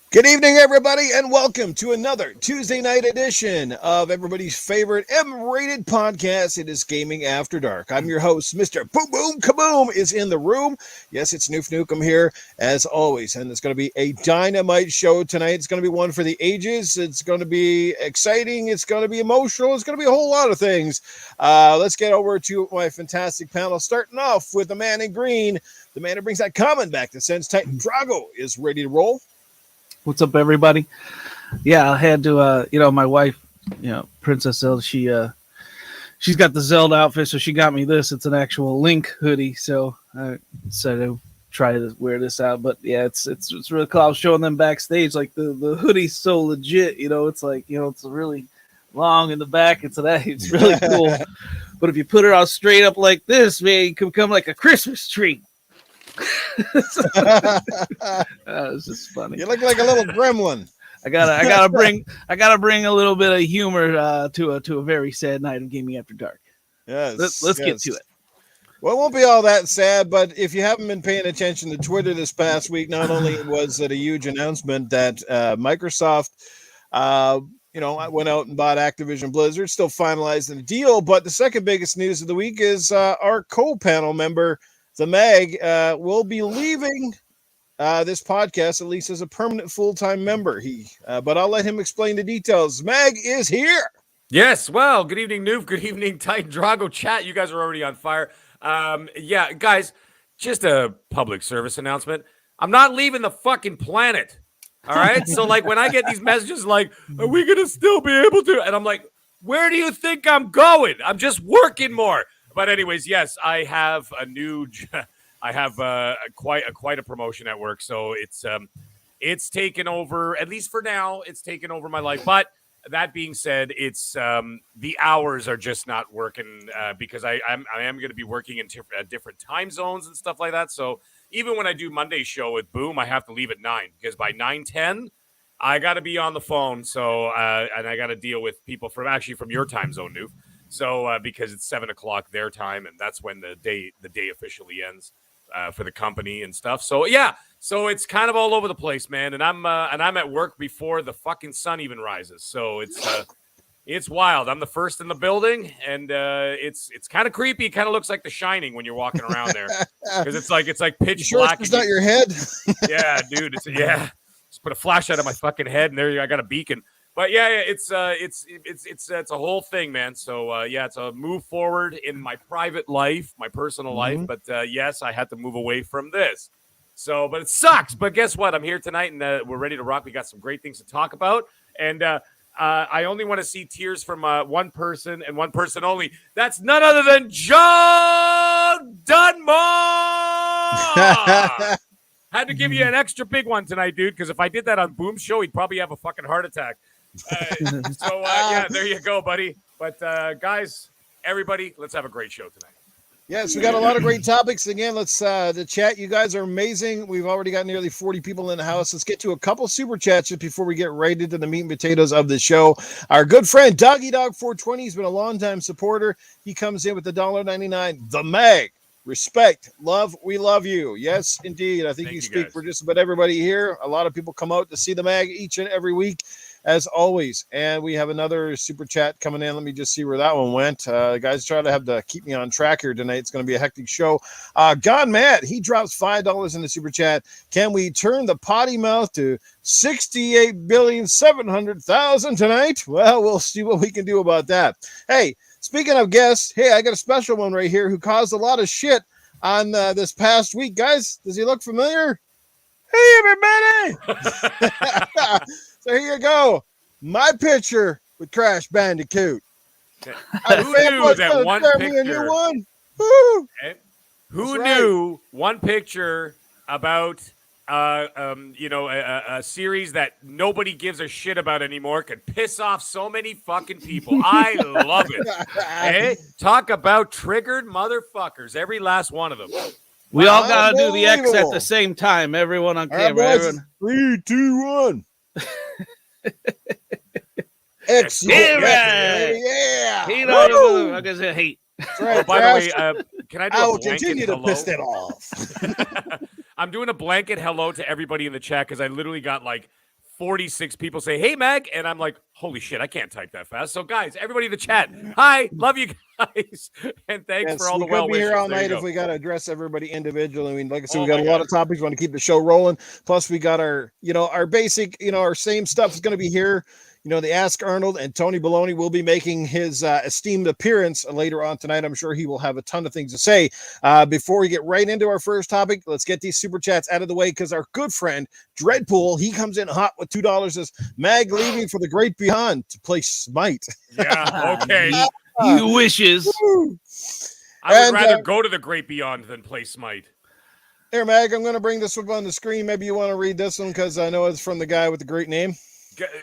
Good evening, everybody, and welcome to another Tuesday night edition of everybody's favorite M-rated podcast. It is Gaming After Dark. I'm your host, Mr. Boom Boom Kaboom is in the room. Yes, it's Noof Nukem here, as always, and it's going to be a dynamite show tonight. It's going to be one for the ages. It's going to be exciting. It's going to be emotional. It's going to be a whole lot of things. Let's get over to my fantastic panel, starting off with the man in green, the man who brings that comment back to Sense Titan. Drago is ready to roll. What's up, everybody? Yeah, I had to, my wife, Princess Zelda, she's got the Zelda outfit, so she got me this. It's an actual Link hoodie, so I decided to try to wear this out. But yeah, it's really cool. I was showing them backstage, like the hoodie's so legit, it's like, it's really long in the back. It's really cool. But if you put it all straight up like this, man, you can become like a Christmas tree. It's just funny. You look like a little gremlin. I gotta bring a little bit of humor to a very sad night of Gaming After Dark. Yes, let's get to it. Well, it won't be all that sad, but if you haven't been paying attention to Twitter this past week, not only was it a huge announcement that Microsoft, went out and bought Activision Blizzard, still finalizing the deal, but the second biggest news of the week is our co-panel member, the MAGG, will be leaving this podcast, at least as a permanent full-time member. But I'll let him explain the details. MAGG is here. Yes, well, good evening, Noof. Good evening, Titan Drago chat. You guys are already on fire. Guys, just a public service announcement. I'm not leaving the fucking planet. All right? So, when I get these messages like, are we going to still be able to? And I'm like, where do you think I'm going? I'm just working more. But anyways, yes, I have quite a promotion at work. So it's taken over, at least for now, it's taken over my life. But that being said, it's the hours are just not working because I am going to be working in different time zones and stuff like that. So even when I do Monday's show with Boom, I have to leave at 9 because by 9:10, I got to be on the phone. So and I got to deal with people from your time zone, Noof. So because it's 7:00 their time, and that's when the day officially ends for the company and stuff. So yeah, so it's kind of all over the place, man. And I'm at work before the fucking sun even rises. So it's wild. I'm the first in the building, and it's kind of creepy. It kind of looks like The Shining when you're walking around there because it's like pitch black. It's not your head. Yeah, dude. Just put a flashlight on my fucking head, and I got a beacon. But yeah, it's a whole thing, man. So it's a move forward in my private life, my personal life. But yes, I had to move away from this. So, but it sucks. But guess what? I'm here tonight, and we're ready to rock. We got some great things to talk about, and I only want to see tears from one person and one person only. That's none other than John Dunmore. Had to give you an extra big one tonight, dude, because if I did that on Boom's show, he'd probably have a fucking heart attack. There you go, buddy. But guys, everybody, let's have a great show tonight. Yes, we got a lot of great topics. Again, let's the chat. You guys are amazing. We've already got nearly 40 people in the house. Let's get to a couple super chats just before we get right into the meat and potatoes of the show. Our good friend Doggy Dog 420 has been a longtime supporter. He comes in with the $1.99. The MAGG. Respect, love, we love you. Yes, indeed. I think you speak for just about everybody here. A lot of people come out to see the MAGG each and every week, as always. And we have another super chat coming in. Let me just see where that one went. Guys, try to have to keep me on track here tonight. It's going to be a hectic show. God Matt, he drops $5 in the super chat. Can we turn the potty mouth to 68,700,000 tonight? Well, we'll see what we can do about that. Hey, speaking of guests, hey, I got a special one right here who caused a lot of shit on this past week. Guys, does he look familiar? Hey, everybody! So here you go. My picture with Crash Bandicoot. Who knew that one picture? Who knew one picture about a series that nobody gives a shit about anymore could piss off so many fucking people? I love it. Hey, talk about triggered motherfuckers. Every last one of them. We all gotta do the X at the same time. Everyone on camera. Right, 3, 2, 1. X. Yeah. Hate all the motherfuckers that hate. Right, by the way, can I do I will a blanket continue to hello? piss that off. I'm doing a blanket hello to everybody in the chat because I literally got like 46 people say, "Hey, Mag," and I'm like, "Holy shit, I can't type that fast." So, guys, everybody in the chat, hi, love you guys, and thanks for all we the could well be wishes. here all There you night go. if we got to address everybody individually. I mean, like I said, Oh we got my a lot God. of topics. We want to keep the show rolling. Plus, we got our, our basic, our same stuff is going to be here. The Ask Arnold and Tony Baloney will be making his esteemed appearance later on tonight. I'm sure he will have a ton of things to say. Before we get right into our first topic, let's get these super chats out of the way because our good friend Dreadpool, he comes in hot with $2. Says Mag leaving for the great beyond to play Smite. Yeah, okay. He wishes. I would rather go to the great beyond than play Smite. Here, Mag, I'm going to bring this up on the screen. Maybe you want to read this one because I know it's from the guy with the great name.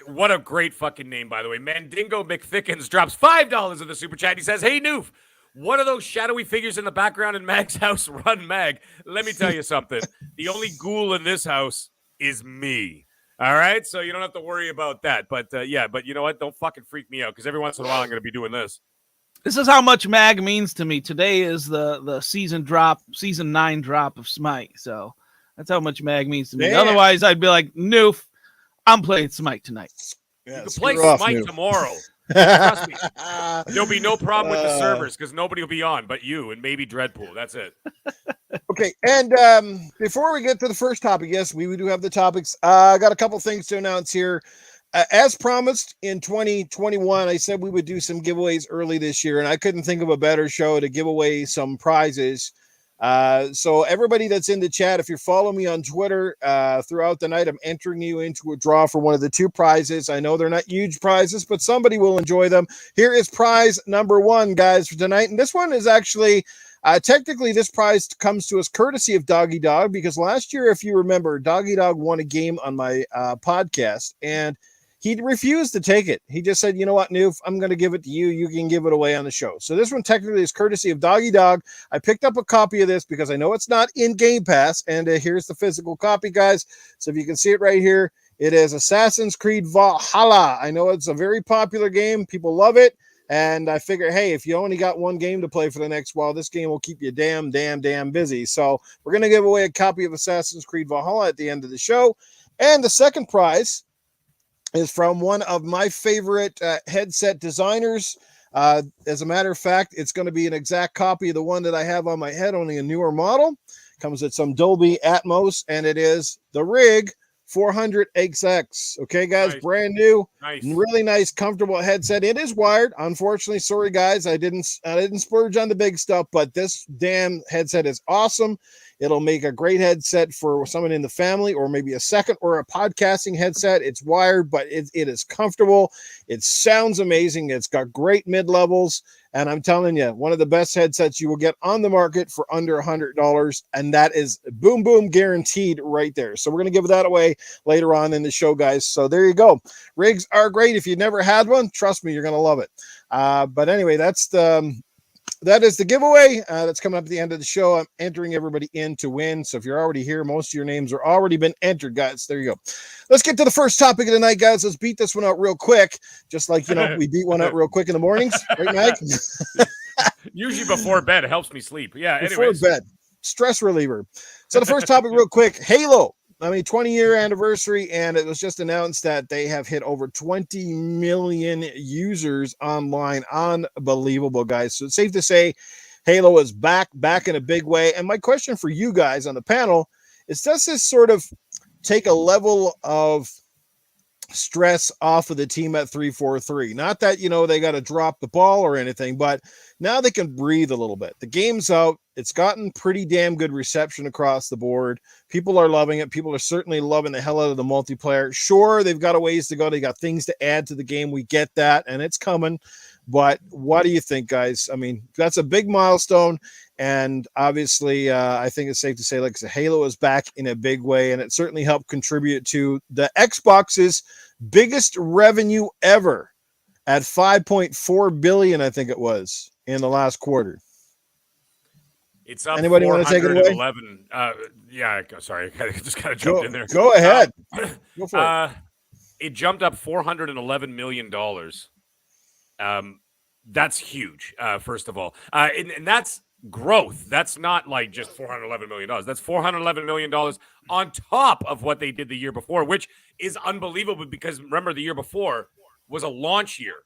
What a great fucking name, by the way. Mandingo McThickens drops $5 in the super chat. He says, "Hey, Noof, what are those shadowy figures in the background in Mag's house? Run, Mag. Let me tell you something. The only ghoul in this house is me. All right? So you don't have to worry about that. But yeah, but you know what? Don't fucking freak me out because every once in a while I'm going to be doing this. This is how much MAG means to me. Today is the season 9 drop of Smite. So that's how much MAG means to me. Damn. Otherwise, I'd be like, Noof, I'm playing Smite tonight. Yeah, you can play Smite tomorrow. Trust me. There'll be no problem with the servers because nobody will be on but you and maybe Dreadpool. That's it. Okay, and before we get to the first topic, yes, we do have the topics. I got a couple things to announce here. As promised in 2021, I said we would do some giveaways early this year, and I couldn't think of a better show to give away some prizes. So everybody that's in the chat, if you're following me on Twitter throughout the night, I'm entering you into a draw for one of the 2 prizes. I know they're not huge prizes, but somebody will enjoy them. Here is prize number 1, guys, for tonight. And this one is actually, technically this prize comes to us courtesy of Doggy Dog, because last year, if you remember, Doggy Dog won a game on my podcast, and he refused to take it. He just said, "You know what, Noof, I'm going to give it to you. You can give it away on the show." So this one technically is courtesy of Doggy Dog. I picked up a copy of this because I know it's not in Game Pass. And here's the physical copy, guys. So if you can see it right here, it is Assassin's Creed Valhalla. I know it's a very popular game. People love it. And I figure, hey, if you only got one game to play for the next while, this game will keep you damn busy. So we're going to give away a copy of Assassin's Creed Valhalla at the end of the show. And the second prize is from one of my favorite headset designers. As a matter of fact, it's going to be an exact copy of the one that I have on my head, only a newer model. Comes with some Dolby Atmos, and it is the Rig 400XX. Okay, guys, nice. Brand new, nice. Really nice, comfortable headset. It is wired. Unfortunately, sorry guys, I didn't splurge on the big stuff, but this damn headset is awesome. It'll make a great headset for someone in the family, or maybe a second or a podcasting headset. It's wired, but it is comfortable. It sounds amazing. It's got great mid levels. And I'm telling you, one of the best headsets you will get on the market for under $100. And that is boom, boom guaranteed right there. So we're going to give that away later on in the show, guys. So there you go. Rigs are great. If you never had one, trust me, you're going to love it. But anyway, that is the giveaway that's coming up at the end of the show. I'm entering everybody in to win. So if you're already here, most of your names are already been entered, guys. There you go. Let's get to the first topic of the night, guys. Let's beat this one out real quick. Just like, we beat one out real quick in the mornings. Right, Mike? Usually before bed. It helps me sleep. Yeah, anyways. Before bed. Stress reliever. So the first topic real quick, Halo. 20-year anniversary, and it was just announced that they have hit over 20 million users online. Unbelievable, guys. So it's safe to say Halo is back in a big way. And my question for you guys on the panel is, does this sort of take a level of stress off of the team at 343? Not that, they got to drop the ball or anything, but now they can breathe a little bit. The game's out. It's gotten pretty damn good reception across the board. People are loving it. People are certainly loving the hell out of the multiplayer. Sure, they've got a ways to go. They got things to add to the game. We get that, and it's coming. But what do you think, guys? I mean, that's a big milestone. And obviously, I think it's safe to say, like I said, Halo is back in a big way, and it certainly helped contribute to the Xbox's biggest revenue ever at $5.4 billion, I think it was, in the last quarter. It's up. Anybody want to take it away? Yeah, sorry, I just kind of jumped in there. Go ahead. Go for it. It jumped up $411 million. That's huge, first of all. And that's growth. That's not like just $411 million. That's $411 million on top of what they did the year before, which is unbelievable because remember the year before was a launch year,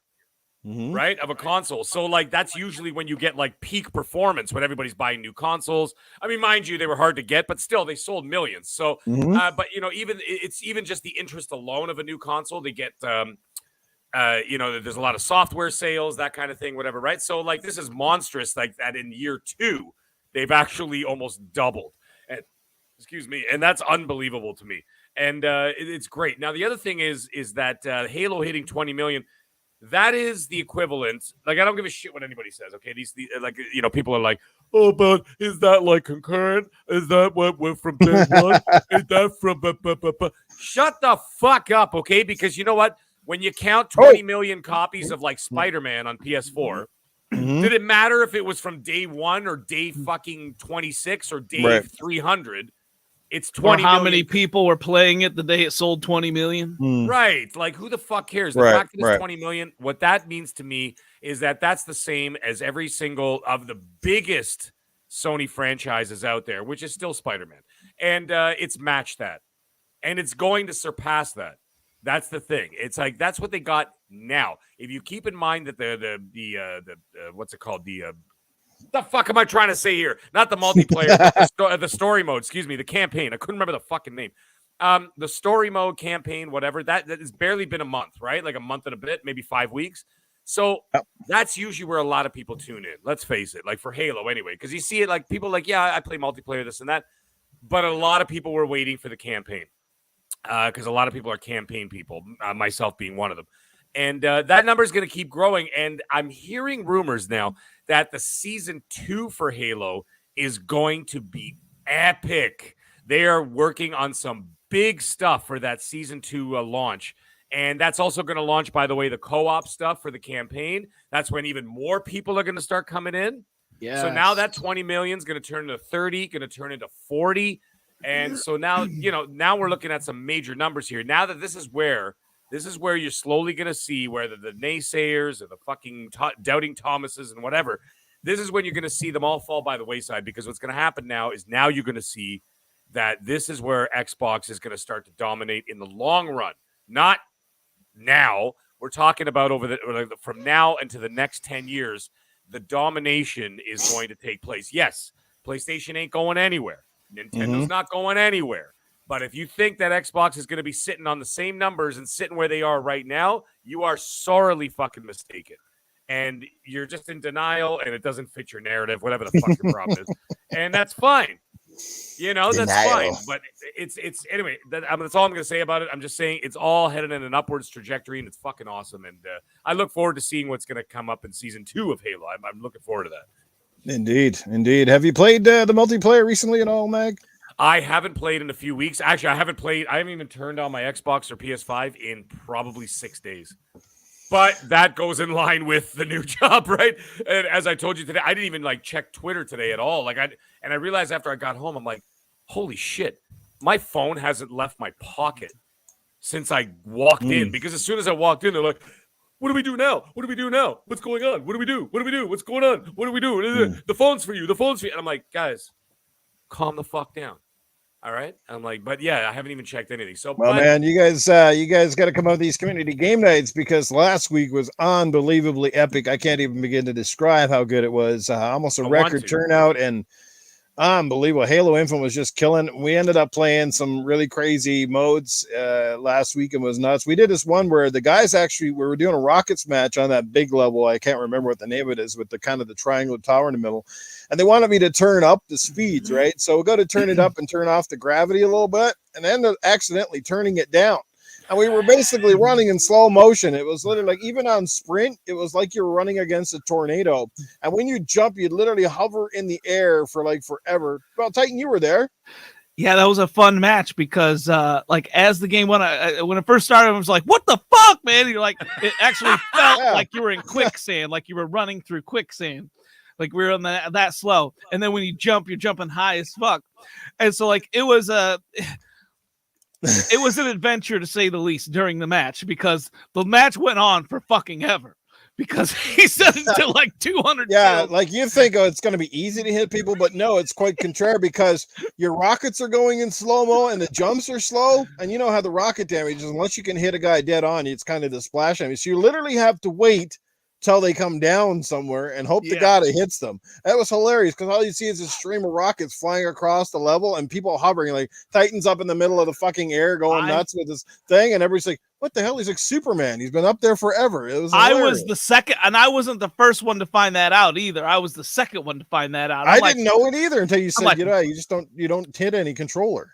right, of a console. So like that's usually when you get like peak performance when everybody's buying new consoles. I mean, mind you, they were hard to get, but still they sold millions. So, but you know, it's even just the interest alone of a new console. They get, you know, there's a lot of software sales, that kind of thing, whatever, right? So like this is monstrous, like that in year 2, they've actually almost doubled. And excuse me, and that's unbelievable to me. And it's great. Now the other thing is that Halo hitting 20 million. That is the equivalent. Like, I don't give a shit what anybody says. Okay, these like, you know, people are like, oh, but is that like concurrent? Is that what we're from day one? Is that from? Shut the fuck up, okay? Because you know what? When you count 20 million copies of like Spider-Man on PS4, did it matter if it was from day 1 or day fucking 26 or day 300? It's 20 or how million. many people were playing it the day it sold 20 million? Right. Like, who the fuck cares? The fact that it's 20 million, what that means to me is that that's the same as every single of the biggest Sony franchises out there, which is still Spider-Man. And it's matched that. And it's going to surpass that. That's the thing. It's like, that's what they got now. If you keep in mind that the what's it called? The fuck am I trying to say here? Not the multiplayer, but the story mode. Excuse me, the campaign. I couldn't remember the fucking name. The story mode campaign, whatever. That has barely been a month, right? Like a month and a bit, maybe 5 weeks. So that's usually where a lot of people tune in. Let's face it, like for Halo anyway, because you see it like people like, yeah, I play multiplayer, this and that. But a lot of people were waiting for the campaign because a lot of people are campaign people, myself being one of them. And that number is going to keep growing. And I'm hearing rumors now that the season 2 for Halo is going to be epic. They are working on some big stuff for that season 2 launch. And that's also going to launch, by the way, the co-op stuff for the campaign. That's when even more people are going to start coming in. Yeah. So now that 20 million is going to turn into 30, going to turn into 40. And so now, you know, now we're looking at some major numbers here. Now that this is where you're slowly going to see whether the naysayers or the fucking doubting Thomases and whatever, this is when you're going to see them all fall by the wayside, because what's going to happen now is now you're going to see that this is where Xbox is going to start to dominate in the long run. Not now. We're talking about from now into the next 10 years, the domination is going to take place. Yes, PlayStation ain't going anywhere. Nintendo's not going anywhere. But if you think that Xbox is going to be sitting on the same numbers and sitting where they are right now, you are sorely fucking mistaken. And you're just in denial, and it doesn't fit your narrative, whatever the fuck your problem is. And that's fine. You know, that's fine. But it's anyway, that's all I'm going to say about it. I'm just saying it's all headed in an upwards trajectory, and it's fucking awesome. And I look forward to seeing what's going to come up in season 2 of Halo. I'm looking forward to that. Indeed. Have you played the multiplayer recently at all, Mag? I haven't played in a few weeks. Actually, I haven't even turned on my Xbox or PS5 in probably 6 days. But that goes in line with the new job, right? And as I told you today, I didn't even like check Twitter today at all. And I realized after I got home, I'm like, holy shit, my phone hasn't left my pocket since I walked in. Because as soon as I walked in, they're like, what do we do now? What do we do now? What's going on? What do we do? What do we do? What's going on? What do we do? The phone's for you. The phone's for you. And I'm like, guys, calm the fuck down. All right. I'm like, but yeah, I haven't even checked anything. So, man, you guys got to come up with these community game nights, because last week was unbelievably epic. I can't even begin to describe how good it was. Almost a record turnout and unbelievable. Halo Infinite was just killing. We ended up playing some really crazy modes last week, and was nuts. We did this one where the guys we were doing a rockets match on that big level. I can't remember what the name of it is, with the kind of the triangular tower in the middle. And they wanted me to turn up the speeds, right? So we go to turn it up and turn off the gravity a little bit, and ended up accidentally turning it down. And we were basically running in slow motion. It was literally like, even on sprint, it was like you were running against a tornado. And when you jump, you literally hover in the air for like forever. Well, Titan, you were there. Yeah, that was a fun match, because like as the game went, when it first started, I was like, what the fuck, man? And you're like, it actually felt like you were in quicksand, like you were running through quicksand. Like we were on that slow. And then when you jump, you're jumping high as fuck. And so like it was an adventure, to say the least, during the match, because the match went on for fucking ever, because he said it to like 200. Yeah, kills. like you think, oh, it's going to be easy to hit people, but no, it's quite contrary because your rockets are going in slow mo and the jumps are slow. And you know how the rocket damage is, unless you can hit a guy dead on, it's kind of the splash damage. So you literally have to wait till they come down somewhere and hope to God it hits them. That was hilarious because all you see is a stream of rockets flying across the level and people hovering, like Titan's up in the middle of the fucking air going nuts with this thing, and everybody's like, what the hell? He's like Superman. He's been up there forever. It was hilarious. I was the second, and I wasn't the first one to find that out either. I was the second one to find that out. I didn't know it either until you said, like, you don't hit any controller.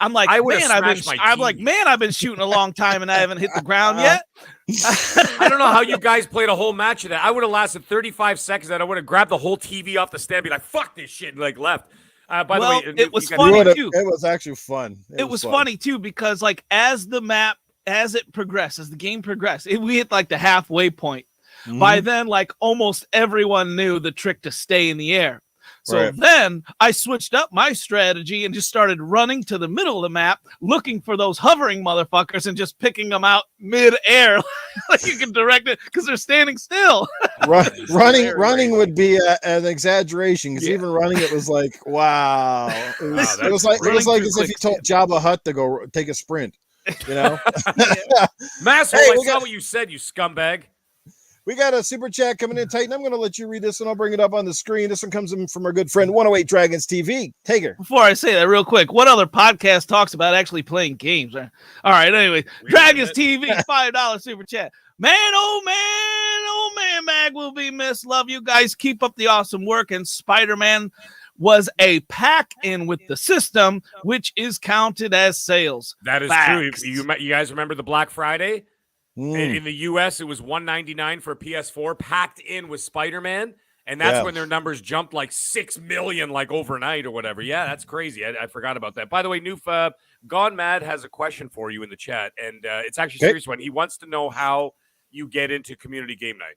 I'm like, man, I've been shooting a long time and I haven't hit the ground yet. I don't know how you guys played a whole match of that. I would have lasted 35 seconds and I would have grabbed the whole TV off the stand and be like, fuck this shit, and like left. By the way, it was funny too. It was actually fun. It was funny too because like as the game progressed, we hit like the halfway point. Mm-hmm. By then, like almost everyone knew the trick to stay in the air. So then I switched up my strategy and just started running to the middle of the map, looking for those hovering motherfuckers and just picking them out mid-air. Like you can direct it because they're standing still. running would be an exaggeration because even running it was like, wow. It was like as if you told Jabba Hutt to go take a sprint, you know? Masshole, I saw what you said, you scumbag. We got a super chat coming in, Titan. I'm going to let you read this and I'll bring it up on the screen. This one comes in from our good friend 108 Dragons TV. Take her. Before I say that real quick, what other podcast talks about actually playing games? All right, anyway, Dragons TV, $5 super chat. Man, oh man, Mag will be missed. Love you guys. Keep up the awesome work. And Spider-Man was a pack-in with the system, which is counted as sales. That is true. You guys remember the Black Friday? In the U.S., it was $199 for a PS4, packed in with Spider-Man, and that's when their numbers jumped like 6 million, like overnight or whatever. Yeah, that's crazy. I forgot about that. By the way, Noof, Gone Mad has a question for you in the chat, and it's actually a serious one. He wants to know how you get into community game night.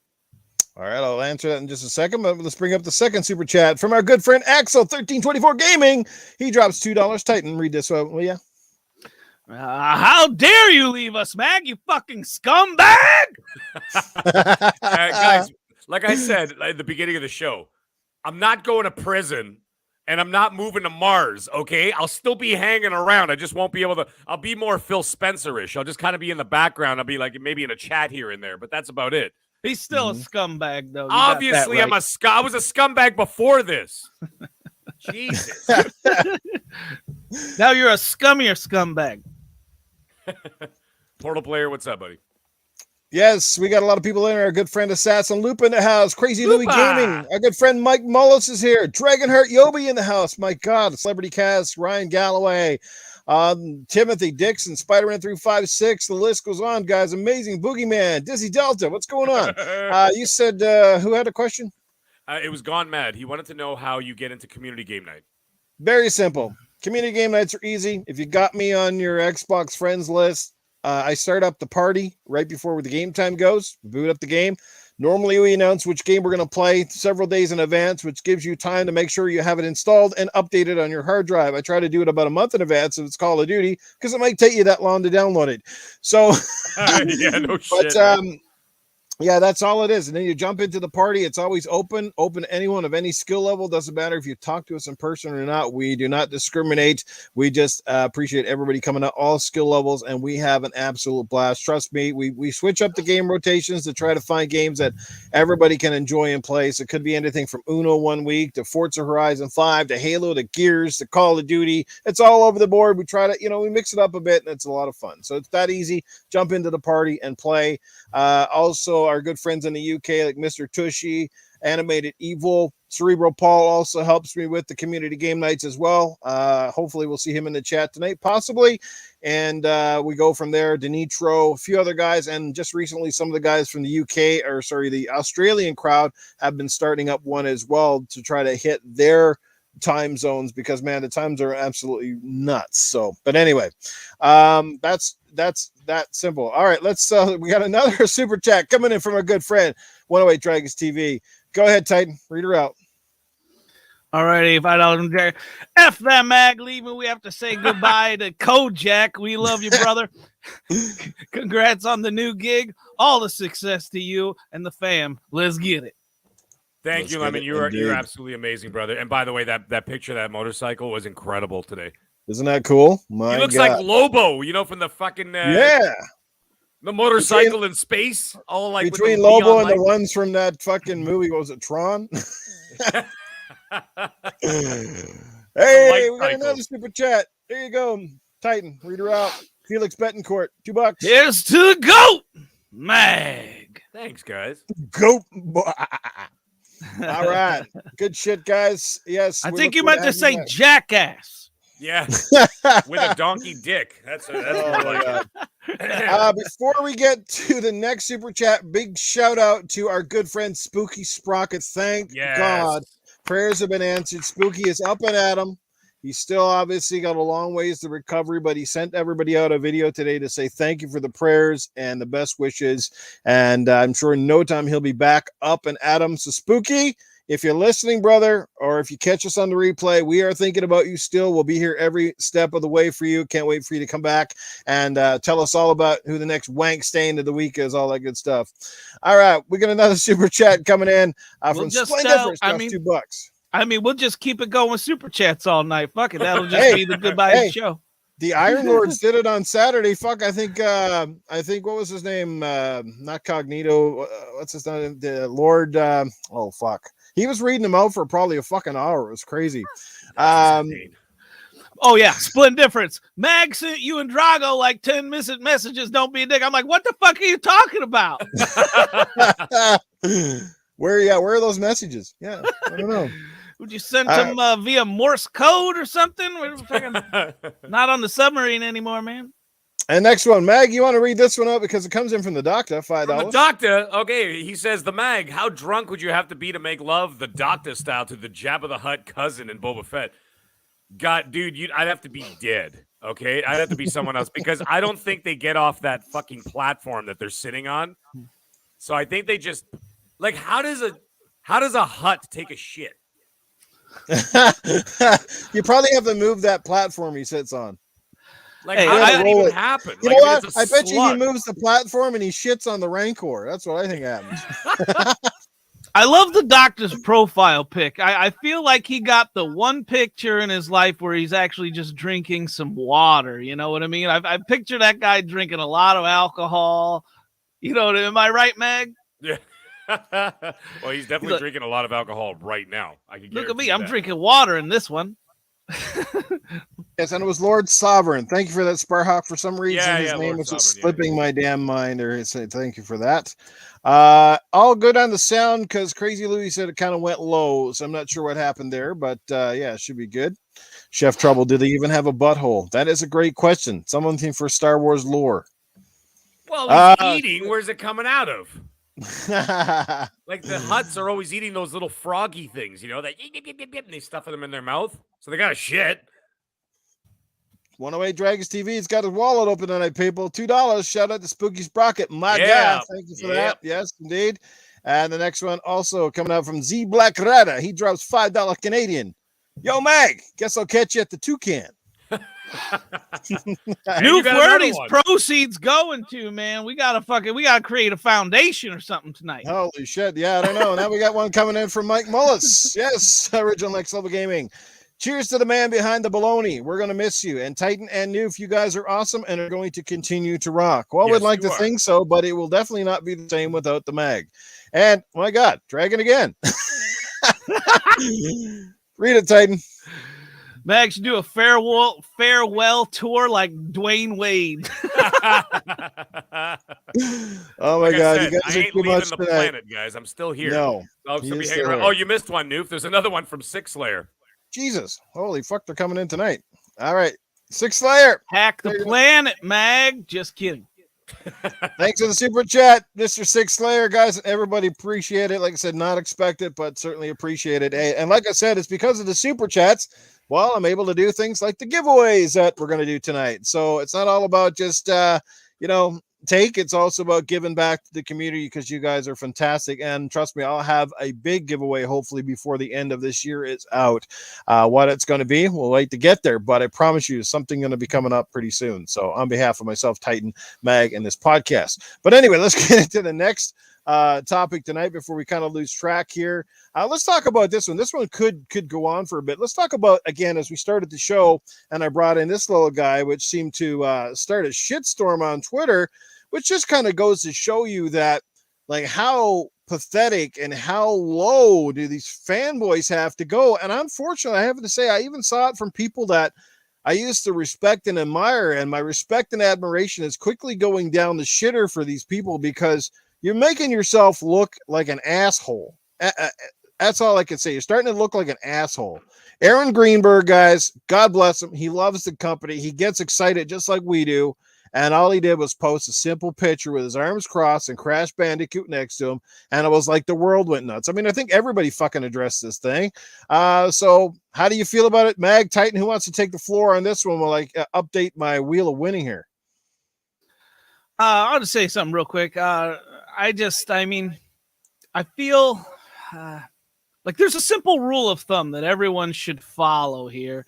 All right, I'll answer that in just a second, but let's bring up the second super chat from our good friend Axel1324 Gaming. He drops $2. Titan, read this one, will ya? How dare you leave us, Mag, you fucking scumbag! Guys, like I said at the beginning of the show, I'm not going to prison and I'm not moving to Mars, okay? I'll still be hanging around. I just won't be able to. I'll be more Phil Spencer-ish. I'll just kind of be in the background. I'll be like maybe in a chat here and there, but that's about it. He's still a scumbag, though. Obviously, I was a scumbag before this. Jesus. Now you're a scummier scumbag. Portal Player, what's up, buddy? Yes, we got a lot of people in. Our good friend Assassin Loop in the house. Crazy Louie Gaming. Our good friend Mike Mullis is here. Dragonheart Yobi in the house. My God, Celebrity Cast, Ryan Galloway, Timothy Dixon, Spider-Man 356. The list goes on, guys. Amazing Boogeyman, Dizzy Delta. What's going on? You said who had a question? It was Gone Mad. He wanted to know how you get into community game night. Very simple. Community game nights are easy. If you got me on your Xbox friends list, I start up the party right before the game time goes, boot up the game. Normally, we announce which game we're going to play several days in advance, which gives you time to make sure you have it installed and updated on your hard drive. I try to do it about a month in advance if it's Call of Duty, because it might take you that long to download it. So, yeah, no shit. But, yeah, that's all it is. And then you jump into the party. It's always open to anyone of any skill level. Doesn't matter if you talk to us in person or not. We do not discriminate. We just appreciate everybody coming at all skill levels, and we have an absolute blast. Trust me, we switch up the game rotations to try to find games that everybody can enjoy and play. So it could be anything from Uno 1 week to Forza Horizon 5 to Halo to Gears to Call of Duty. It's all over the board. We try to, we mix it up a bit, and it's a lot of fun. So it's that easy. Jump into the party and play. Also, our good friends in the UK, like Mr. Tushy, Animated Evil, Cerebral Paul also helps me with the community game nights as well. Hopefully, we'll see him in the chat tonight, possibly. And we go from there. Denitro, a few other guys, and just recently, some of the guys from the the Australian crowd have been starting up one as well to try to hit their time zones because, man, the times are absolutely nuts. So, but anyway, that's that simple. All right, let's we got another super chat coming in from our good friend 108 Dragons TV. Go ahead, Titan, read her out. Alrighty, $5 F that mag leaving. We have to say goodbye to Kojak. We love you, brother. Congrats on the new gig. All the success to you and the fam. Let's get it. Thank you, Lemon. You're absolutely amazing, brother. And by the way, that picture of that motorcycle was incredible today. Isn't that cool? He looks like Lobo, from the fucking the motorcycle in space. All like between Lobo and the ones from that fucking movie. What was it, Tron? Hey, we got another super chat. There you go, Titan. Read her out. Felix Betancourt, $2. Here's to the GOAT, Mag. Thanks, guys. GOAT. All right, good shit, guys. Yes, I think you meant to say jackass. Yeah, with a donkey dick. That's more like it. Before we get to the next super chat, big shout out to our good friend Spooky Sprocket. Thank God. Prayers have been answered. Spooky is up and at him. He's still obviously got a long ways to recovery, but he sent everybody out a video today to say thank you for the prayers and the best wishes. And I'm sure in no time he'll be back up and at him. So Spooky, if you're listening, brother, or if you catch us on the replay, we are thinking about you still. We'll be here every step of the way for you. Can't wait for you to come back and tell us all about who the next wank stain of the week is, all that good stuff. All right, we got another super chat coming in from Splendid for $2. I mean, we'll just keep it going with super chats all night. Fuck it, that'll just be the goodbye show. The Iron Lords did it on Saturday. Fuck, I think what was his name? Not Cognito. What's his name? The Lord. Oh fuck. He was reading them out for probably a fucking hour. It was crazy. Oh yeah, split difference. Mag sent you and Drago like 10 missing messages. Don't be a dick. I'm like, what the fuck are you talking about? Where are those messages? Yeah, I don't know. Would you send them via Morse code or something? We're not on the submarine anymore, man. And next one, Mag, you want to read this one out because it comes in from the doctor, $5. From the doctor, okay. He says, the Mag, how drunk would you have to be to make love the doctor style to the Jabba the Hutt cousin in Boba Fett? God, dude, I'd have to be dead, okay? I'd have to be someone else because I don't think they get off that fucking platform that they're sitting on. So I think they just, like, how does a Hutt take a shit? You probably have to move that platform he sits on. Like, how does that even happen? You know what? I bet you he moves the platform and he shits on the Rancor. That's what I think happens. I love the doctor's profile pic. I feel like he got the one picture in his life where he's actually just drinking some water. You know what I mean? I picture that guy drinking a lot of alcohol. You know, am I right, Mag? Yeah. Well, he's definitely drinking a lot of alcohol right now. I can look at me. I'm drinking water in this one. Yes, and it was Lord Sovereign. Thank you for that, Sparhawk. For some reason, his name Lord was just Sovereign, slipping my damn mind. Or say thank you for that. All good on the sound because Crazy Louie said it kind of went low, so I'm not sure what happened there, but yeah, it should be good. Chef Trouble, do they even have a butthole? That is a great question. Someone think for Star Wars lore. Well, he's eating. Where's it coming out of? Like the Hutts are always eating those little froggy things, that and they stuff them in their mouth, so they got a shit. 108 Dragons TV. It's got his wallet open tonight, people. $2. Shout out to Spooky Sprocket. My God, thank you for that. Yes, indeed. And the next one also coming out from Z Black Rada. He drops $5 Canadian. Yo, Mag, guess I'll catch you at the Toucan. Dude, where are these proceeds going to, man? We gotta create a foundation or something tonight. Holy shit. Yeah, I don't know. Now we got one coming in from Mike Mullis. Yes, original Next Level Gaming. Cheers to the man behind the baloney. We're going to miss you. And Titan and Noof, you guys are awesome and are going to continue to rock. Well, we'd like to think so, but it will definitely not be the same without the Mag. And, my God, Dragon again. Read it, Titan. Mag should do a farewell tour like Dwayne Wade. Oh, my God. Said, you guys I ain't leaving the planet, guys. I'm still here. No. Oh, you missed one, Noof. There's another one from Six Slayer. Jesus. Holy fuck, they're coming in tonight. All right. Six Slayer. Hack the planet, Mag. Just kidding. Thanks for the super chat, Mr. Six Slayer, guys. Everybody appreciate it. Like I said, not expect it, but certainly appreciate it. And like I said, it's because of the super chats. Well, I'm able to do things like the giveaways that we're going to do tonight. So it's not all about just, take. It's also about giving back to the community because you guys are fantastic. And trust me, I'll have a big giveaway hopefully before the end of this year is out. What it's going to be, we'll wait to get there, but I promise you something going to be coming up pretty soon. So on behalf of myself, Titan, Mag, and this podcast. But anyway, let's get into the next topic tonight before we kind of lose track here. Let's talk about this one. This one could go on for a bit. Let's talk about, again, as we started the show, and I brought in this little guy, which seemed to start a shitstorm on Twitter, which just kind of goes to show you that, like, how pathetic and how low do these fanboys have to go. And unfortunately, I have to say, I even saw it from people that I used to respect and admire, and my respect and admiration is quickly going down the shitter for these people because you're making yourself look like an asshole. That's all I can say. You're starting to look like an asshole. Aaron Greenberg, guys, God bless him. He loves the company. He gets excited just like we do. And all he did was post a simple picture with his arms crossed and Crash Bandicoot next to him. And it was like the world went nuts. I mean, I think everybody fucking addressed this thing. So how do you feel about it? Mag, Titan, who wants to take the floor on this one while I update my wheel of winning here? I'll just say something real quick. I feel like there's a simple rule of thumb that everyone should follow here.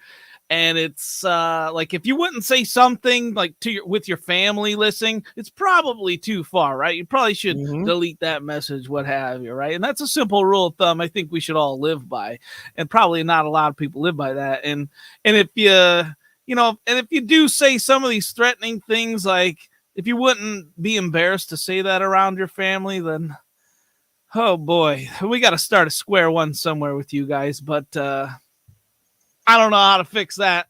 And it's like, if you wouldn't say something like with your family listening, it's probably too far, right? You probably should delete that message, what have you, right? And that's a simple rule of thumb I think we should all live by. And probably not a lot of people live by that. And if if you do say some of these threatening things, like, if you wouldn't be embarrassed to say that around your family, then, oh boy, we got to start a square one somewhere with you guys. But I don't know how to fix that.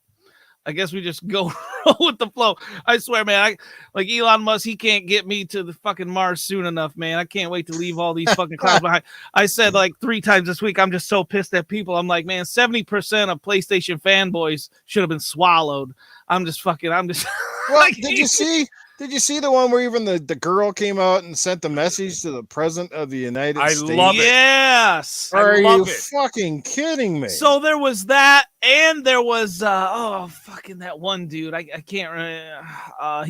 I guess we just go with the flow. I swear, man, like Elon Musk, he can't get me to the fucking Mars soon enough, man. I can't wait to leave all these fucking clouds behind. I said like 3 times this week, I'm just so pissed at people. I'm like, man, 70% of PlayStation fanboys should have been swallowed. I'm just well, like, Did you see the one where even the girl came out and sent the message to the president of the United States? I love it. Yes. Are you fucking kidding me? So there was that, and there was fucking that one dude. I can't remember.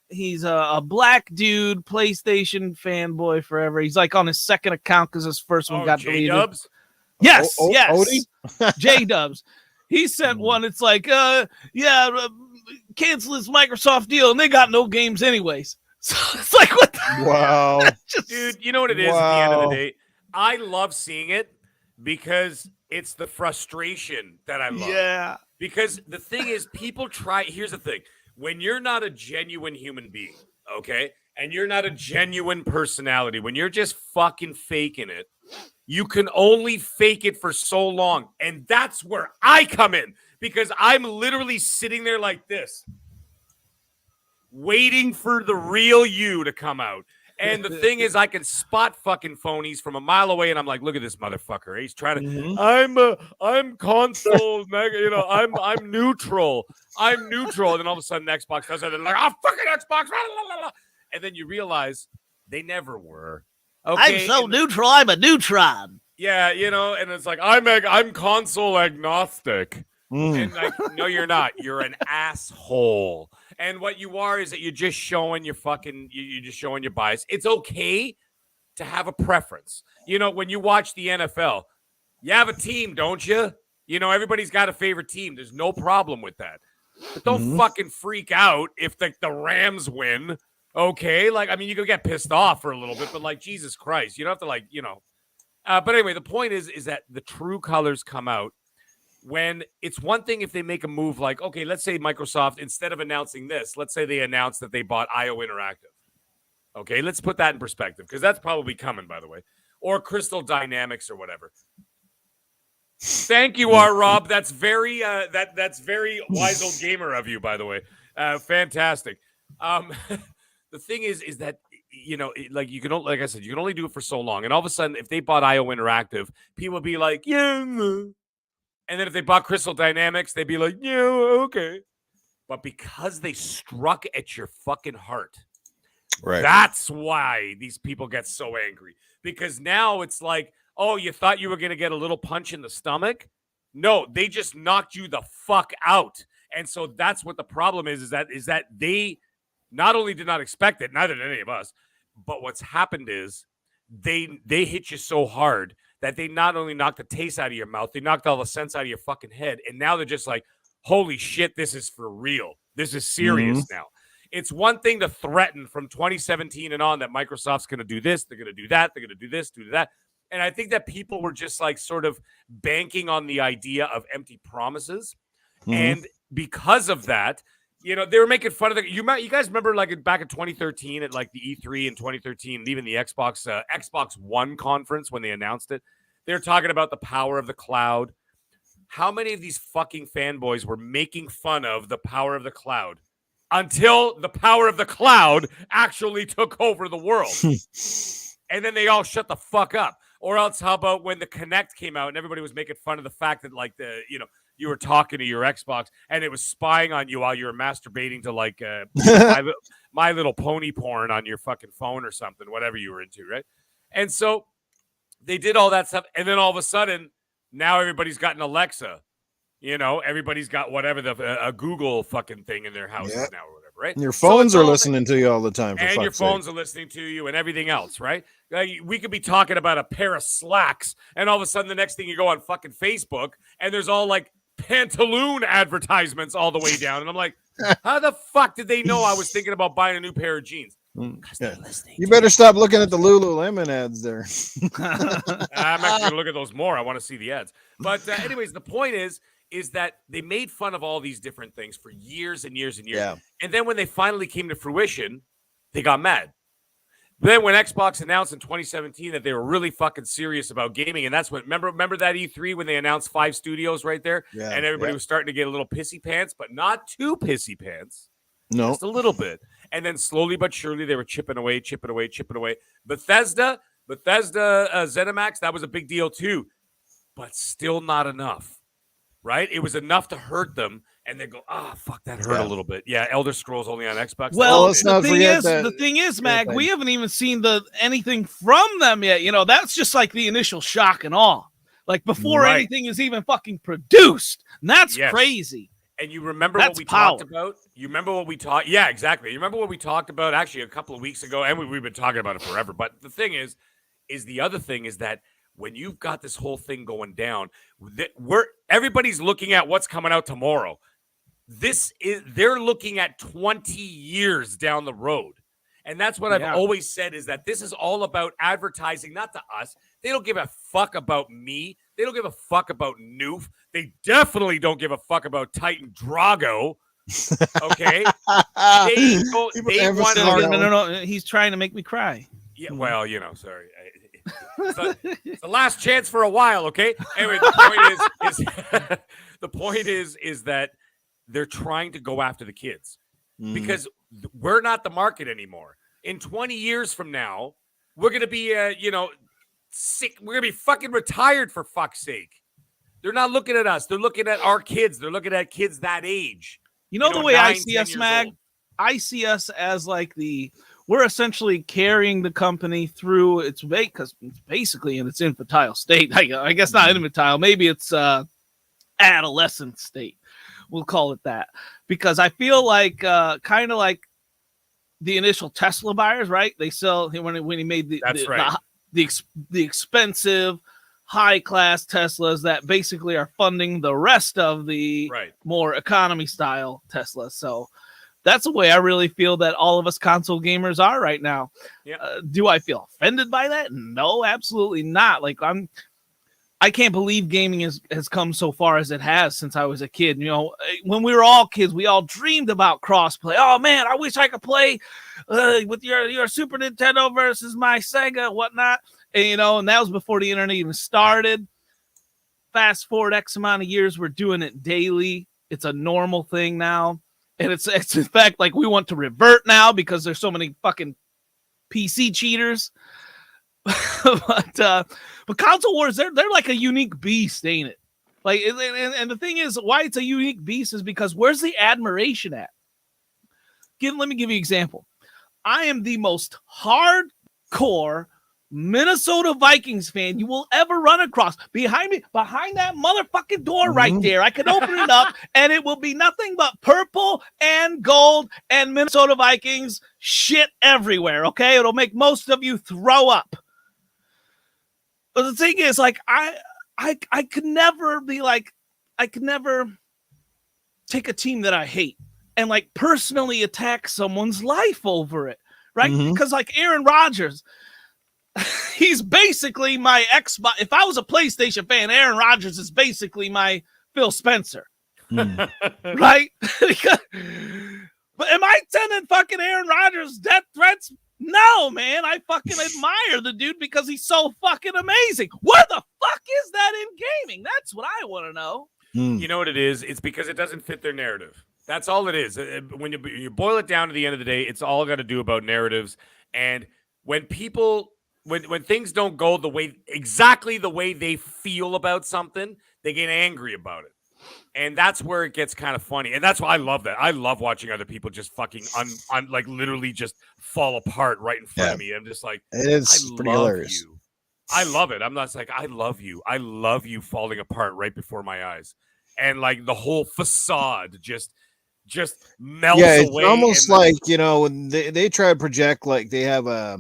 He's a black dude, PlayStation fanboy forever. He's like on his second account because his first one got deleted. J-Dubs? Yes, yes. Odie? J-Dubs. He sent one. It's like, cancel this Microsoft deal, and they got no games anyways. So it's like, what the wow. Dude, you know what it is at the end of the day? I love seeing it because it's the frustration that I love. Yeah. Because the thing is, here's the thing. When you're not a genuine human being, okay, and you're not a genuine personality, when you're just fucking faking it, you can only fake it for so long. And that's where I come in. Because I'm literally sitting there like this, waiting for the real you to come out. And the thing is, I can spot fucking phonies from a mile away, and I'm like, look at this motherfucker. He's trying to. I'm console, I'm neutral. I'm neutral. And then all of a sudden, Xbox does it, and like, oh, fucking Xbox. And then you realize they never were. Okay, I'm so neutral. I'm a neutron. Yeah, and it's like I'm console agnostic. And like, no, you're not. You're an asshole. And what you are is that you're just showing your you're just showing your bias. It's okay to have a preference. When you watch the NFL, you have a team, don't you? Everybody's got a favorite team. There's no problem with that. But don't fucking freak out if the Rams win. Okay? Like, I mean, you could get pissed off for a little bit, but like, Jesus Christ, you don't have to but anyway, the point is that the true colors come out. When it's one thing if they make a move like, okay, let's say Microsoft, instead of announcing this, let's say they announce that they bought IO Interactive. Okay, let's put that in perspective because that's probably coming, by the way. Or Crystal Dynamics or whatever. Thank you, Rob. That's very that's very wise old gamer of you, by the way. Fantastic. The thing is that like you can only, like I said, you can only do it for so long. And all of a sudden, if they bought IO Interactive, people would be like, yeah. And then if they bought Crystal Dynamics, they'd be like, yeah, okay. But because they struck at your fucking heart, right? That's why these people get so angry. Because now it's like, oh, you thought you were going to get a little punch in the stomach? No, they just knocked you the fuck out. And so that's what the problem is that they not only did not expect it, neither did any of us, but what's happened is they hit you so hard that they not only knocked the taste out of your mouth, they knocked all the sense out of your fucking head. And now they're just like, holy shit, this is for real. This is serious now. It's one thing to threaten from 2017 and on that Microsoft's going to do this, they're going to do that, they're going to do this, do that. And I think that people were just like sort of banking on the idea of empty promises. And because of that, you know, they were making fun of you guys remember like back in 2013 at like the E3 in 2013, and even the Xbox One conference when they announced it, they were talking about the power of the cloud. How many of these fucking fanboys were making fun of the power of the cloud until the power of the cloud actually took over the world? And then they all shut the fuck up. Or else, how about when the Kinect came out and everybody was making fun of the fact that, like, you were talking to your Xbox and it was spying on you while you were masturbating to, like, My Little Pony porn on your fucking phone or something, whatever you were into, right? And so they did all that stuff. And then all of a sudden, now everybody's got an Alexa. You know, everybody's got whatever a Google fucking thing in their houses now or whatever, right? And your phones are listening to you all the time. And your phones are listening to you and everything else, right? Like, we could be talking about a pair of slacks, and all of a sudden the next thing you go on fucking Facebook, and there's all like pantaloon advertisements all the way down. And I'm like, how the fuck did they know I was thinking about buying a new pair of jeans? Yeah. You better stop looking at the Lululemon ads there. I'm actually going to look at those more. I want to see the ads. But anyways, the point is that they made fun of all these different things for years and years and years. Yeah. And then when they finally came to fruition, they got mad. Then when Xbox announced in 2017 that they were really fucking serious about gaming, and that's when, remember that E3 when they announced 5 studios right there? Yeah, and everybody was starting to get a little pissy pants, but not too pissy pants. No. Just a little bit. And then slowly but surely they were chipping away. Bethesda, ZeniMax, that was a big deal too, but still not enough, right? It was enough to hurt them, and they go, fuck, that hurt a little bit. Yeah, Elder Scrolls only on Xbox. Well, the thing is, Mag, we haven't even seen anything from them yet. You know, that's just like the initial shock and awe. Like before anything is even fucking produced. And that's crazy. And you remember what we talked about? You remember what we talked? Yeah, exactly. You remember what we talked about actually a couple of weeks ago, and we've been talking about it forever. But the thing is the other thing is that when you've got this whole thing going down, everybody's looking at what's coming out tomorrow. They're looking at 20 years down the road. And that's what I've always said, is that this is all about advertising, not to us. They don't give a fuck about me. They don't give a fuck about Noof. They definitely don't give a fuck about Titan Drago. Okay? No. He's trying to make me cry. Yeah, well, sorry. It's the last chance for a while, okay? Anyway, the point is that they're trying to go after the kids because we're not the market anymore. In 20 years from now, we're going to be, sick. We're going to be fucking retired, for fuck's sake. They're not looking at us. They're looking at our kids. They're looking at kids that age. You know the way I see us, Mag? I see us as like we're essentially carrying the company through its because it's basically in its infantile state. I guess not infantile. Maybe it's adolescent state. We'll call it that, because I feel like kind of like the initial Tesla buyers, right? They sell when he made the expensive high class Teslas that basically are funding the rest of the more economy style Teslas. So that's the way I really feel that all of us console gamers are right now. Yep. Do I feel offended by that? No, absolutely not. Like I can't believe gaming has come so far as it has since I was a kid. You know, when we were all kids, we all dreamed about crossplay. Oh man, I wish I could play with your Super Nintendo versus my Sega, whatnot. And, and that was before the internet even started. Fast forward X amount of years, we're doing it daily. It's a normal thing now. And it's in fact like we want to revert now because there's so many fucking PC cheaters. But console wars, they're like a unique beast, ain't it? Like, and the thing is, why it's a unique beast is because where's the admiration at? Let me give you an example. I am the most hardcore Minnesota Vikings fan you will ever run across. Behind me, behind that motherfucking door right there, I can open it up and it will be nothing but purple and gold and Minnesota Vikings shit everywhere, okay? It'll make most of you throw up. But the thing is, like, I could never be like, I could never take a team that I hate and like personally attack someone's life over it, right? Because like Aaron Rodgers, he's basically my Xbox. If I was a PlayStation fan, Aaron Rodgers is basically my Phil Spencer, right? But am I sending fucking Aaron Rodgers death threats? No, man. I fucking admire the dude because he's so fucking amazing. Where the fuck is that in gaming? That's what I want to know. You know what it is? It's because it doesn't fit their narrative. That's all it is. When you boil it down to the end of the day, it's all got to do about narratives. And when people, when things don't go exactly the way they feel about something, they get angry about it. And that's where it gets kind of funny. And that's why I love that. I love watching other people just fucking like literally just fall apart right in front of me. I'm just like, it is pretty hilarious. You. I love it. I'm not like, I love you. I love you falling apart right before my eyes. And like the whole facade just melts away. Yeah, it's almost like, you know, when they try to project like they have a,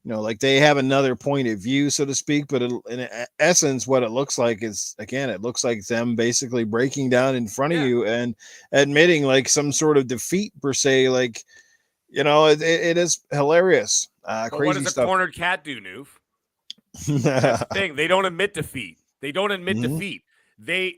you know, like they have another point of view, so to speak, but in essence, what it looks like is, again, it looks like them basically breaking down in front of you and admitting like some sort of defeat per se. Like, you know, it is hilarious. Crazy what does stuff. a cornered cat do, Noof? That's the thing. They don't admit defeat. They don't admit defeat. They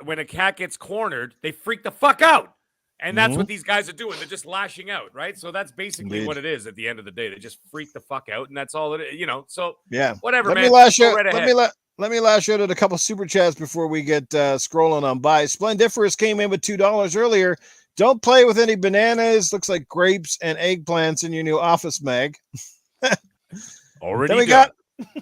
when a cat gets cornered, they freak the fuck out. And that's what these guys are doing. They're just lashing out, right? So that's basically what it is at the end of the day. They just freak the fuck out, and that's all it is, you know. So yeah, whatever, let man. Me lash out, right let me lash out at a couple super chats before we get scrolling on by. Splendiferous came in with $2 earlier. Don't play with any bananas. Looks like grapes and eggplants in your new office, Mag. Already then we got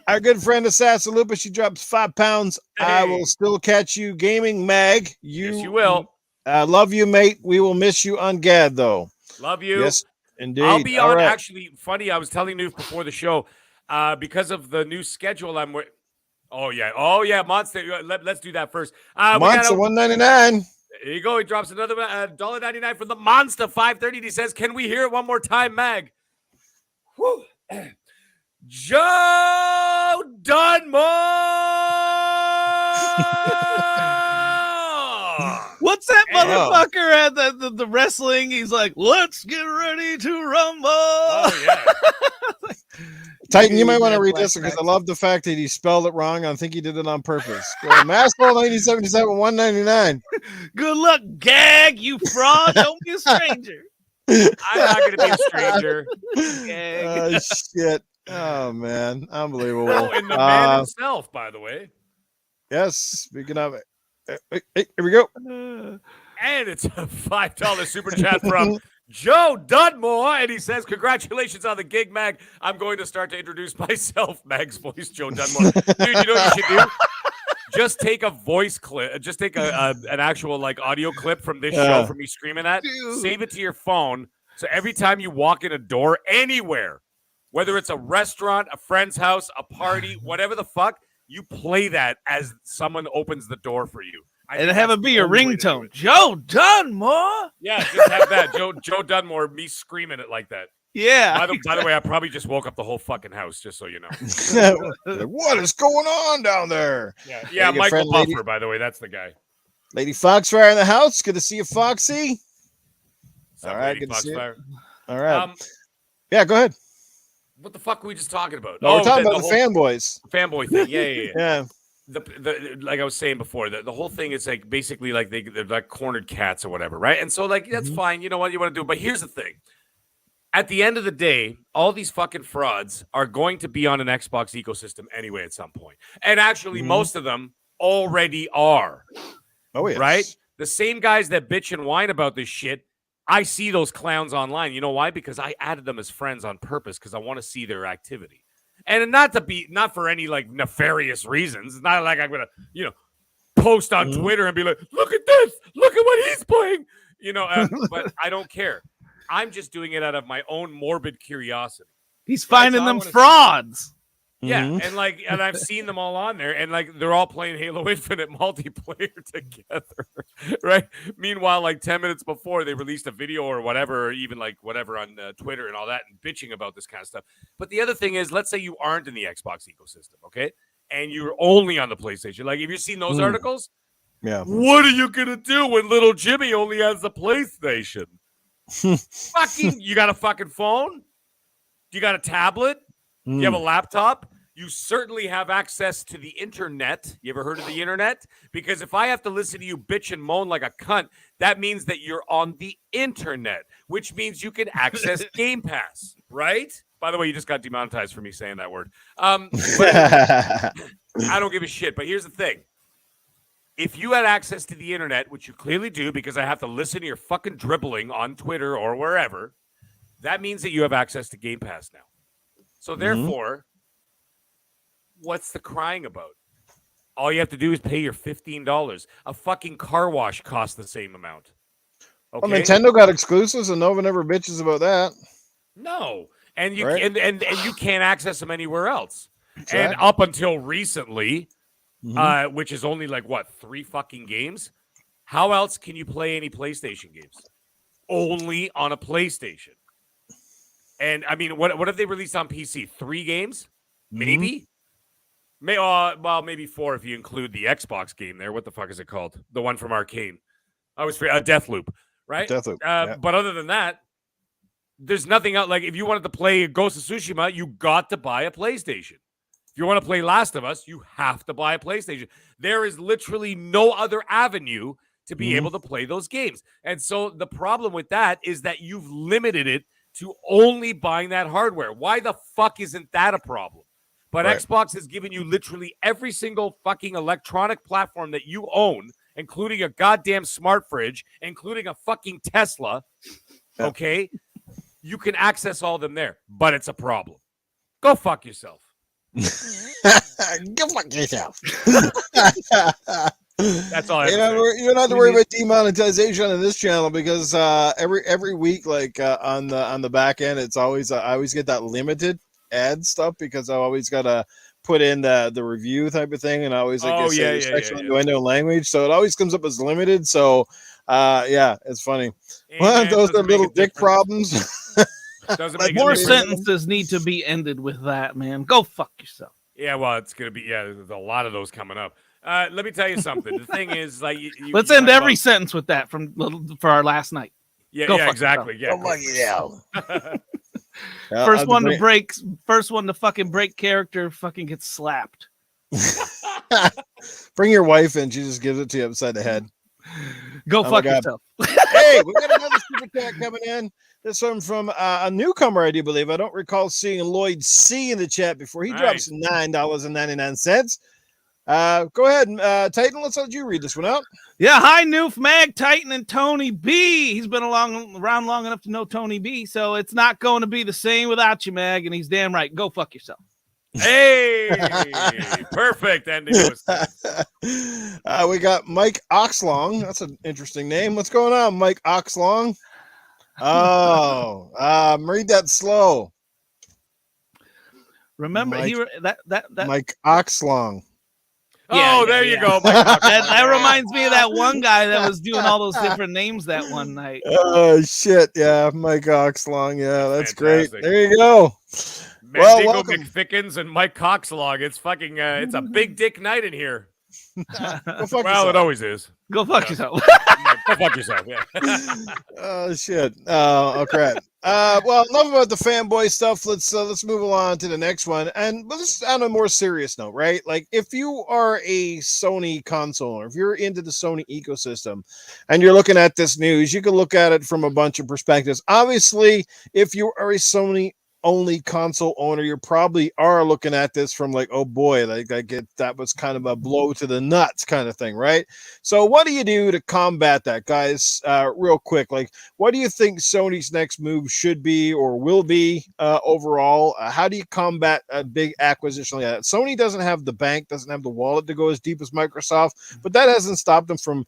our good friend Assassin Lupa. She drops £5. Hey. I will still catch you gaming, Mag. Yes, you will. Love you, mate. We will miss you on Gad, though. Love you. Yes, indeed. I'll be on. Right. Actually, funny. I was telling Noof before the show, because of the new schedule. Oh yeah, Monster. Let's do that first. Monster $1.99. There you go. He drops another $1.99 from the Monster 530. He says, "Can we hear it one more time, Mag?" Whew. Joe Dunmore. What's that motherfucker at the wrestling? He's like, let's get ready to rumble. Oh, yeah. Titan, you might want to read this because I love the fact that he spelled it wrong. I think he did it on purpose. Massball 1977 $1.99. Good luck, Gag, you fraud. Don't be a stranger. I'm not going to be a stranger. Gag. Shit. Oh, man. Unbelievable. Oh, and the man himself, by the way. Yes. Speaking of it. Hey, here we go. And it's a $5 super chat from Joe Dunmore. And he says, congratulations on the gig, Mag. I'm going to start to introduce myself. Mag's voice, Joe Dunmore. Dude, you know what you should do? Just take a voice clip. Just take an actual like audio clip from this show from me screaming at. Save it to your phone. So every time you walk in a door anywhere, whether it's a restaurant, a friend's house, a party, whatever the fuck, you play that as someone opens the door for you. And have it be your ringtone. Joe Dunmore. Yeah, just have that. Joe Dunmore, me screaming it like that. Yeah. By the way, I probably just woke up the whole fucking house, just so you know. What is going on down there? Yeah, Michael Buffer, by the way. That's the guy. Lady Foxfire in the house. Good to see you, Foxy. All right, good to see you. All right. Yeah, go ahead. What the fuck were we just talking about? No, we're talking about the fanboys. Fanboy thing. Yeah. Yeah. The like I was saying before, the whole thing is like basically like they're like cornered cats or whatever, right? And so like that's fine. You know what you want to do, but here's the thing: at the end of the day, all these fucking frauds are going to be on an Xbox ecosystem anyway at some point, and actually most of them already are. Oh yeah, right. The same guys that bitch and whine about this shit. I see those clowns online. You know why? Because I added them as friends on purpose because I want to see their activity. And not for any like nefarious reasons. It's not like I'm going to, post on Twitter and be like, look at this. Look at what he's playing. But I don't care. I'm just doing it out of my own morbid curiosity. He's finding So I them wanna see- frauds. Yeah, Mhm. and I've seen them all on there, and like they're all playing Halo Infinite multiplayer together, right? Meanwhile, like 10 minutes before, they released a video or whatever, or even like whatever on Twitter and all that, and bitching about this kind of stuff. But the other thing is, let's say you aren't in the Xbox ecosystem, okay, and you're only on the PlayStation. Like, have you seen those articles? Yeah. What are you gonna do when little Jimmy only has the PlayStation? Fucking, you got a fucking phone? You got a tablet? You have a laptop? You certainly have access to the internet. You ever heard of the internet? Because if I have to listen to you bitch and moan like a cunt, that means that you're on the internet, which means you can access Game Pass, right? By the way, you just got demonetized for me saying that word. But I don't give a shit. But here's the thing. If you had access to the internet, which you clearly do because I have to listen to your fucking dribbling on Twitter or wherever, that means that you have access to Game Pass now. So therefore, what's the crying about? All you have to do is pay your $15. A fucking car wash costs the same amount. Okay? Well, Nintendo got exclusives, and no one ever bitches about that. No. And you Right. and you can't access them anywhere else. Exactly. And up until recently, which is only like what, 3 fucking games? How else can you play any PlayStation games? Only on a PlayStation. And I mean, what have they released on PC? 3 games? Maybe? Well, maybe 4 if you include the Xbox game there. What the fuck is it called? The one from Arcane. I was Deathloop, right? Deathloop, yeah. But other than that, there's nothing else. Like if you wanted to play Ghost of Tsushima, you got to buy a PlayStation. If you want to play Last of Us, you have to buy a PlayStation. There is literally no other avenue to be able to play those games. And so the problem with that is that you've limited it to only buying that hardware. Why the fuck isn't that a problem? But Right. Xbox has given you literally every single fucking electronic platform that you own, including a goddamn smart fridge, including a fucking Tesla. Yeah. Okay? You can access all of them there, but it's a problem. Go fuck yourself. Go fuck yourself. That's all I have to say. You don't have to worry about demonetization on this channel because every week, like on the back end, it's always I always get that limited ad stuff because I always gotta put in the review type of thing, and I always sexual innuendo language, so it always comes up as limited. So yeah, it's funny. Well, those are little dick problems. Doesn't Like make More a difference. sentences need to be ended with that, man. Go fuck yourself. Yeah, well, it's gonna be there's a lot of those coming up. Let me tell you something. The thing is, like, Let's you end talk every about- sentence with that for our last night. Go fuck exactly. Yeah, Go fuck yourself. First one to fucking break character fucking gets slapped. Bring your wife in. She just gives it to you upside the head. Go my fuck God. yourself. Hey, we got another super chat coming in. This one from a newcomer, I do believe. I don't recall seeing Lloyd C in the chat before. He drops $9.99. Go ahead, Titan. Let's let you read this one out. Yeah, hi, Noof, Mag, Titan, and Tony B. He's been around long enough to know Tony B, so it's not going to be the same without you, Mag, and he's damn right. Go fuck yourself. Hey, perfect ending. We got Mike Oxlong. That's an interesting name. What's going on, Mike Oxlong? Oh, read that slow. Remember, Mike- that Mike Oxlong. Oh, there you go. Mike Oxlong. that reminds me of that one guy that was doing all those different names that one night. Oh shit! Yeah, Mike Oxlong. Yeah, that's Fantastic. great. There you go. Mandingo welcome. McFickens and Mike Coxlog. It's fucking. It's a big dick night in here. Go fuck Well, yourself. it always is. Go fuck Yeah. yourself. Go fuck yourself. Yeah. Oh shit. Oh crap. Well, enough about the fanboy stuff. Let's move along to the next one. And but this is on a more serious note, right? Like if you are a Sony console, or if you're into the Sony ecosystem and you're looking at this news, you can look at it from a bunch of perspectives. Obviously, if you are a Sony only console owner, you probably are looking at this from like, oh boy, like I get that was kind of a blow to the nuts kind of thing, right? So what do you do to combat that, guys? Real quick, like what do you think Sony's next move should be or will be overall? How do you combat a big acquisition like that? Sony doesn't have the bank, doesn't have the wallet to go as deep as Microsoft, but that hasn't stopped them from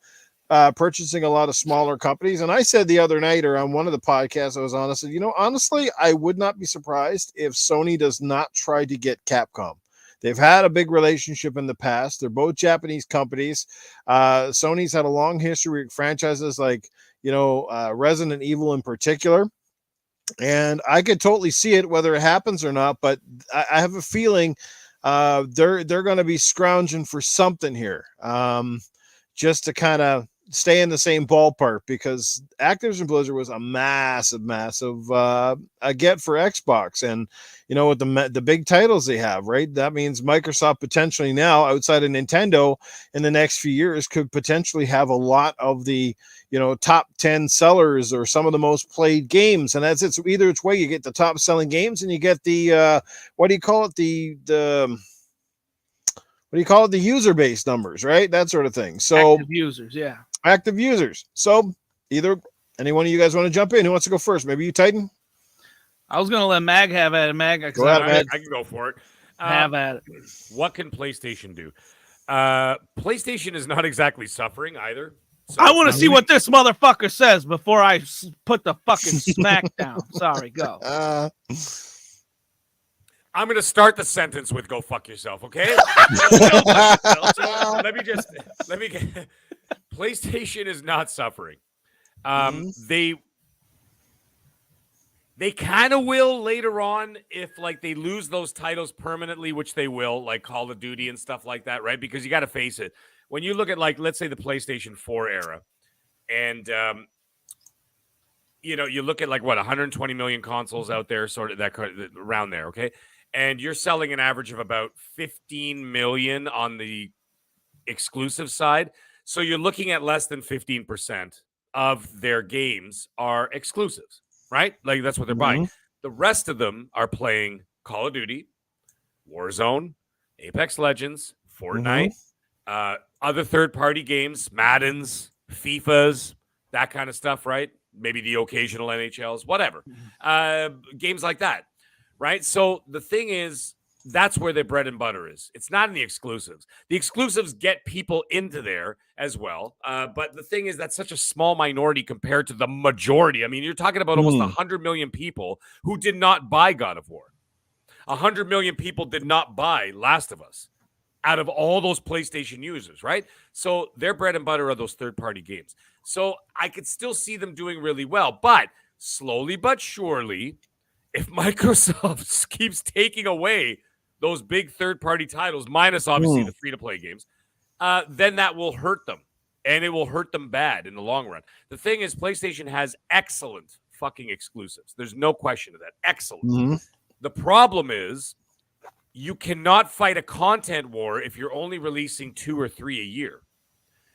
purchasing a lot of smaller companies. And I said the other night, or on one of the podcasts I was on, I said, honestly, I would not be surprised if Sony does not try to get Capcom. They've had a big relationship in the past. They're both Japanese companies. Sony's had a long history with franchises like, Resident Evil in particular. And I could totally see it, whether it happens or not. But I have a feeling they're going to be scrounging for something here, just to kind of stay in the same ballpark, because Activision Blizzard was a massive a get for Xbox. And with the big titles they have, right, that means Microsoft potentially now, outside of Nintendo, in the next few years could potentially have a lot of the top 10 sellers or some of the most played games. And that's it. So either which way, you get the top selling games and you get the what do you call it, the user base numbers, right? That sort of thing. So active users, yeah. Active users. So either any one of you guys want to jump in? Who wants to go first? Maybe you, Titan? I was going to let Mag have at it. Mag, go ahead, Mag. I can go for it. Have at it. What can PlayStation do? PlayStation is not exactly suffering either. So I want to see what this motherfucker says before I put the fucking smack down. Sorry, go. I'm going to start the sentence with "go fuck yourself," okay? Let me get. PlayStation is not suffering. They kind of will later on if they lose those titles permanently, which they will, like Call of Duty and stuff like that, right? Because you got to face it. When you look at let's say the PlayStation 4 era, and you look at 120 million consoles out there, sort of that around there, okay? And you're selling an average of about 15 million on the exclusive side. So you're looking at less than 15% of their games are exclusives, right? That's what they're buying. The rest of them are playing Call of Duty, Warzone, Apex Legends, Fortnite, other third-party games, Maddens, FIFAs, that kind of stuff, right? Maybe the occasional NHLs, whatever. Games like that, right? So the thing is, that's where their bread and butter is. It's not in the exclusives. The exclusives get people into there as well. But the thing is, that's such a small minority compared to the majority. I mean, you're talking about almost 100 million people who did not buy God of War. 100 million people did not buy Last of Us out of all those PlayStation users, right? So their bread and butter are those third-party games. So I could still see them doing really well. But slowly but surely, if Microsoft keeps taking away those big third-party titles, minus obviously the free-to-play games, then that will hurt them. And it will hurt them bad in the long run. The thing is, PlayStation has excellent fucking exclusives. There's no question of that. Excellent. The problem is you cannot fight a content war if you're only releasing 2 or 3 a year.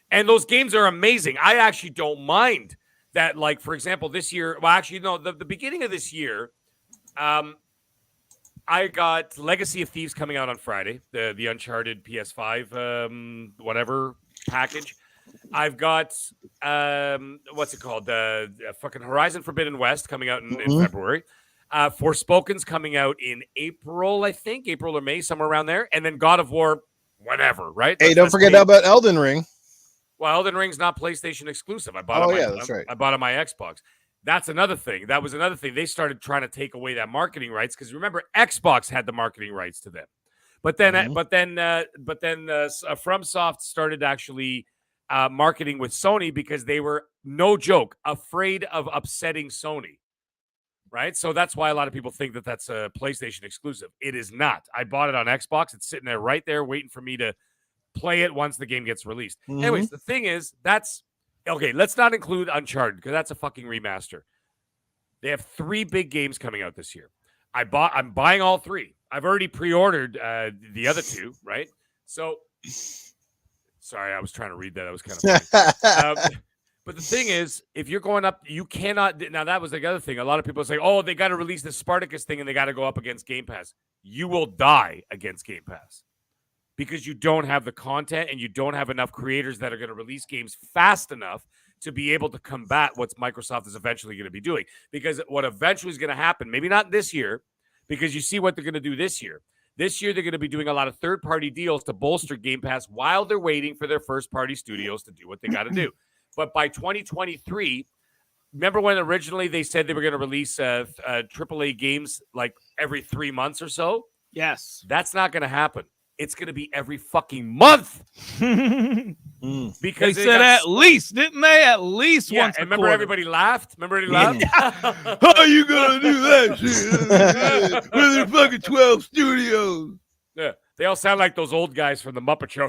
And those games are amazing. I actually don't mind that, for example, this year, well, actually, no, the beginning of this year, I got Legacy of Thieves coming out on Friday, the Uncharted PS5 whatever package. I've got what's it called? The fucking Horizon Forbidden West coming out in February. Forspoken's coming out in April, I think, April or May, somewhere around there, and then God of War, whatever, right? Hey, don't forget about Elden Ring. Well, Elden Ring's not PlayStation exclusive. I bought that's right. I bought it on my Xbox. That's another thing. That was another thing. They started trying to take away that marketing rights because remember, Xbox had the marketing rights to them. But then FromSoft started actually marketing with Sony because they were, no joke, afraid of upsetting Sony. Right? So that's why a lot of people think that that's a PlayStation exclusive. It is not. I bought it on Xbox. It's sitting there right there waiting for me to play it once the game gets released. Anyways, the thing is, that's okay, let's not include Uncharted because that's a fucking remaster. They have 3 big games coming out this year. I'm buying all 3. I've already pre-ordered the other 2, right? So, sorry, I was trying to read that. That was kind of funny. But the thing is, if you're going up, you cannot. Now, that was the other thing. A lot of people say, oh, they got to release the Spartacus thing and they got to go up against Game Pass. You will die against Game Pass because you don't have the content and you don't have enough creators that are going to release games fast enough to be able to combat what Microsoft is eventually going to be doing. Because what eventually is going to happen, maybe not this year, because you see what they're going to do this year. This year, they're going to be doing a lot of third-party deals to bolster Game Pass while they're waiting for their first-party studios to do what they got to do. But by 2023, remember when originally they said they were going to release AAA games like every 3 months or so? Yes. That's not going to happen. It's going to be every fucking month. They Because said at least, didn't they? At least once a and remember quarter. everybody laughed? Remember everybody laughed? How are you going to do that shit? With their fucking 12 studios. Yeah, they all sound like those old guys from the Muppet Show.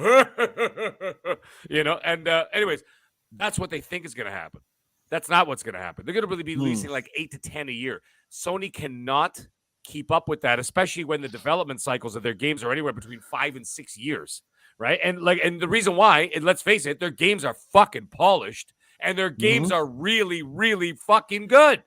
And anyways, that's what they think is going to happen. That's not what's going to happen. They're going to really be releasing like 8 to 10 a year. Sony cannot keep up with that, especially when the development cycles of their games are anywhere between 5 and 6 years, right? And the reason why, and let's face it, their games are fucking polished, and their games are really, really fucking good,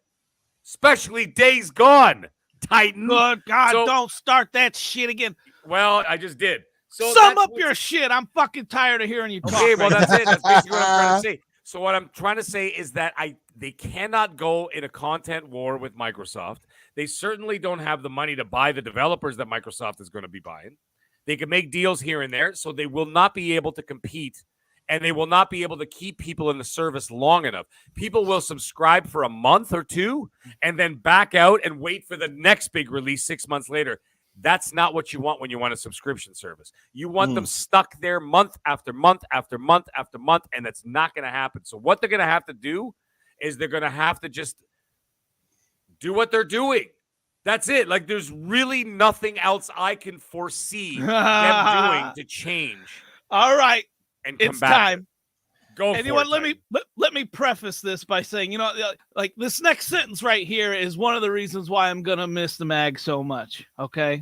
especially Days Gone. Titan. Good God, don't start that shit again. Well, I just did. So sum up your shit. I'm fucking tired of hearing you talk. Okay, well, that's it. That's basically what I'm trying to say. So what I'm trying to say is that they cannot go in a content war with Microsoft. They certainly don't have the money to buy the developers that Microsoft is going to be buying. They can make deals here and there, so they will not be able to compete, and they will not be able to keep people in the service long enough. People will subscribe for a month or two and then back out and wait for the next big release 6 months later. That's not what you want when you want a subscription service. You want them stuck there month after month after month after month, and that's not going to happen. So what they're going to have to do is they're going to have to just do what they're doing. That's it. Like, there's really nothing else I can foresee them doing to change. All right. And come it's back. Time. Go Anyone, for it. let me preface this by saying, like this next sentence right here is one of the reasons why I'm gonna miss the MAGG so much. Okay,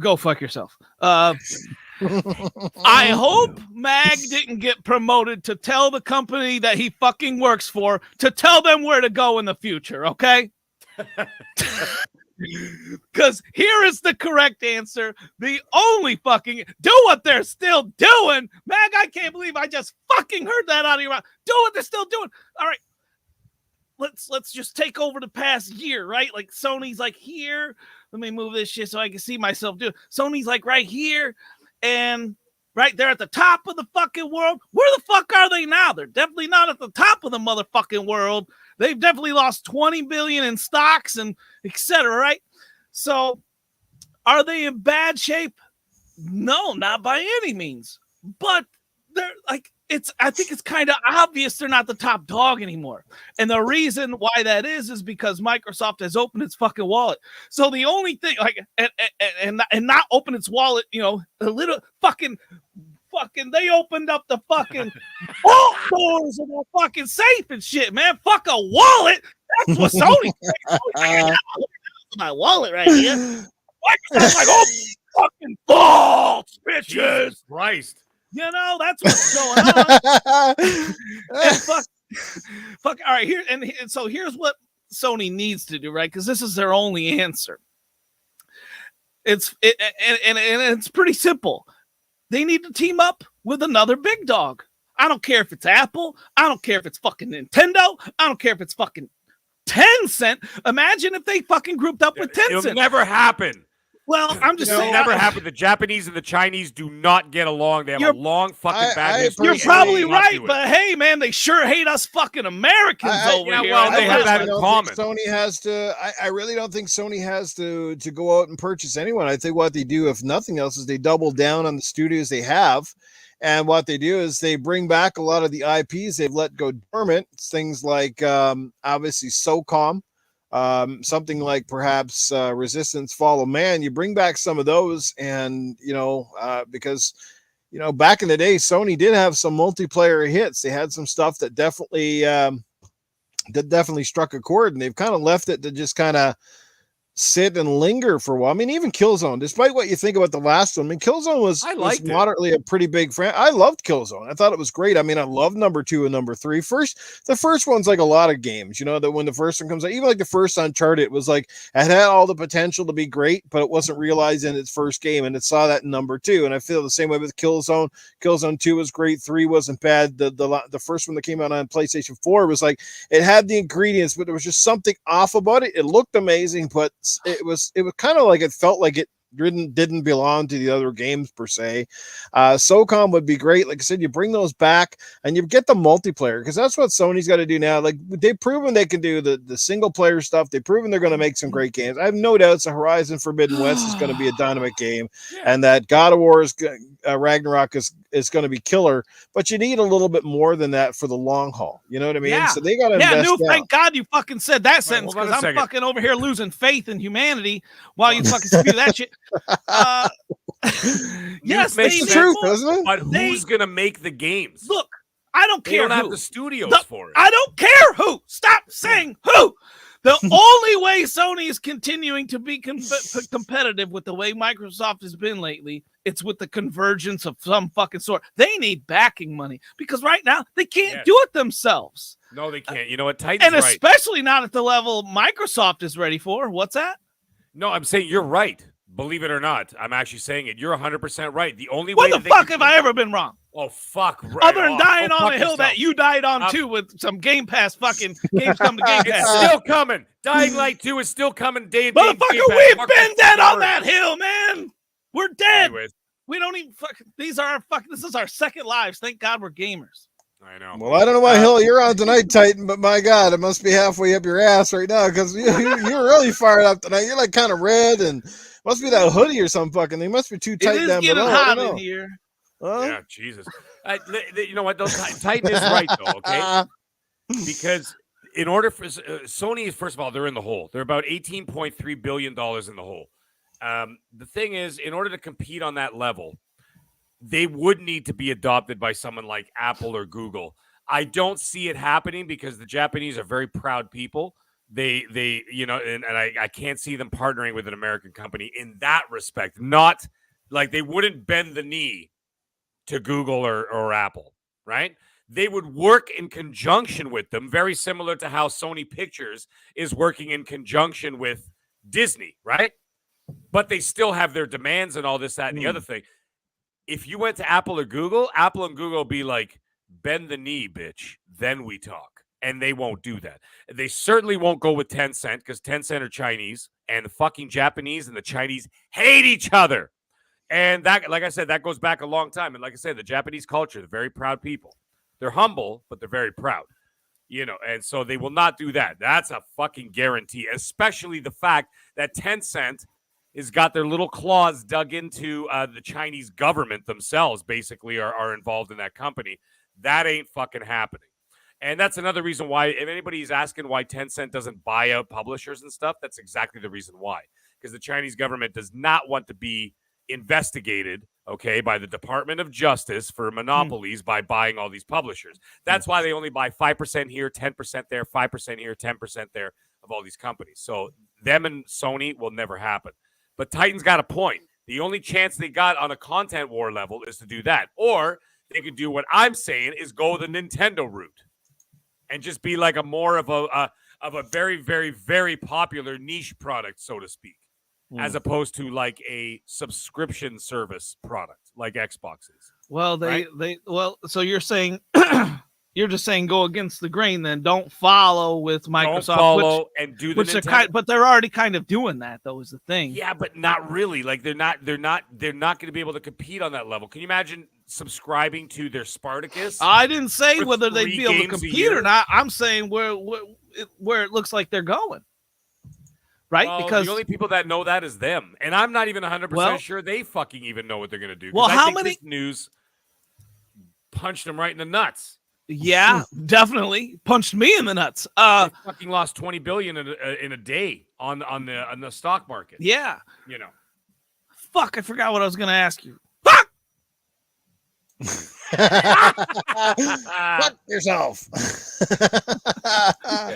go fuck yourself. I hope MAGG didn't get promoted to tell the company that he fucking works for to tell them where to go in the future. Okay. Because here is the correct answer. The only fucking do what they're still doing. MAGG, I can't believe I just fucking heard that out of your mouth. Do what they're still doing. All right. Let's just take over the past year, right? Like Sony's like here. Let me move this shit so I can see myself do it. Sony's like right here. And right, they're at the top of the fucking world. Where the fuck are they now? They're definitely not at the top of the motherfucking world. They've definitely lost 20 billion in stocks and etc. Right? So, are they in bad shape? No, not by any means. But they're like I think it's kind of obvious they're not the top dog anymore. And the reason why that is because Microsoft has opened its fucking wallet. So the only thing and not open its wallet, a little fucking they opened up the fucking vault doors of the fucking safe and shit, man. Fuck a wallet. That's what Sony said. My wallet right here. Microsoft's like, oh, fucking vaults, bitches. Jesus Christ. That's what's going on. And fuck. All right, here and so here's what Sony needs to do, right? Because this is their only answer. It's pretty simple. They need to team up with another big dog. I don't care if it's Apple. I don't care if it's fucking Nintendo. I don't care if it's fucking Tencent. Imagine if they fucking grouped up with Tencent. It'll never happen. Well, I'm just saying. It'll never happen. The Japanese and the Chinese do not get along. They have a long fucking back history. You're probably right, but hey, man, they sure hate us fucking Americans over here. Well, they have that in common. Sony has to. I really don't think Sony has to go out and purchase anyone. I think what they do, if nothing else, is they double down on the studios they have. And what they do is they bring back a lot of the IPs they've let go dormant. Things like obviously SOCOM. Something like perhaps Resistance Fall of Man. You bring back some of those, and because back in the day Sony did have some multiplayer hits. They had some stuff that definitely struck a chord, and they've kind of left it to just kind of sit and linger for a while. I mean, even Killzone, despite what you think about the last one, I mean, Killzone was moderately a pretty big fan. I loved Killzone. I thought it was great. I mean, I loved number 2 and number 3. The first one's like a lot of games, that when the first one comes out, even like the first Uncharted, it was like, it had all the potential to be great, but it wasn't realized in its first game, and it saw that in number 2. And I feel the same way with Killzone. Killzone 2 was great. 3 wasn't bad. The first one that came out on PlayStation 4 was like, it had the ingredients, but there was just something off about it. It looked amazing, but it was kind of like, it felt like it didn't belong to the other games per se. SOCOM would be great. Like I said, you bring those back and you get the multiplayer, because that's what Sony's got to do now. Like, they've proven they can do the single player stuff. They've proven they're going to make some great games. I have no doubts the Horizon Forbidden West is going to be a dynamic game, and that God of War is Ragnarok is going to be killer. But you need a little bit more than that for the long haul. You know what I mean? Yeah. So they got to invest. Thank God you fucking said that sentence, because I'm fucking over here losing faith in humanity while you fucking spew that shit. Yes, it's the truth, isn't it? But who's gonna make the games? Look, I don't care. They don't who. have the studios for it. I don't care who. Stop saying who. The only way Sony is continuing to be competitive with the way Microsoft has been lately, it's with the convergence of some fucking sort. They need backing money, because right now they can't do it themselves. No, they can't. You know what? Titan's and especially not at the level Microsoft is ready for. What's that? No, I'm saying you're right. Believe it or not, I'm actually saying it. You're 100% right. The only way. What the fuck have I ever been wrong? Oh, fuck. Right Other than dying on a hill that you died on too, with some Game Pass fucking games come to Game Pass. It's still coming. Dying Light 2 is still coming. Motherfucker, we've been dead on that hill, man. We're dead. Anyways. We don't even fucking. This is our second lives. Thank God we're gamers. I know. Well, I don't know what hill you're on tonight, Titan, but my God, it must be halfway up your ass right now, because you're really fired up tonight. You're like kind of red, and must be that hoodie or something fucking. They must be too tight down below. It is getting hot in here. Huh? Yeah, Jesus. You know what? Titan is right, though, okay? Because in order for Sony, first of all, they're in the hole. They're about $18.3 billion in the hole. The thing is, in order to compete on that level, they would need to be adopted by someone like Apple or Google. I don't see it happening, because the Japanese are very proud people. They you know, and I can't see them partnering with an American company in that respect. Not like they wouldn't bend the knee to Google or Apple, right? They would work in conjunction with them, very similar to how Sony Pictures is working in conjunction with Disney, right? But they still have their demands and all this, that, and the other thing. If you went to Apple or Google, Apple and Google will be like, bend the knee, bitch, then we talk. And they won't do that. They certainly won't go with Tencent, because Tencent are Chinese, and the fucking Japanese and the Chinese hate each other. And that, like I said, that goes back a long time. And like I said, the Japanese culture, they're very proud people. They're humble, but they're very proud. You know, and so they will not do that. That's a fucking guarantee, especially the fact that Tencent has got their little claws dug into the Chinese government themselves, basically are involved in that company. That ain't fucking happening. And that's another reason why, if anybody's asking why Tencent doesn't buy out publishers and stuff, that's exactly the reason why. Because the Chinese government does not want to be investigated, okay, by the Department of Justice for monopolies by buying all these publishers. That's why they only buy 5% here, 10% there, 5% here, 10% there of all these companies. So them and Sony will never happen. But Titan's got a point. The only chance they got on a content war level is to do that. Or they could do what I'm saying, is go the Nintendo route and just be like a more of a very, very, very popular niche product, so to speak, as opposed to like a subscription service product like Xbox is. Well, so you're saying you're just saying go against the grain, then don't follow with Microsoft. Don't follow and do the Nintendo. But they're already kind of doing that, though, is the thing. Yeah, but not really. Like they're not going to be able to compete on that level. Can you imagine subscribing to their Spartacus? I didn't say whether they'd be able to compete or not. I'm saying where it looks like they're going. Right? Well, because the only people that know that is them. And I'm not even 100% sure they fucking even know what they're going to do. Well, I think this news punched them right in the nuts. Yeah, definitely punched me in the nuts. They fucking lost $20 billion in a day on the stock market. Yeah, you know. Fuck, I forgot what I was going to ask you. Fuck yourself.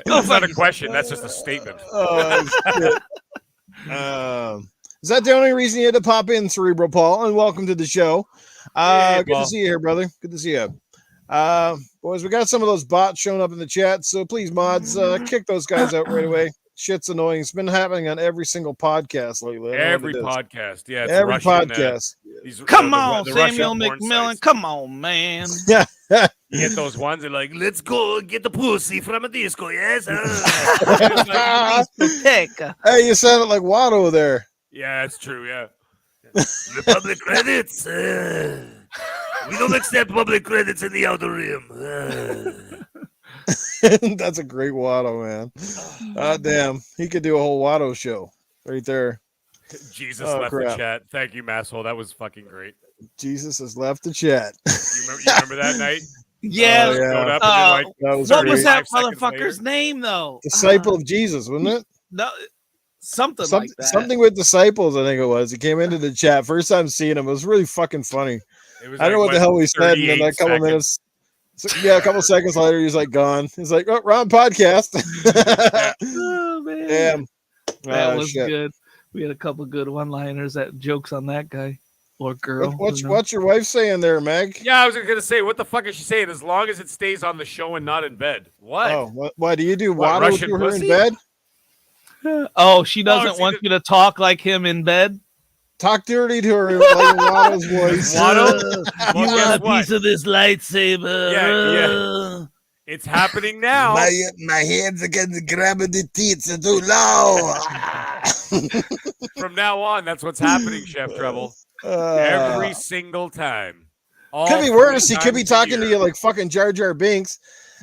That's not a question. That's just a statement. Is that the only reason you had to pop in, Cerebral Paul? And welcome to the show. Good to see you here, brother. Good to see you. Boys, we got some of those bots showing up in the chat, so please, mods, kick those guys out right away. Shit's annoying. It's been happening on every single podcast lately. Every podcast, yeah. Every podcast. Come on, Samuel McMillan. Come on, man. Yeah. You get those ones that are like, let's go get the pussy from a disco, yes? Hey, you sounded like Watto there. Yeah, that's true, yeah. The public credits. We don't accept public credits in the Outer Rim. That's a great Watto, man. Damn, he could do a whole Watto show right there. Jesus Oh, left crap. the chat. Thank you, Masshole. That was fucking great. Jesus has left the chat. You remember that night? Yeah. Oh, yeah. Showed up and then, like, That was What great. was that 5 seconds motherfucker's later. name though? Disciple of Jesus, wasn't it? No, something like that. Something with disciples, I think it was. He came into the chat. First time seeing him. It was really fucking funny. It was I don't know what the hell we said, and then 38 a couple seconds. minutes. A couple seconds later, he's like gone. He's like, "Oh, we're on podcast." Oh, man. Damn, That was shit. good. We had a couple good one-liners, that jokes on that guy or girl. What's your wife saying there, Meg? Yeah, I was gonna say, what the fuck is she saying? As long as it stays on the show and not in bed. What? Oh, why do you do What, Watto Russian to her in pussy? bed? Oh, she doesn't see, want you to talk like him in bed. Talk dirty to her like Watto's voice. Watto? You Well, guess want a what? piece of this lightsaber? Yeah. It's happening now. My hands against grabbing the teeth are too low. From now on, that's what's happening, Chef Trouble. Every single time. Could be worse. He could be talking to you like fucking Jar Jar Binks.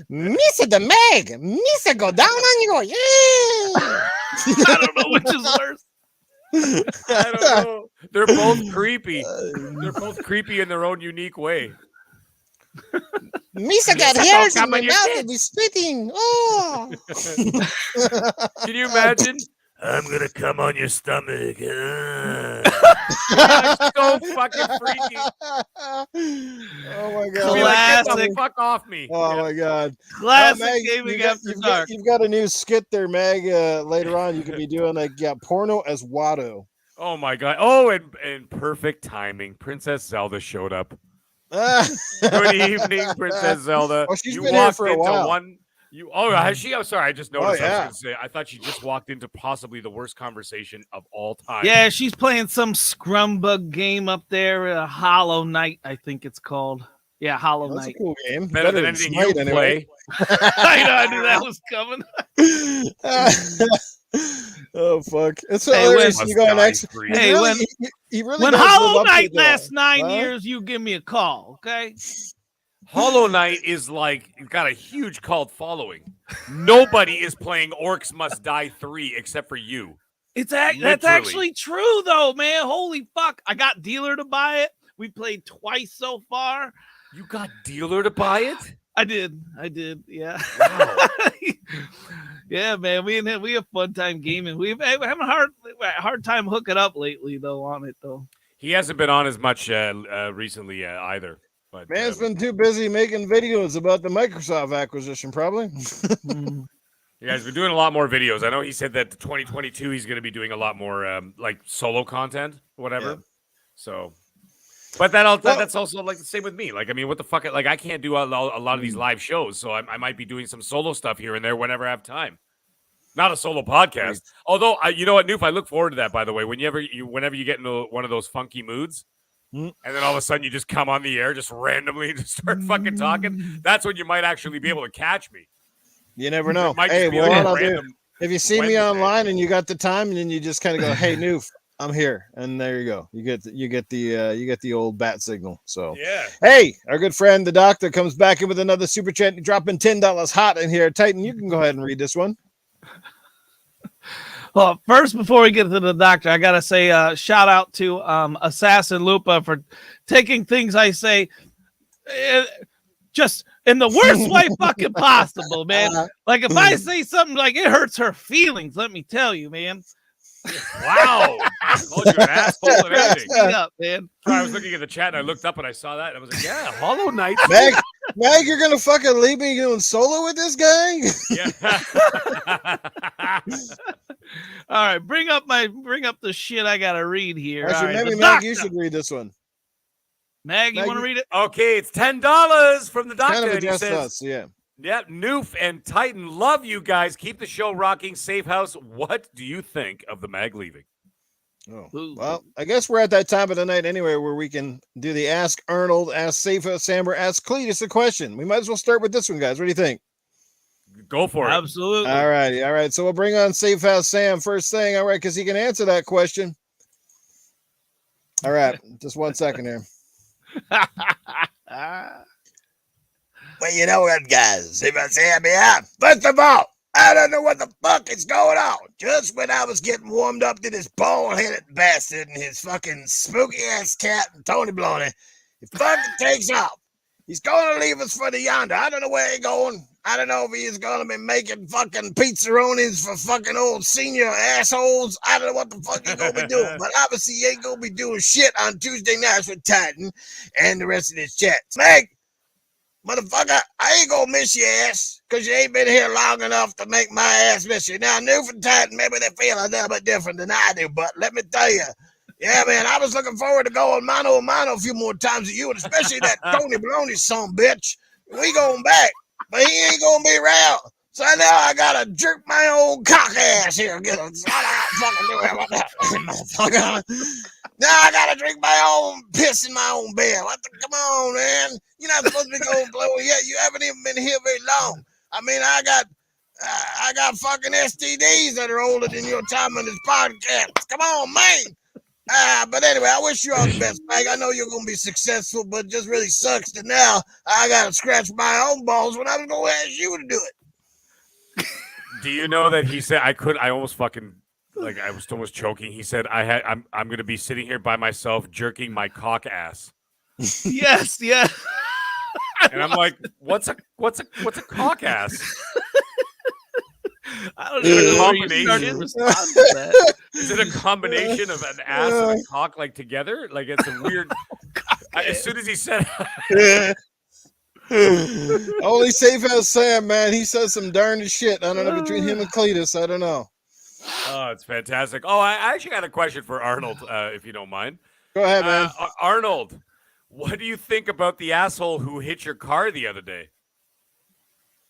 Misa the Meg. Misa go down on you. Yeah. I don't know which is worse. I don't know. They're both creepy. They're both creepy in their own unique way. Misa got Misa hairs go in my come on your mouth dick. and be spitting. Oh. Can you imagine? I'm gonna come on your stomach. So fucking freaky. Oh my Be god. like, get the Classic. fuck off me. Oh my god. Classic Meg, gaming you got- after you've dark. you've got a new skit there, Meg. Later on, you could be doing like porno as Watto. Oh my god. Oh, and perfect timing. Princess Zelda showed up. Good evening, Princess Zelda. Oh, she's you been here walked for a into while. one. Has she? I'm sorry, I just noticed. Oh, yeah. I was gonna say, I thought she just walked into possibly the worst conversation of all time. Yeah, she's playing some scrumbug game up there. Hollow Knight, I think it's called. Yeah, Hollow That's a Knight. cool game. better than anything Smite, you anyway. play. I knew that was coming. Oh fuck! It's Hey, hilarious. when- You go next. Hey, He really, when- he really When does live Hollow up to Knight the- lasts 9 Huh? years, you give me a call, okay? Hollow Knight is like got a huge cult following. Nobody is playing Orcs Must Die 3 except for you. That's Literally. actually true, though, man. Holy fuck! I got dealer to buy it. We played twice so far. You got dealer to buy it? I did. Yeah. Wow. Yeah, man. We have fun time gaming. We've having a hard time hooking up lately, though. On it though. He hasn't been on as much recently either. But Man's been too busy making videos about the Microsoft acquisition, probably. Mm. yeah, he's been doing a lot more videos. I know he said that 2022 he's going to be doing a lot more like solo content, whatever. Yeah. So, but that's also like the same with me. Like, I mean, what the fuck? Like, I can't do a lot of these live shows, so I might be doing some solo stuff here and there whenever I have time. Not a solo podcast. Right. Although, you know what, Noof, I look forward to that. By the way, whenever you get into one of those funky moods. Mm. And then all of a sudden you just come on the air just randomly and just start fucking talking. That's when you might actually be able to catch me. You never know. It might Hey, just be well, like what a I'll do, random if you see me Wednesday. online and you got the time, and then you just kind of go, "Hey, Noof, I'm here," and there you go. You get the old bat signal. So Yeah. hey, our good friend the doctor comes back in with another super chat, dropping $10 hot in here. Titan, you can go ahead and read this one. Well, first, before we get to the doctor, I gotta say, shout out to Assassin Lupa for taking things I say just in the worst way fucking possible, man. Like if I say something like it hurts her feelings, let me tell you, man. Wow. Called you an asshole and everything. Straight up, man. I was looking at the chat and I looked up and I saw that and I was like, yeah, Hollow Knight. Meg, you're gonna fucking leave me doing solo with this guy? Yeah. All right, bring up the shit I gotta read here. Actually, All right, maybe the Meg, you doctor. should read this one. Meg, you Meg, want to read it? Okay, it's $10 from the doctor. Kind of And he addressed says, us, yeah. yeah, Noof and Titan, love you guys. Keep the show rocking. Safe house. What do you think of the mag leaving? Oh, Ooh. well, I guess we're at that time of the night anyway where we can do the Ask Arnold, Ask Safa, Samber, Ask Cletus a question. We might as well start with this one, guys. What do you think? Go for it. Absolutely. All righty. All right. So we'll bring on Safe House Sam first thing. All right. Because he can answer that question. All right, just 1 second here. Well, you know what, guys? If I say me out, first of all, I don't know what the fuck is going on. Just when I was getting warmed up to this bald-headed bastard and his fucking spooky-ass cat and Tony Bloney, he fucking takes off. He's going to leave us for the yonder. I don't know where he's going. I don't know if he is going to be making fucking pizzaronis for fucking old senior assholes. I don't know what the fuck he's going to be doing. But obviously he ain't going to be doing shit on Tuesday nights with Titan and the rest of this chat. Meg, motherfucker, I ain't gonna miss your ass because you ain't been here long enough to make my ass miss you. Now, Newfoundland Titan, maybe they feel a little bit different than I do, but let me tell you, yeah, man, I was looking forward to going mano a mano a few more times with you, and especially that Tony Baloney son bitch. We going back, but he ain't gonna be around. So now I gotta jerk my old cock ass here. Get a fucking do it. Motherfucker. Now I gotta drink my own piss in my own bed. Come on, man. You're not supposed to be going blow yet. You haven't even been here very long. I mean, I got fucking STDs that are older than your time on this podcast. Come on, man. But anyway, I wish you all the best, Mike. I know you're gonna be successful, but it just really sucks that now I gotta scratch my own balls when I was gonna ask you to do it. Do you know that he said I almost fucking like I was almost choking. He said I'm gonna be sitting here by myself jerking my cock ass. Yes. And I'm like, what's a cock ass? I don't even know where you started to respond to that. Is it a combination of an ass and a cock like together? Like it's a weird. As soon as he said, only safe as Sam, man. He says some darn shit. I don't know between him and Cletus. I don't know. Oh, it's fantastic. Oh, I actually got a question for Arnold, if you don't mind. Go ahead, man. Arnold, what do you think about the asshole who hit your car the other day?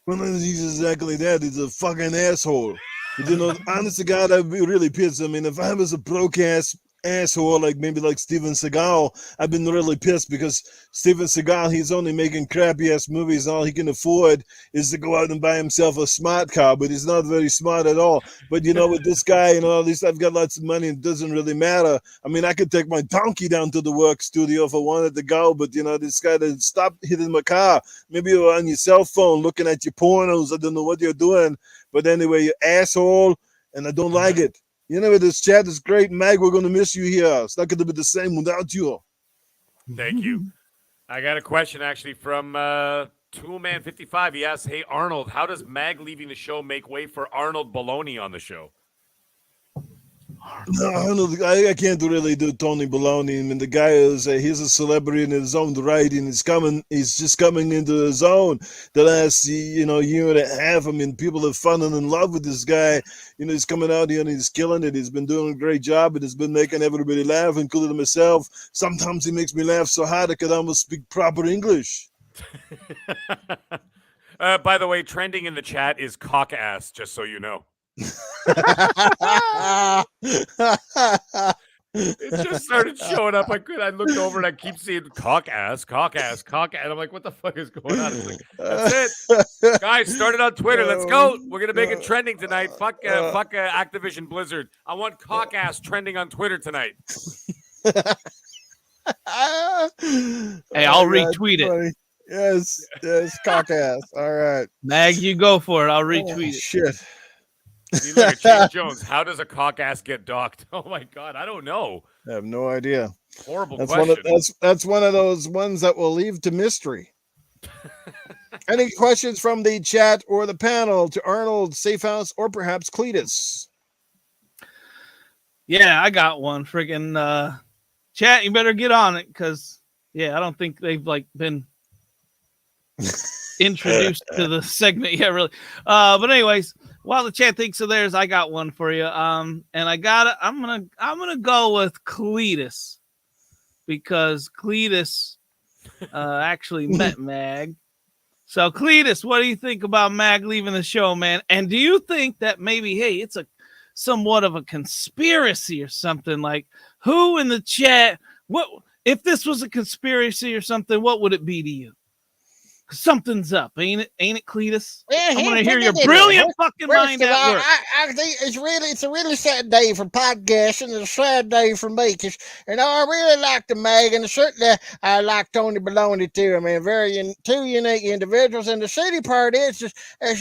Well, he's exactly that. He's a fucking asshole. But, you know, honest to God, I'd be really pissed. I mean, if I was a broke-ass asshole, like maybe like Steven Seagal, I've been really pissed because Steven Seagal, he's only making crappy-ass movies. All he can afford is to go out and buy himself a smart car, but he's not very smart at all. But, you know, with this guy, you know, at least I've got lots of money. It doesn't really matter. I mean, I could take my donkey down to the work studio if I wanted to go, but, you know, this guy didn't stop hitting my car. Maybe you're on your cell phone looking at your pornos. I don't know what you're doing. But anyway, you asshole, and I don't like it. You know, this chat is great. Mag, we're going to miss you here. It's not going to be the same without you. Thank you. I got a question, actually, from Toolman55. He asks, hey, Arnold, how does Mag leaving the show make way for Arnold Baloney on the show? No, I can't really do Tony Baloney. I mean, the guy is he's a celebrity in his own right, and he's just coming into his own the last year and a half. I mean, people have fallen in love with this guy. You know, he's coming out here and he's killing it. He's been doing a great job, and he's been making everybody laugh, including myself. Sometimes he makes me laugh so hard I could almost speak proper English. By the way, trending in the chat is cock ass, just so you know. It just started showing up. I looked over and I keep seeing cock ass. And I'm like, what the fuck is going on? Like, that's it. Guys, start it on Twitter. Let's go. We're going to make it trending tonight. Fuck Activision Blizzard. I want cock ass trending on Twitter tonight. Hey, I'll retweet it. Yes, cock ass. All right. Mag, you go for it. I'll retweet it. Shit. You look at James Jones. How does a cock ass get docked? Oh my God, I don't know. I have no idea. Horrible question. That's one of those ones that will leave to mystery. Any questions from the chat or the panel to Arnold, Safehouse, or perhaps Cletus? Yeah, I got one. Friggin' chat, you better get on it because I don't think they've been introduced to the segment yet, really. But anyways, while the chat thinks of theirs, I got one for you. And I'm gonna go with Cletus because Cletus actually met Mag. So Cletus, what do you think about Mag leaving the show, man? And do you think that maybe, hey, it's somewhat of a conspiracy or something? Like, who in the chat? What if this was a conspiracy or something? What would it be to you? Something's up, ain't it, Cletus? Yeah, I'm gonna put hear your it in brilliant there. fucking First mind of at all, work. I think it's a really sad day for podcasting. It's a sad day for me because I really like the Mag, and certainly I like Tony Baloney too. I mean, two unique individuals. And the city part is just I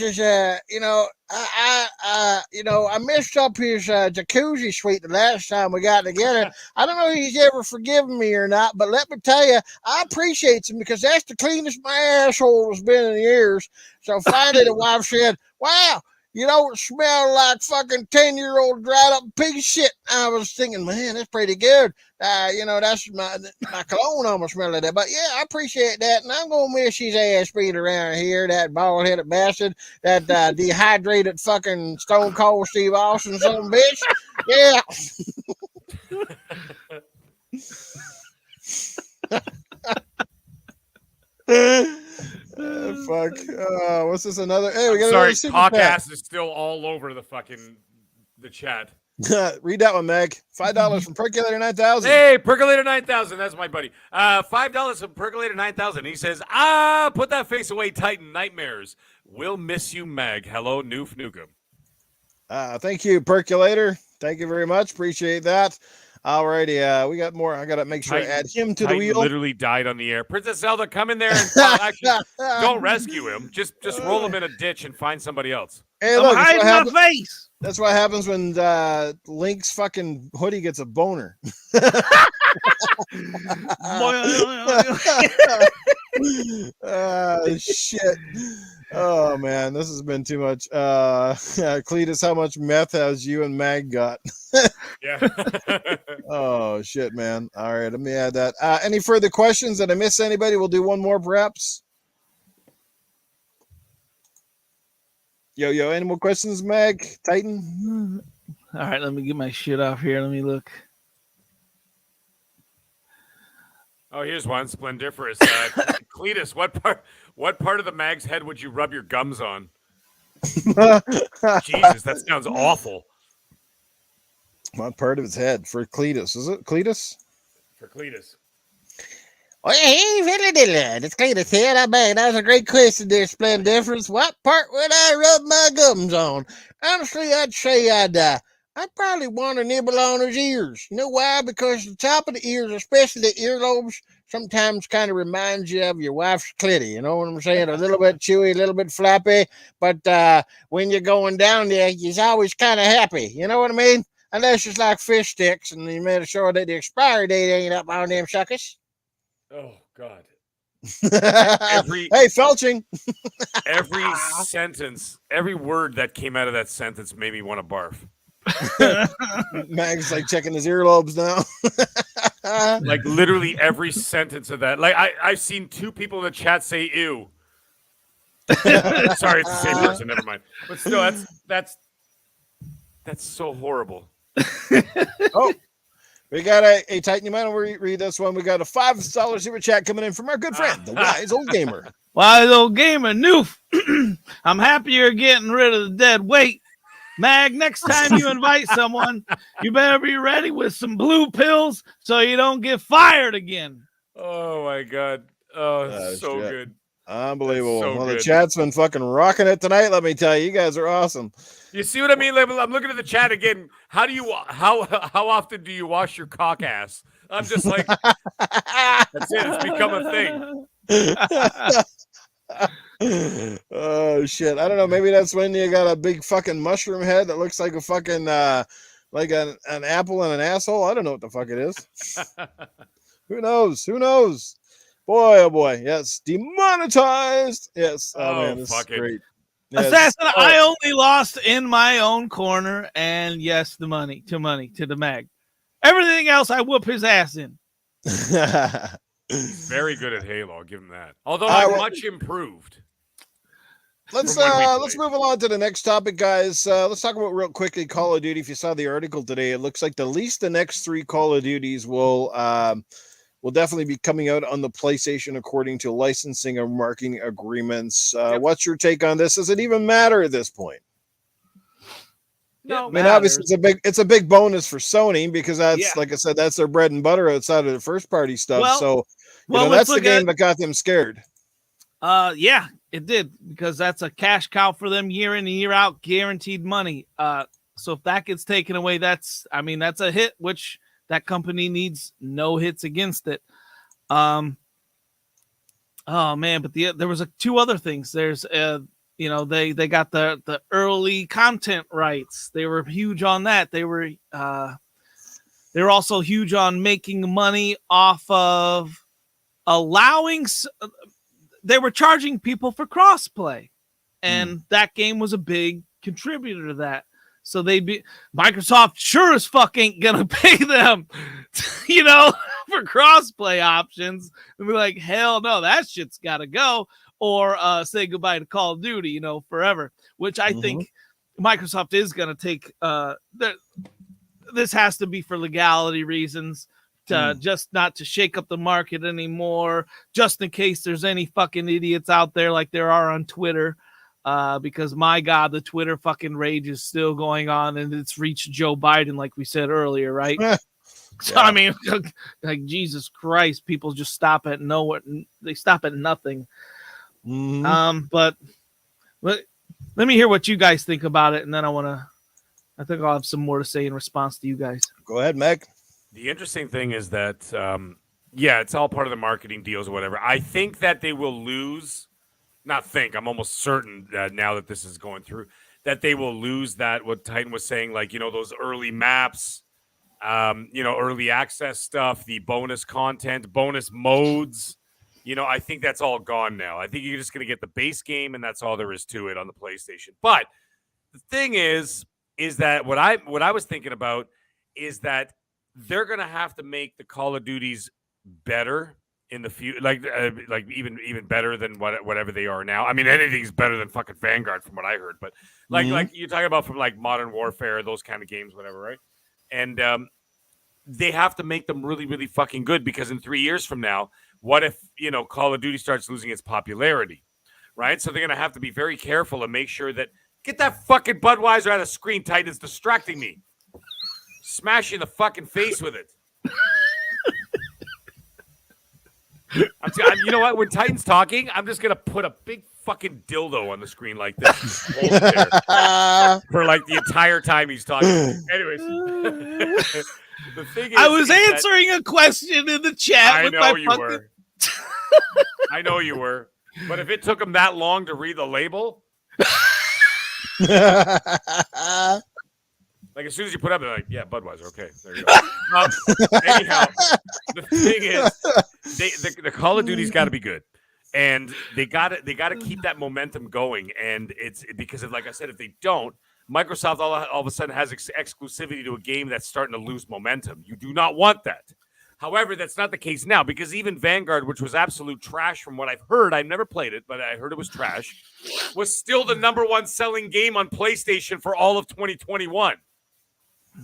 messed up his jacuzzi suite the last time we got together. I don't know if he's ever forgiven me or not, but let me tell you, I appreciate him because that's the cleanest my asshole has been in years. So finally, the wife said, "Wow, you don't smell like fucking 10-year-old dried up pig shit." I was thinking, man, that's pretty good. That's my cologne almost smell like that. But yeah, I appreciate that, and I'm gonna miss his ass being around here. That bald headed bastard, that dehydrated fucking Stone Cold Steve Austin son of a bitch. Yeah. Fuck. What's this? Another? Hey, we got Sorry, another super chat. podcast is still all over the chat. Read that one, Meg. $5 from Percolator 9000. Hey, Percolator 9000. That's my buddy. $5 from Percolator 9000. He says, put that face away, Titan. Nightmares. We'll miss you, Meg. Hello, Noof Nukem. Thank you, Percolator. Thank you very much. Appreciate that. Alrighty, we got more. I gotta make sure I add him to Titan the wheel. Literally died on the air. Princess Zelda, come in there and actually don't rescue him. Just roll him in a ditch and find somebody else. Hey, I'm look, hiding my face. That's what happens when Link's fucking hoodie gets a boner. Shit. Oh man, this has been too much. Cletus, how much meth has you and Mag got? Yeah. Oh shit, man. All right, let me add that. Any further questions? Did I miss anybody? We'll do one more perhaps. Yo, any more questions, Mag? Titan? All right, let me get my shit off here. Let me look. Oh, here's one. Splendiferous. Cletus, what part of the Mag's head would you rub your gums on? Jesus, that sounds awful. What part of his head? For Cletus. Is it Cletus? For Cletus. Oh, hey, it's Cletus here. That was a great question there, Splendiferous. What part would I rub my gums on? Honestly, I'd say I'd probably want to nibble on his ears. You know why? Because the top of the ears, especially the earlobes, sometimes kind of reminds you of your wife's clitty. You know what I'm saying? A little bit chewy, a little bit flappy. But when you're going down there, you're always kind of happy. You know what I mean? Unless it's like fish sticks and you made sure that the expiry date ain't up on them suckers. Oh, God. Hey, felching. Every sentence, every word that came out of that sentence made me want to barf. Mag's like checking his earlobes now. Like literally every sentence of that. Like I've seen two people in the chat say ew. Sorry, it's the same person. Never mind. But still, that's so horrible. Oh, we got a Titan. You might want to read this one. We got a $5 super chat coming in from our good friend, the Wise Old Gamer. Wise Old Gamer, Noof. I'm happy you're getting rid of the dead weight. Mag, next time you invite someone, you better be ready with some blue pills so you don't get fired again. Oh, my God. Oh, so shit. good. Unbelievable. So well, good. The chat's been fucking rocking it tonight. Let me tell you, you guys are awesome. You see what I mean? Like, I'm looking at the chat again. How often do you wash your cock ass? I'm just like, that's it. It's become a thing. Oh shit! I don't know. Maybe that's when you got a big fucking mushroom head that looks like a fucking like an apple and an asshole. I don't know what the fuck it is. Who knows? Boy, oh boy. Yes, demonetized. Yes. Oh, man, this is great. Yes. Assassin, I only lost in my own corner, and yes, the money to the Mag. Everything else, I whoop his ass in. Very good at Halo. I'll give him that. Although I'm much improved. Let's move along to the next topic, guys. Let's talk about real quickly Call of Duty. If you saw the article today, it looks like at least the next 3 Call of Duties will definitely be coming out on the PlayStation according to licensing and marketing agreements. What's your take on this? Does it even matter at this point? No, I mean, obviously it's a big bonus for Sony because that's like I said, that's their bread and butter outside of the first party stuff. That's the game that got them scared. Yeah, it did, because that's a cash cow for them year in and year out, guaranteed money. So if that gets taken away, that's a hit, which that company needs no hits against it. Oh man, but there was two other things. There's they got the early content rights. They were huge on that. They were also huge on making money off of allowing. They were charging people for crossplay, and that game was a big contributor to that. So Microsoft sure as fuck ain't gonna pay them, for crossplay options, and be like, hell no, that shit's gotta go, or say goodbye to Call of Duty, forever. Which I think Microsoft is gonna take. This has to be for legality reasons. Just not to shake up the market anymore, just in case there's any fucking idiots out there like there are on Twitter, because my God, the Twitter fucking rage is still going on, and it's reached Joe Biden, like we said earlier, right? So, I mean, like, Jesus Christ, people just stop at nowhere. They stop at nothing. But let me hear what you guys think about it, and then I think I'll have some more to say in response to you guys. Go ahead, Meg. The interesting thing is that, it's all part of the marketing deals or whatever. I think that they will lose, I'm almost certain that now that this is going through, that they will lose that, what Titan was saying, like, those early maps, early access stuff, the bonus content, bonus modes. I think that's all gone now. I think you're just going to get the base game, and that's all there is to it on the PlayStation. But the thing is that what I was thinking about is that they're going to have to make the Call of Duties better in the future, like even better than whatever they are now. I mean, anything's better than fucking Vanguard from what I heard, but like you're talking about from like Modern Warfare, those kind of games, whatever, right? And they have to make them really, really fucking good, because in 3 years from now, what if, Call of Duty starts losing its popularity, right? So they're going to have to be very careful and make sure that, get that fucking Budweiser out of the screen, Titan. It's distracting me. Smash you in the fucking face with it. You know what? When Titan's talking, I'm just going to put a big fucking dildo on the screen like this. Hold it there for like the entire time he's talking. Anyways. The thing is, I was answering a question in the chat. I know you were. I know you were. But if it took him that long to read the label... Like, as soon as you put up, they're like, yeah, Budweiser. Okay, there you go. Anyhow, the thing is, the Call of Duty's got to be good, and they got to keep that momentum going. And it's because, like I said, if they don't, Microsoft all of a sudden has exclusivity to a game that's starting to lose momentum. You do not want that. However, that's not the case now, because even Vanguard, which was absolute trash from what I've heard, I've never played it, but I heard it was trash, was still the number one selling game on PlayStation for all of 2021.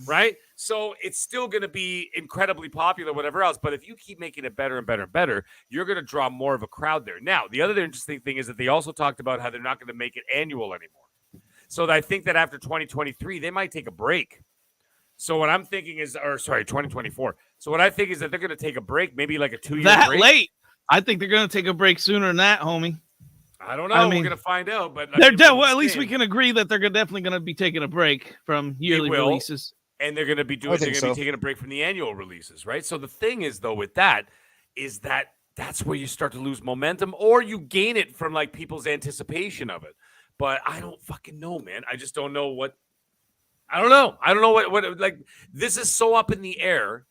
Right? So it's still going to be incredibly popular, whatever else. But if you keep making it better and better and better, you're going to draw more of a crowd there. Now, the other interesting thing is that they also talked about how they're not going to make it annual anymore. So I think that after 2023, they might take a break. So what I'm thinking is, 2024. So what I think is that they're going to take a break, maybe like a 2-year break. That late? I think they're going to take a break sooner than that, homie. I don't know. We're going to find out. But at least we can agree that they're definitely going to be taking a break from yearly releases. And they're going to be be taking a break from the annual releases, right? So the thing is, though, with that, is that that's where you start to lose momentum, or you gain it from like people's anticipation of it. But I don't fucking know, man. I just don't know what. I don't know. I don't know what like this is so up in the air.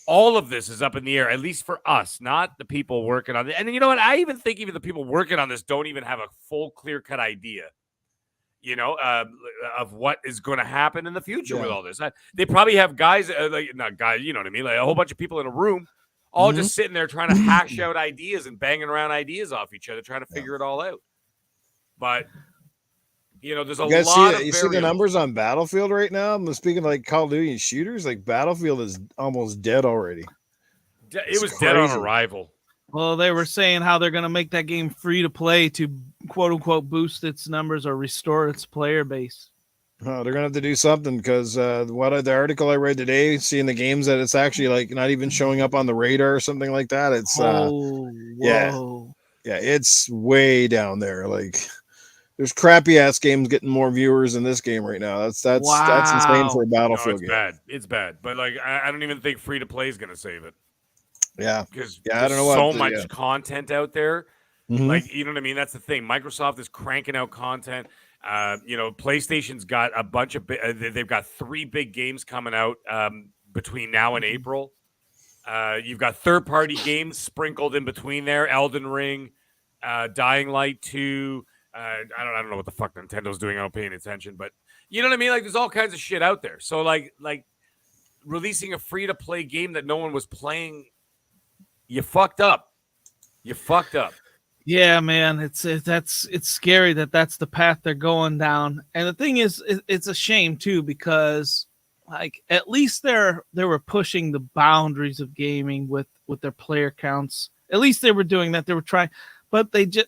All of this is up in the air, at least for us, not the people working on it. And you know what? I even think even the people working on this don't even have a full, clear-cut idea. Of what is going to happen in the future with all this. They probably have guys, not guys, you know what I mean? Like a whole bunch of people in a room, all just sitting there trying to hash out ideas and banging around ideas off each other, trying to figure it all out. But, there's a lot of you see the numbers on Battlefield right now? I'm speaking like Call of Duty and shooters, like Battlefield is almost dead already. It was dead on arrival. Well, they were saying how they're going to make that game free to play to quote unquote boost its numbers or restore its player base. Oh, they're going to have to do something, because the article I read today, seeing the games that it's actually like not even showing up on the radar or something like that. It's Yeah, it's way down there. Like, there's crappy ass games getting more viewers than this game right now. That's insane for a No, Battlefield it's game. bad. It's bad. But like, I don't even think free to play is gonna save it Yeah, because I there's don't know what. so much content out there. Mhm. Like, you know what I mean? That's the thing. Microsoft is cranking out content. PlayStation's got a bunch of. They've got 3 big games coming out between now and April. You've got third-party games sprinkled in between there. Elden Ring, Dying Light 2. I don't know what the fuck Nintendo's doing. I'm not paying attention, but you know what I mean. Like, there's all kinds of shit out there. So like releasing a free-to-play game that no one was playing, you fucked up. You fucked up. Yeah, man, it's scary that that's the path they're going down. And the thing is, it's a shame too, because like at least they were pushing the boundaries of gaming with their player counts. At least they were doing that. They were trying, but they kind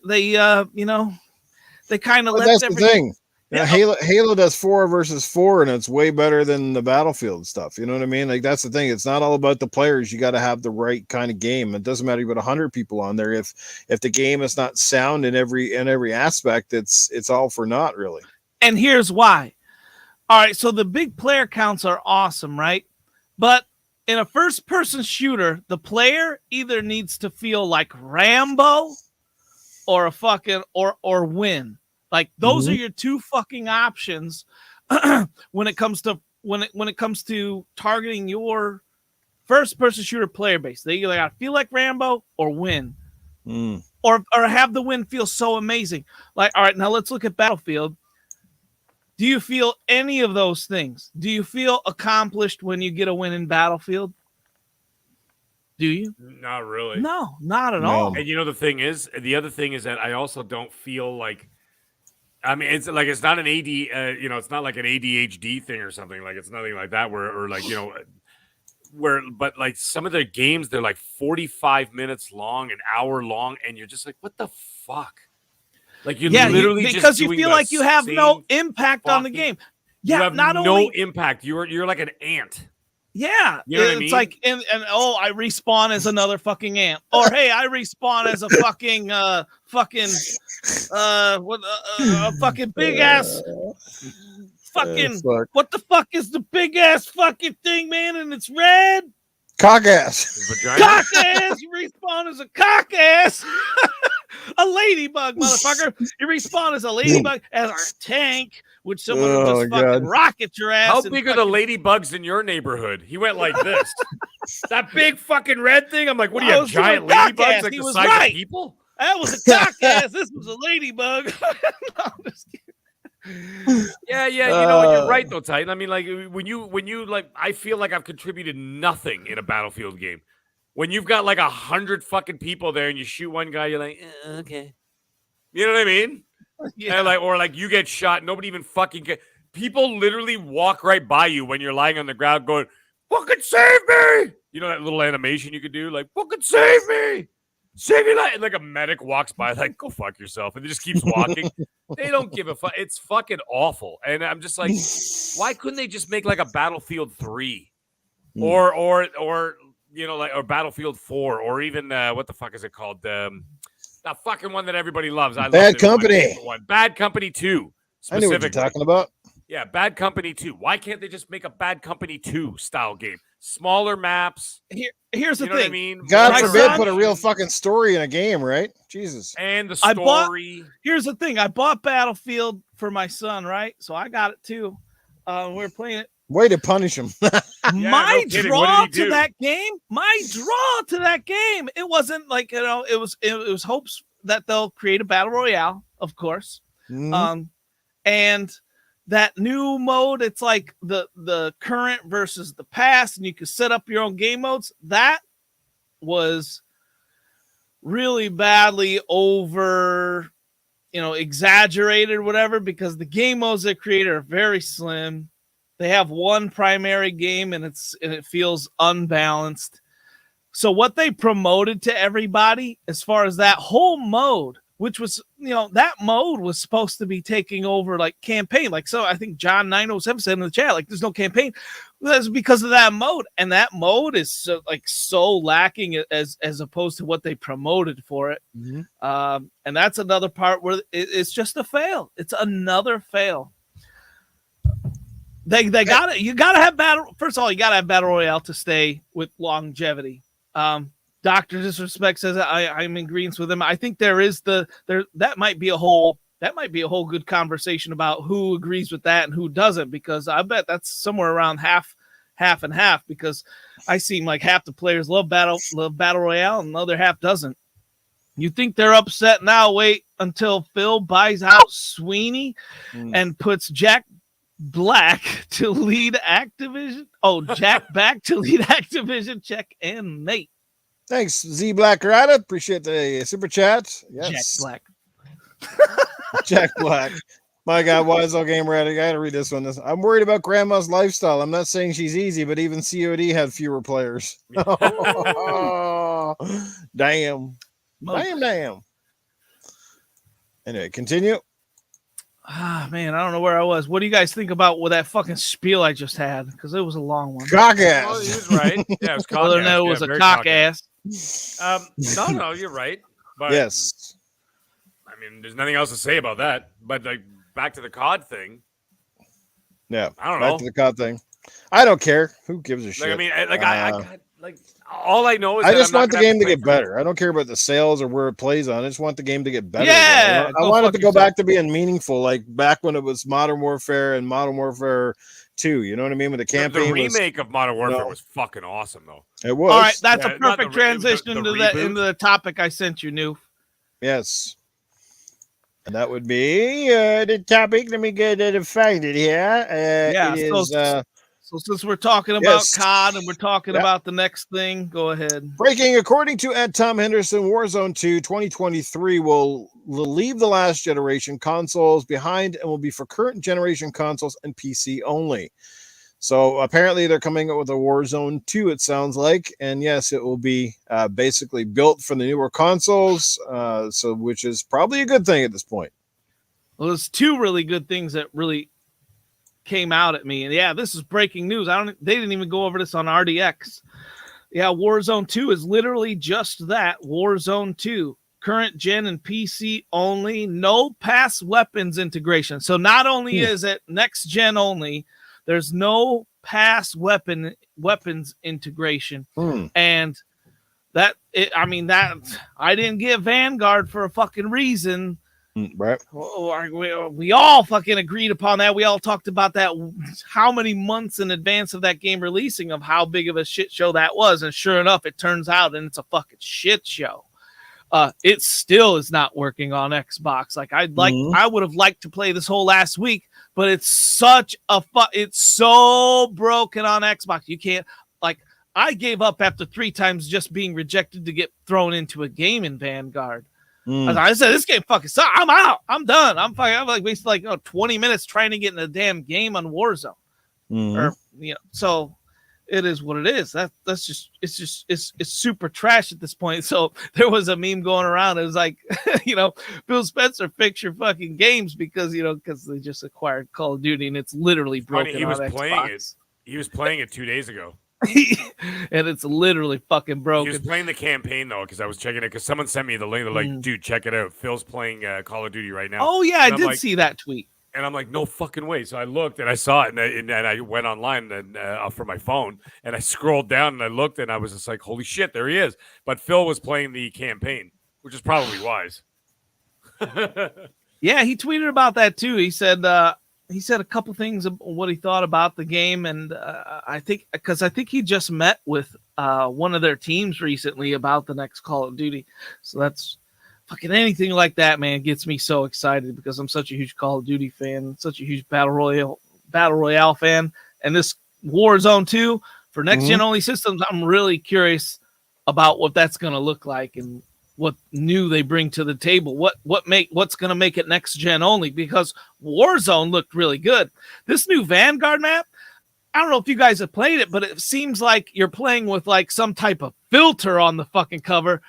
of let. That's the thing. Yeah, Halo does 4 versus 4, and it's way better than the Battlefield stuff. You know what I mean? Like, that's the thing. It's not all about the players. You got to have the right kind of game. It doesn't matter if you put 100 people on there. If the game is not sound in every aspect, it's all for naught, really. And here's why. All right, so the big player counts are awesome, right? But in a first-person shooter, the player either needs to feel like Rambo or a fucking or win. Like, those are your 2 fucking options when it comes to targeting your first-person shooter player base. They either got to feel like Rambo or win, or have the win feel so amazing. Like, all right, now let's look at Battlefield. Do you feel any of those things? Do you feel accomplished when you get a win in Battlefield? Do you? Not really. No, not at all. And the other thing is that I also don't feel like. I mean, it's like it's not an AD, it's not like an ADHD thing or something. Like, it's nothing like that. But like some of the games, they're like 45 minutes long, an hour long, and you're just like, what the fuck? Like, you're literally because just you feel like you have no impact on the game. Yeah, you have not no only impact. You're like an ant. Yeah, you know what I mean? It's like I respawn as another fucking ant, or hey, I respawn as a fucking a fucking big ass fucking what the fuck is the big ass fucking thing, man? And it's red. Cock ass. Cock ass. You respawn as a cock ass. A ladybug, motherfucker. You respawn as a ladybug, as our tank, which someone would just fucking rocket your ass. How big are the ladybugs in your neighborhood? He went like this. That big fucking red thing. I'm like, what do you have, giant ladybugs like the size of people? That was a cock ass. This was a ladybug. No, I'm just kidding. Yeah, you're right though, Titan. I mean, like when you like, I feel like I've contributed nothing in a Battlefield game. When you've got like 100 fucking people there and you shoot one guy, you're like, okay. You know what I mean? Yeah. And or you get shot, nobody even fucking people literally walk right by you when you're lying on the ground going, fucking save me. You know that little animation you could do? Like, fucking save me. Save your life. And like a medic walks by, like, go fuck yourself. And it just keeps walking. They don't give a fuck. It's fucking awful. And I'm just like, why couldn't they just make like a Battlefield 3? Or or Battlefield 4, or even what the fuck is it called? The fucking one that everybody loves. Bad Company. Bad Company 2. I knew what you're talking about. Yeah, Bad Company 2. Why can't they just make a Bad Company 2 style game? Smaller maps. Here's the thing. What I mean? God forbid put a real fucking story in a game, right? Jesus. And the story. Here's the thing. I bought Battlefield for my son, right? So I got it too. We were playing it. Way to punish him. My draw to that game, it wasn't like, it was hopes that they'll create a battle royale, of course. And that new mode, it's like the current versus the past, and you can set up your own game modes. That was really badly over, exaggerated or whatever, because the game modes they created are very slim. They have one primary game, and it feels unbalanced. So what they promoted to everybody, as far as that whole mode, which was, that mode was supposed to be taking over like campaign. Like, so I think John 907 said in the chat, like, there's no campaign. That's because of that mode. And that mode is so lacking as opposed to what they promoted for it. Mm-hmm. And that's another part where it's just a fail. It's another fail. They got it. You got to have battle. First of all, you got to have battle royale to stay with longevity. Dr. Disrespect says I'm in agreement with him. I think that might be a whole good conversation about who agrees with that and who doesn't, because I bet that's somewhere around half and half, because I seem like half the players love battle royale and the other half doesn't. You think they're upset now? Wait until Phil buys out Sweeney and puts Jack Black to lead Activision. Oh, Jack back to lead Activision. Check in, Nate. Thanks, Z Black Rada. Appreciate the super chat. Yes. Jack Black. Jack Black. My God, why is all game ready? I gotta read this one. I'm worried about grandma's lifestyle. I'm not saying she's easy, but even COD had fewer players. Oh, damn. Damn. Anyway, continue. Man, I don't know where I was. What do you guys think about that fucking spiel I just had? Because it was a long one. Cock ass. Oh, he was right. Yeah, it was cock ass. Other than it was a cock ass. No, you're right. But yes. I mean, there's nothing else to say about that. But like, back to the COD thing. Yeah, I don't know. Back to the COD thing. I don't care. Who gives a shit? I mean, like, all I know is I just want the game to get better. I don't care about the sales or where it plays on. I just want the game to get better. Yeah, I want it to go back to being meaningful, like back when it was Modern Warfare and Modern Warfare 2. You know what I mean? With the campaign, the remake of Modern Warfare was fucking awesome, though. It was. All right, that's a perfect transition into the topic I sent you, New. Yes. And that would be the topic. Let me get it and find it here. So since we're talking about COD and we're talking about the next thing, go ahead. Breaking, according to Tom Henderson, Warzone 2 2023 will leave the last generation consoles behind and will be for current generation consoles and PC only. So apparently they're coming up with a Warzone 2, it sounds like. And yes, it will be basically built for the newer consoles, which is probably a good thing at this point. Well, there's two really good things that really came out at me, and yeah, this is breaking news. They didn't even go over this on RDX. Yeah, Warzone 2 is literally just that. Warzone 2, current gen and PC only, no past weapons integration. So not only is it next gen only, there's no past weapons integration. And that I didn't get Vanguard for a fucking reason. Right. We all fucking agreed upon that. We all talked about that, how many months in advance of that game releasing, of how big of a shit show that was. And sure enough, it turns out, and it's a fucking shit show. It still is not working on Xbox. Like I would have liked to play this whole last week, but it's so broken on Xbox. You can't, I gave up after 3 times just being rejected to get thrown into a game in Vanguard. I said, this game fucking sucks. I'm out. I'm done. I'm wasted 20 minutes trying to get in a damn game on Warzone. So it is what it is. It's super trash at this point. So there was a meme going around. It was like, Phil Spencer, fix your fucking games because they just acquired Call of Duty and it's literally broken. He was playing it. He was playing it 2 days ago. And it's literally fucking broken. He was playing the campaign though, because I was checking it. Because someone sent me the link. They're like, "Dude, check it out. Phil's playing Call of Duty right now." Oh yeah, I did see that tweet. And I'm like, "No fucking way!" So I looked and I saw it, and I went online and for my phone, and I scrolled down and I looked, and I was just like, "Holy shit, there he is!" But Phil was playing the campaign, which is probably wise. Yeah, he tweeted about that too. He said a couple things of what he thought about the game, and I think he just met with one of their teams recently about the next Call of Duty. So that's fucking anything like that, man, gets me so excited because I'm such a huge Call of Duty fan, such a huge battle royale fan, and this Warzone 2 for next gen only systems. I'm really curious about what that's going to look like and what new they bring to the table, what's going to make it next gen only, because Warzone looked really good. This new Vanguard map, I don't know if you guys have played it, but it seems like you're playing with some type of filter on the fucking cover.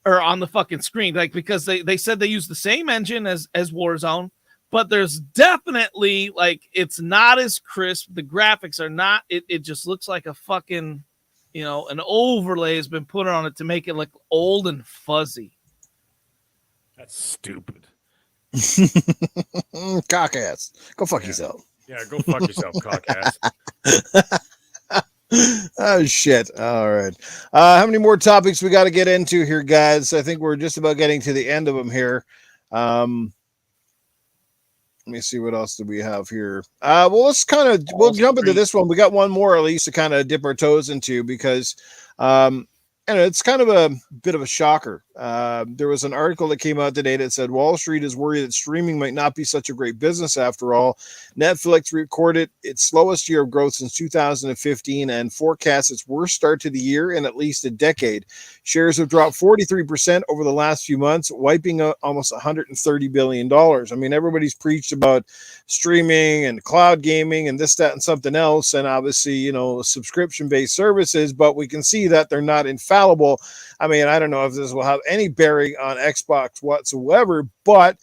or on the fucking screen, like, because they said they use the same engine as Warzone, but there's definitely, like, it's not as crisp. The graphics are not. It just looks like a fucking, an overlay has been put on it to make it look old and fuzzy. That's stupid. Cock ass. Go fuck yourself. Yeah, go fuck yourself, cock ass. Oh shit. All right. How many more topics we got to get into here, guys? I think we're just about getting to the end of them here. Let me see, what else do we have here. Well, let's we'll jump into this one. We got one more at least to kind of dip our toes into, because and it's kind of a bit of a shocker. There was an article that came out today that said Wall Street is worried that streaming might not be such a great business after all. Netflix recorded its slowest year of growth since 2015 and forecasts its worst start to the year in at least a decade. Shares have dropped 43% over the last few months, wiping out almost $130 billion. I mean, everybody's preached about streaming and cloud gaming and this, that, and something else. And obviously, subscription-based services, but we can see that they're not infallible. I mean, I don't know if this will have any bearing on Xbox whatsoever, but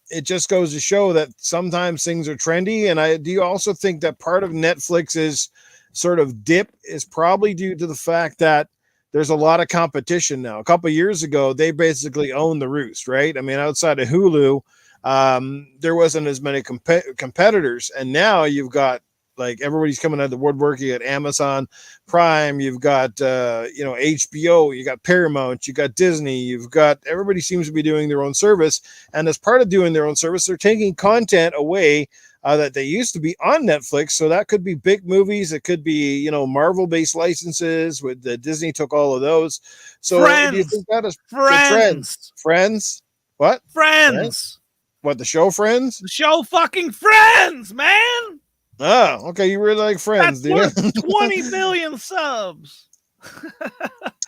it just goes to show that sometimes things are trendy. And do you also think that part of Netflix's sort of dip is probably due to the fact that there's a lot of competition now? A couple of years ago, they basically owned the roost, right? I mean, outside of Hulu, there wasn't as many competitors, and now you've got, like, everybody's coming out of the woodwork. You got Amazon Prime, you've got HBO, you got Paramount, you got Disney, everybody seems to be doing their own service, and as part of doing their own service, they're taking content away that they used to be on Netflix. So that could be big movies, it could be Marvel-based licenses. With Disney took all of those. So do you think that is Friends? What? Friends? What, the show Friends? The show fucking Friends, man. Oh, okay. You really like Friends, do you? 20 million subs.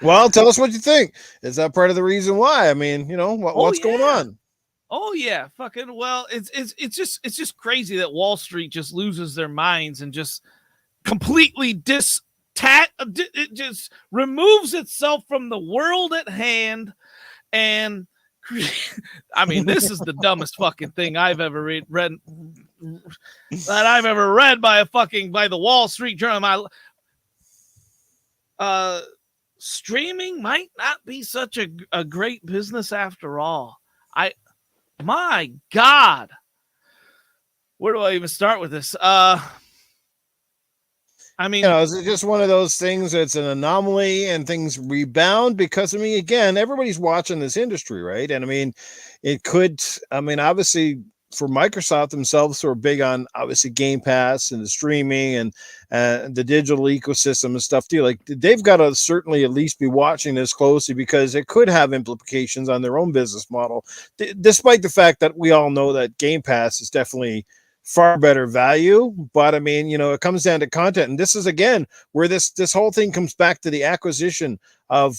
Well, tell us what you think. Is that part of the reason why? I mean, what's going on? Oh yeah, fucking. Well, it's just crazy that Wall Street just loses their minds and just completely it just removes itself from the world at hand. And I mean, this is the dumbest fucking thing I've ever read that I've ever read by the Wall Street Journal. Streaming might not be such a great business after all. My God, where do I even start with this? I mean, is it just one of those things that's an anomaly and things rebound? Because, I mean, again, everybody's watching this industry, right? And I mean, obviously for Microsoft themselves, who are big on obviously Game Pass and the streaming and the digital ecosystem and stuff too, like, they've got to certainly at least be watching this closely, because it could have implications on their own business model, despite the fact that we all know that Game Pass is definitely far better value. But I mean, it comes down to content, and this is again where this whole thing comes back to the acquisition of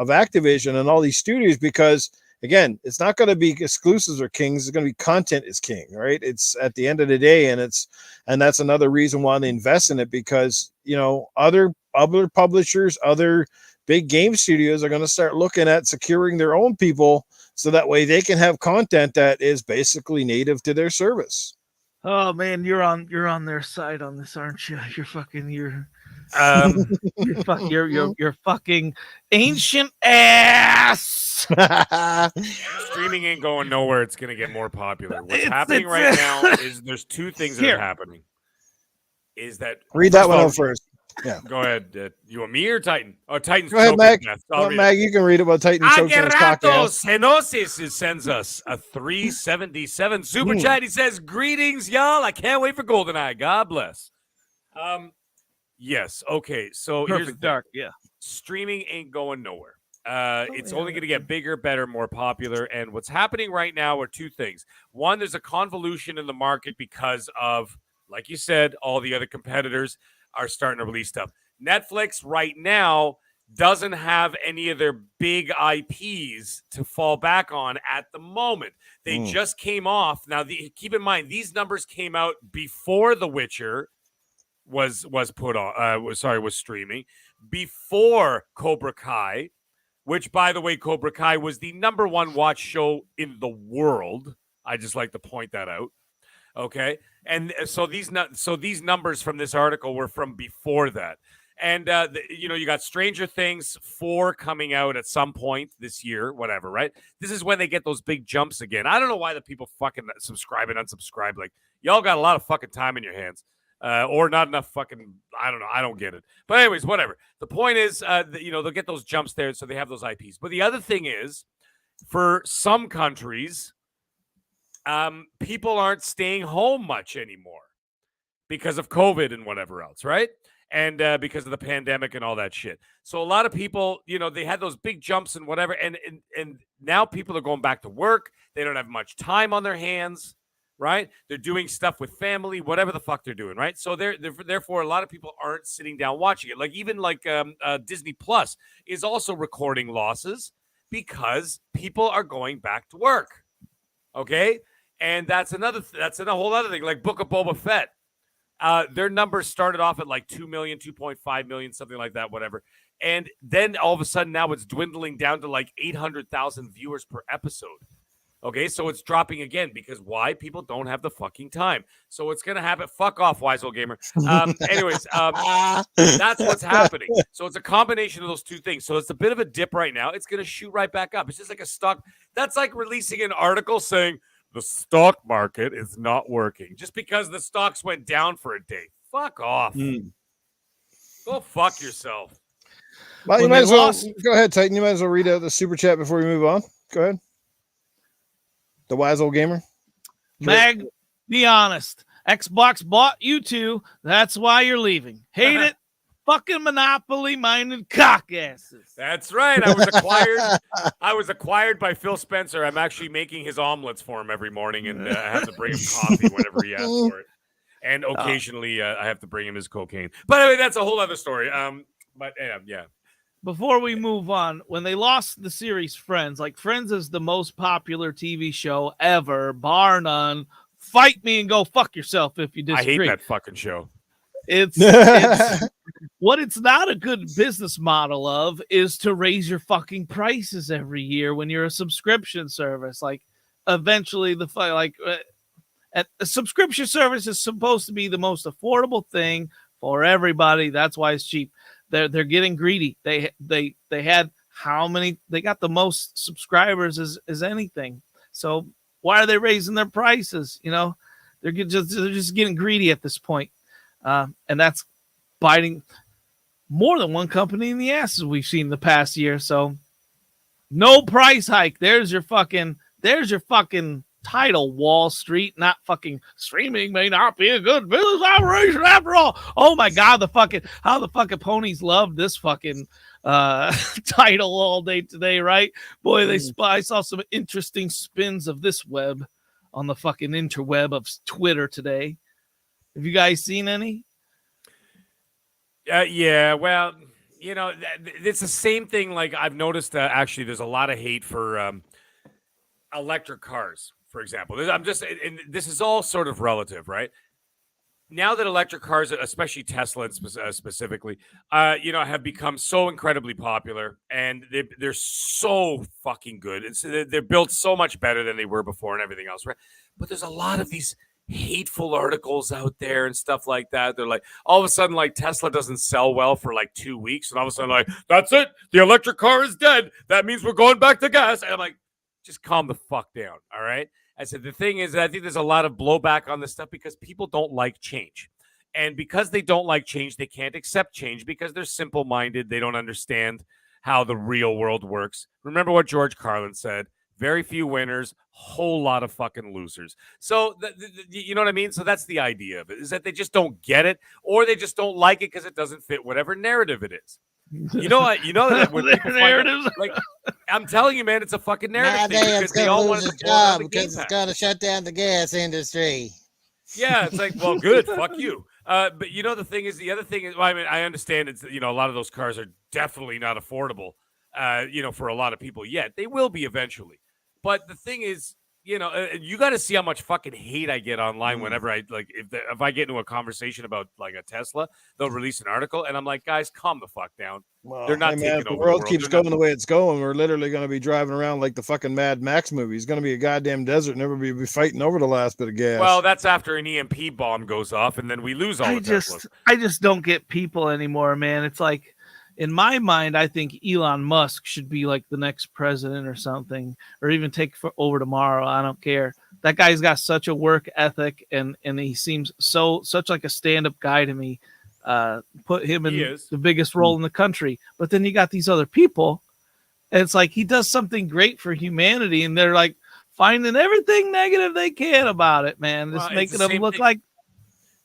Activision and all these studios, because again, it's not going to be exclusives or kings. It's going to be content is king, right? It's at the end of the day, and that's another reason why they invest in it, because other publishers, other big game studios are going to start looking at securing their own people, so that way they can have content that is basically native to their service. Oh man, you're on their side on this, aren't you? You're fucking ancient ass. Streaming ain't going nowhere. It's gonna get more popular. What's happening right now is there's two things that are happening. Is that read that one out first? Yeah. Go ahead. You want me or Titan? Oh, Titan's. Go ahead, Mag. Mag, you can read about Titan choking his cock ass. Henosis sends us a 377 super chat. He says, "Greetings, y'all. I can't wait for GoldenEye. God bless." Yes. Okay. So here's dark. Yeah. Streaming ain't going nowhere. It's only going to get bigger, better, more popular. And what's happening right now are two things. One, there's a convolution in the market because of, like you said, all the other competitors are starting to release stuff. Netflix right now doesn't have any of their big IPs to fall back on at the moment. They just came off. Now, keep in mind, these numbers came out before The Witcher was streaming, before Cobra Kai, which, by the way, Cobra Kai was the #1 watch show in the world. I just like to point that out. Okay, and so these numbers from this article were from before that. And, you got Stranger Things 4 coming out at some point this year, whatever, right? This is when they get those big jumps again. I don't know why the people fucking subscribe and unsubscribe. Like, y'all got a lot of fucking time in your hands. Or not enough fucking, I don't know. I don't get it. But anyways, whatever. The point is, they'll get those jumps there, so they have those IPs. But the other thing is, for some countries, people aren't staying home much anymore because of COVID and whatever else, right? And because of the pandemic and all that shit. So a lot of people, they had those big jumps and whatever, and now people are going back to work. They don't have much time on their hands, right? They're doing stuff with family, whatever the fuck they're doing, right? So therefore, a lot of people aren't sitting down watching it. Like even Disney Plus is also recording losses because people are going back to work, okay? And that's a whole other thing, like Book of Boba Fett. Their numbers started off at like 2 million, 2.5 million, something like that, whatever. And then all of a sudden now it's dwindling down to like 800,000 viewers per episode. Okay, so it's dropping again because why? People don't have the fucking time. So it's going to happen. Fuck off, Wise Old Gamer. Anyways, that's what's happening. So it's a combination of those two things. So it's a bit of a dip right now. It's going to shoot right back up. It's just like a stock. That's like releasing an article saying the stock market is not working just because the stocks went down for a day. Fuck off. Go fuck yourself. Well, you might as well go ahead, Titan. You might as well read out the super chat before we move on. Go ahead. The Wise Old Gamer. Mag, be honest. Xbox bought you too. That's why you're leaving. Hate it. Fucking monopoly-minded cockasses. That's right. I was acquired by Phil Spencer. I'm actually making his omelets for him every morning, and I have to bring him coffee whenever he asks for it. And occasionally, I have to bring him his cocaine. But anyway, that's a whole other story. Yeah. Before we move on, when they lost the series Friends, like Friends is the most popular TV show ever, bar none. Fight me and go fuck yourself if you disagree. I hate that fucking show. It's what it's not a good business model of is to raise your fucking prices every year when you're a subscription service. Like eventually a subscription service is supposed to be the most affordable thing for everybody. That's why it's cheap. They're getting greedy. They had how many? They got the most subscribers as anything. So why are they raising their prices? They're just getting greedy at this point, and that's biting more than one company in the ass as we've seen the past year. So no price hike. There's your fucking title, Wall Street. Not fucking streaming may not be a good business operation after all. Oh my god, how the fucking ponies love this fucking title all day today, right? Boy, I saw some interesting spins of this web on the fucking interweb of Twitter today. Have you guys seen any? Yeah, well, it's the same thing. Like I've noticed actually there's a lot of hate for electric cars. For example, and this is all sort of relative, right? Now that electric cars, especially Tesla specifically, have become so incredibly popular, and they're so fucking good. They're built so much better than they were before, and everything else, right? But there's a lot of these hateful articles out there and stuff like that. They're like, all of a sudden, like Tesla doesn't sell well for like 2 weeks, and all of a sudden, like, that's it, the electric car is dead. That means we're going back to gas. And I'm like, just calm the fuck down, all right? I said, the thing is, I think there's a lot of blowback on this stuff because people don't like change. And because they don't like change, they can't accept change because they're simple-minded. They don't understand how the real world works. Remember what George Carlin said, very few winners, whole lot of fucking losers. So, you know what I mean? So that's the idea of it, is that they just don't get it, or they just don't like it because it doesn't fit whatever narrative it is. You know that when people narratives, like I'm telling you, man, it's a fucking narrative thing because they all want to job because it's going to shut down the gas industry. Yeah, it's like, well, good, fuck you. But the thing is, the other thing is, well, I mean, I understand it's a lot of those cars are definitely not affordable, for a lot of people yet. They will be eventually. But the thing is, you got to see how much fucking hate I get online whenever I like if I get into a conversation about like a Tesla, they'll release an article, and I'm like, guys, calm the fuck down. Well, They're not hey, man, taking if the over the world world. keeps They're going the way it's going, we're literally going to be driving around like the fucking Mad Max movie. It's going to be a goddamn desert, and everybody will be fighting over the last bit of gas. Well, that's after an EMP bomb goes off, and then we lose all the Teslas. I just don't get people anymore, man. It's like, in my mind, I think Elon Musk should be like the next president or something, or even take over tomorrow. I don't care. That guy's got such a work ethic, and he seems such like a stand-up guy to me. Put him in the biggest role in the country. But then you got these other people, and it's like he does something great for humanity, and they're like finding everything negative they can about it, man. Just making them look like.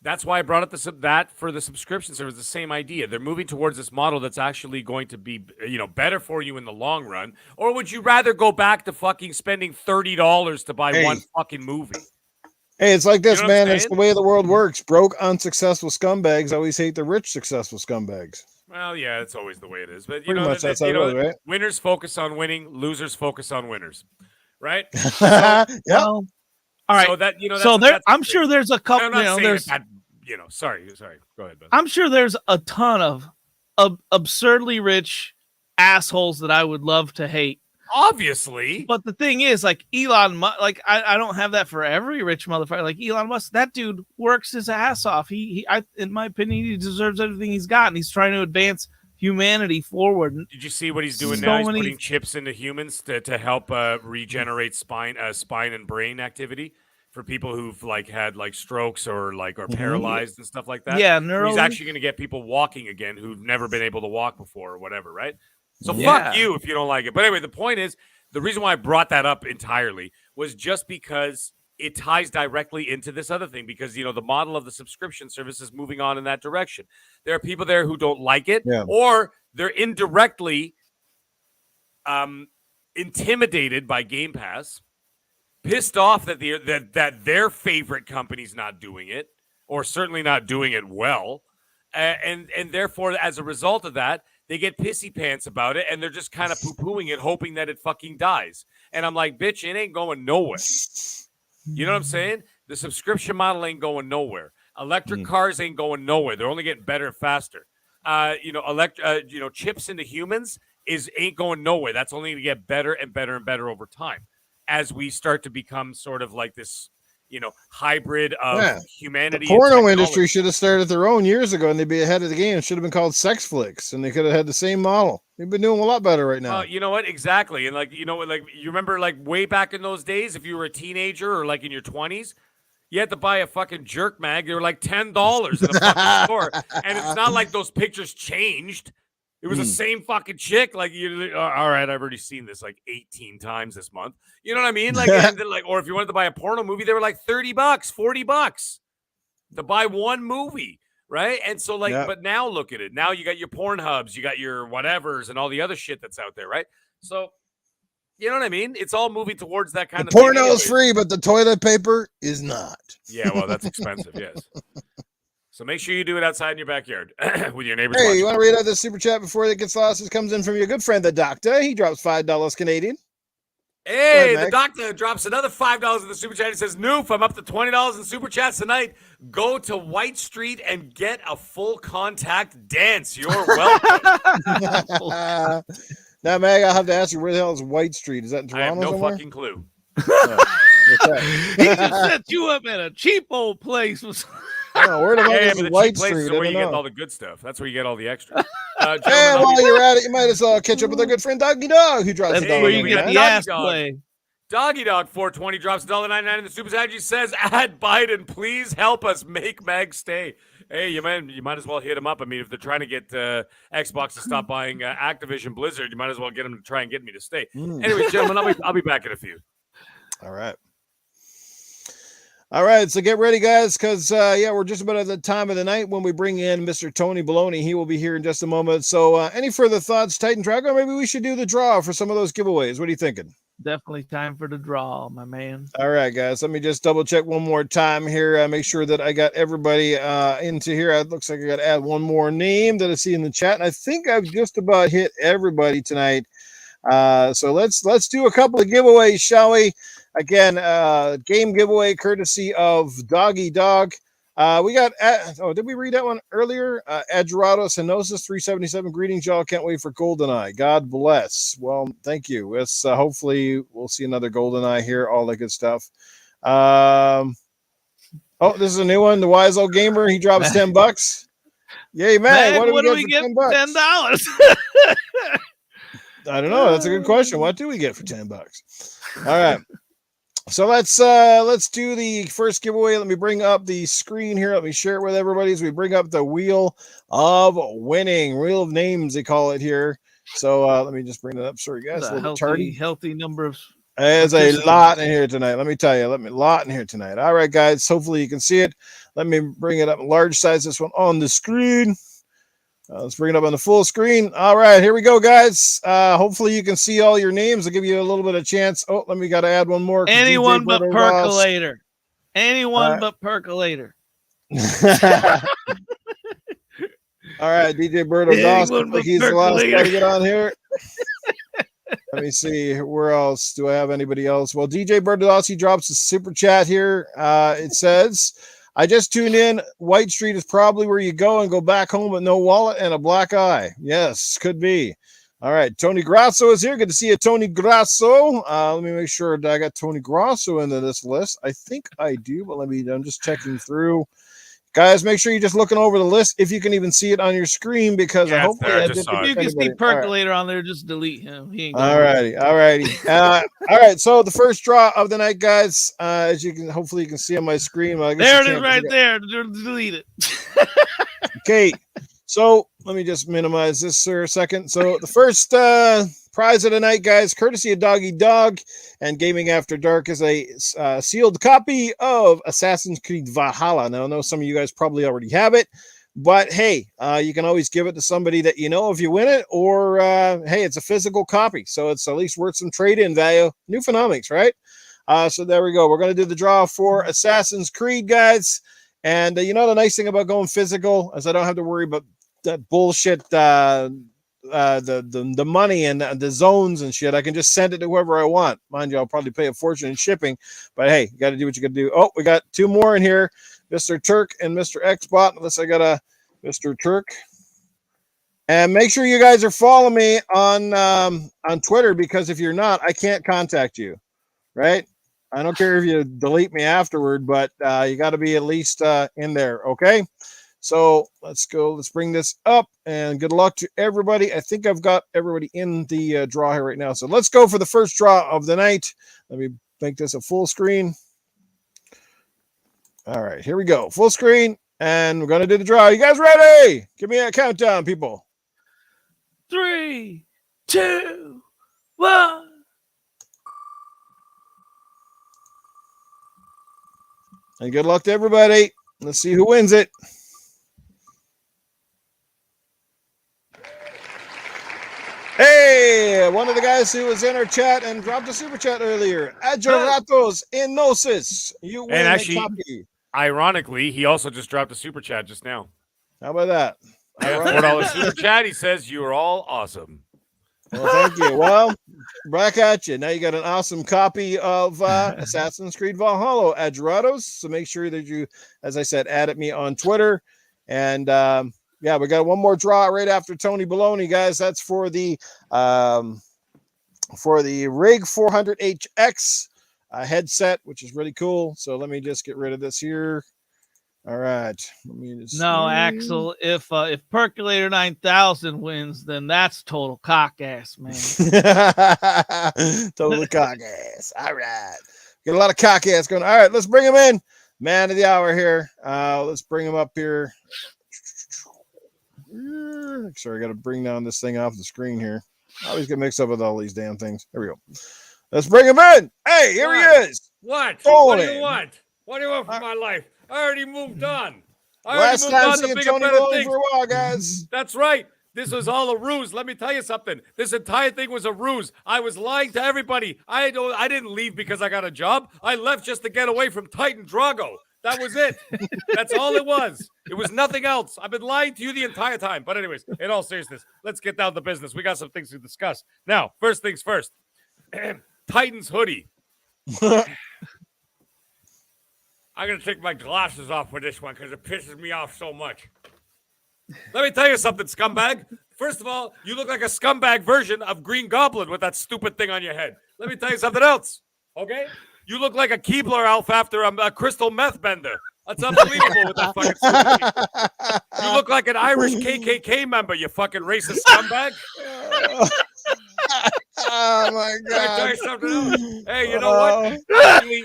That's why I brought up that for the subscription service. The same idea. They're moving towards this model that's actually going to be, better for you in the long run. Or would you rather go back to fucking spending $30 to buy one fucking movie? Hey, it's like this, man. It's the way the world works. Broke, unsuccessful scumbags always hate the rich, successful scumbags. Well, yeah, it's always the way it is. But pretty much that's how it goes, right? Winners focus on winning, losers focus on winners, right? Yeah. All right. So that I'm sure there's a couple. Sorry. Go ahead, Ben. I'm sure there's a ton of absurdly rich assholes that I would love to hate. Obviously, but the thing is, like Elon Musk, like I don't have that for every rich motherfucker. Like Elon Musk, that dude works his ass off. He in my opinion, he deserves everything he's got, and he's trying to advance humanity forward. Did you see what he's doing now? He's putting chips into humans to help regenerate spine and brain activity for people who've had strokes or are paralyzed and stuff like that. Yeah, he's actually going to get people walking again who've never been able to walk before or whatever, right? So fuck you if you don't like it. But anyway, the point is, the reason why I brought that up entirely was just because it ties directly into this other thing, because, the model of the subscription service is moving on in that direction. There are people there who don't like it, or they're indirectly intimidated by Game Pass, pissed off that their favorite company's not doing it, or certainly not doing it well. And therefore, as a result of that, they get pissy pants about it, and they're just kind of poo-pooing it, hoping that it fucking dies. And I'm like, bitch, it ain't going nowhere. You know what I'm saying? The subscription model ain't going nowhere. Electric cars ain't going nowhere. They're only getting better and faster. Chips into humans ain't going nowhere. That's only going to get better and better and better over time as we start to become sort of like this, hybrid of humanity. The porno industry should have started their own years ago, and they'd be ahead of the game. It should have been called Sex Flicks, and they could have had the same model. They've been doing a lot better right now. You know what? Exactly. And you remember way back in those days, if you were a teenager or in your 20s, you had to buy a fucking jerk mag. They were like $10 in the fucking store. And it's not like those pictures changed. It was the same fucking chick. All right, I've already seen this 18 times this month. You know what I mean? Or if you wanted to buy a porno movie, they were like $30, $40 to buy one movie, right? And so but now look at it. Now you got your Pornhubs, you got your whatevers, and all the other shit that's out there, right? So you know what I mean? It's all moving towards that kind of thing. Porno is free, but the toilet paper is not. Yeah, well, that's expensive, yes. So make sure you do it outside in your backyard with your neighbors. Hey, you want to read out this super chat before it gets lost? This comes in from your good friend, the Doctor. He drops $5 Canadian. Hey, the Doctor drops another $5 in the super chat. He says, Noof, I'm up to $20 in super chats tonight. Go to White Street and get a full contact dance. You're welcome. Now, Mag, I'll have to ask you, where the hell is White Street? Is that in Toronto? I have no somewhere? fucking clue. He just set you up at a cheap old place. Where the hell is White Street? Is where you get all the good stuff. That's where you get all the extra. Hey, while you're at it, you might as well catch up with our good friend Doggy Dog, who drops $1. Where you get the ass play. Doggy Dog 420 drops $1.99 in the super chat. He says, "Add Biden, please help us make MAGG stay." Hey, you might as well hit him up. I mean, if they're trying to get Xbox to stop buying Activision Blizzard, you might as well get them to try and get me to stay. Anyways, gentlemen, I'll be back in a few. All right, so get ready, guys, because, we're just about at the time of the night when we bring in Mr. Tony Baloney. He will be here in just a moment. So any further thoughts, Titan Tracker? Maybe we should do the draw for some of those giveaways. What are you thinking? Definitely time for the draw, my man. All right, guys, let me just double check one more time here. Make sure that I got everybody into here. It looks like I got to add one more name that I see in the chat, and I think I've just about hit everybody tonight. So let's do a couple of giveaways, shall we? Again, game giveaway courtesy of Doggy Dog. We got, did we read that one earlier? Edgerado Senosis 377. Greetings, y'all. Can't wait for GoldenEye. God bless. Well, thank you. It's, hopefully we'll see another GoldenEye here, all that good stuff. This is a new one. The Wise Old Gamer. He drops $10. Yay, man. What do we get for $10? $10. I don't know. That's a good question. What do we get for $10? All right. So let's do the first giveaway. Let me bring up the screen here. Let me share it with everybody as we bring up the wheel of winning, wheel of names they call it here. So let me just bring it up. Sorry guys, a little healthy number of. There's a lot in here tonight. Let me tell you, a lot in here tonight. All right, guys. Hopefully you can see it. Let me bring it up large size. This one on the screen. Let's bring it up on the full screen. All right, here we go, guys. Hopefully you can see all your names. I'll give you a little bit of chance. Oh, let me got to add one more. Anyone but Percolator. Anyone but Percolator. All right, DJ Berto Doss. He's the last guy to get on here. Let me see. Where else? Do I have anybody else? Well, DJ Berto Doss, he drops a super chat here. It says, I just tuned in. White Street is probably where you go and go back home with no wallet and a black eye. Yes, could be. All right. Tony Grasso is here. Good to see you, Tony Grasso. Let me make sure that I got Tony Grasso into this list. I think I do, but I'm just checking through. Guys, make sure you're just looking over the list if you can even see it on your screen, because I hope if you can see Percolator on there, just delete him. He ain't all righty. All right. So the first draw of the night, guys, as you can hopefully you can see on my screen. There it is right there. Delete it. Okay. So let me just minimize this for a second. So the first prize of the night, guys, courtesy of Doggy Dog and Gaming After Dark, is a sealed copy of Assassin's Creed Valhalla. Now, I know some of you guys probably already have it, but hey, you can always give it to somebody that you know if you win it, or hey, it's a physical copy, so it's at least worth some trade-in value. New Phenomics, right? So there we go. We're going to do the draw for Assassin's Creed, guys. And the nice thing about going physical is I don't have to worry about that bullshit, the money and the zones and shit. I can just send it to whoever I want. Mind you, I'll probably pay a fortune in shipping, but hey, you got to do what you got to do. Oh, we got two more in here, Mr. Turk and Mr. Xbot. Unless I got a Mr. Turk. And make sure you guys are following me on Twitter, because if you're not, I can't contact you, right? I don't care if you delete me afterward, but you got to be at least in there, okay? So let's go. Let's bring this up, and good luck to everybody. I think I've got everybody in the draw here right now. So let's go for the first draw of the night. Let me make this a full screen. All right, here we go. Full screen, and we're going to do the draw. You guys ready? Give me a countdown, people. 3, 2, 1. And good luck to everybody. Let's see who wins it. Hey, one of the guys who was in our chat and dropped a super chat earlier, Adjeratos Enosis. You win and actually, a copy. Ironically, he also just dropped a super chat just now. How about that? $4 super chat. He says you are all awesome. Well, thank you. Well, back at you. Now you got an awesome copy of Assassin's Creed Valhalla, Adjeratos. So make sure that you, as I said, add at me on Twitter. And yeah, we got one more draw right after Tony Baloney, guys. That's for the Rig 400HX headset, which is really cool. So let me just get rid of this here. All right. Let me just Axel, if Percolator 9000 wins, then that's total cock ass, man. Total cock ass. All right. Get a lot of cock ass going. All right, let's bring him in. Man of the hour here. Let's bring him up here. Sorry, I got to bring down this thing off the screen here. I always get mixed up with all these damn things. There we go. Let's bring him in. Hey, here he is. What? Tony. What do you want? What do you want from my life? I already moved on. Last time seeing Tony Baloney for a while, guys. That's right. This was all a ruse. Let me tell you something. This entire thing was a ruse. I was lying to everybody. I didn't leave because I got a job. I left just to get away from Titan Drago. That was it. That's all it was. It was nothing else. I've been lying to you the entire time. But anyways, in all seriousness, let's get down to business. We got some things to discuss. Now, first things first. Titan's hoodie. I'm going to take my glasses off for this one because it pisses me off so much. Let me tell you something, scumbag. First of all, you look like a scumbag version of Green Goblin with that stupid thing on your head. Let me tell you something else, okay? You look like a Keebler elf after a crystal meth bender. That's unbelievable with that fucking stupid. You look like an Irish KKK member, you fucking racist scumbag. Oh my Let me tell god! you something else. Hey, you know what? Actually,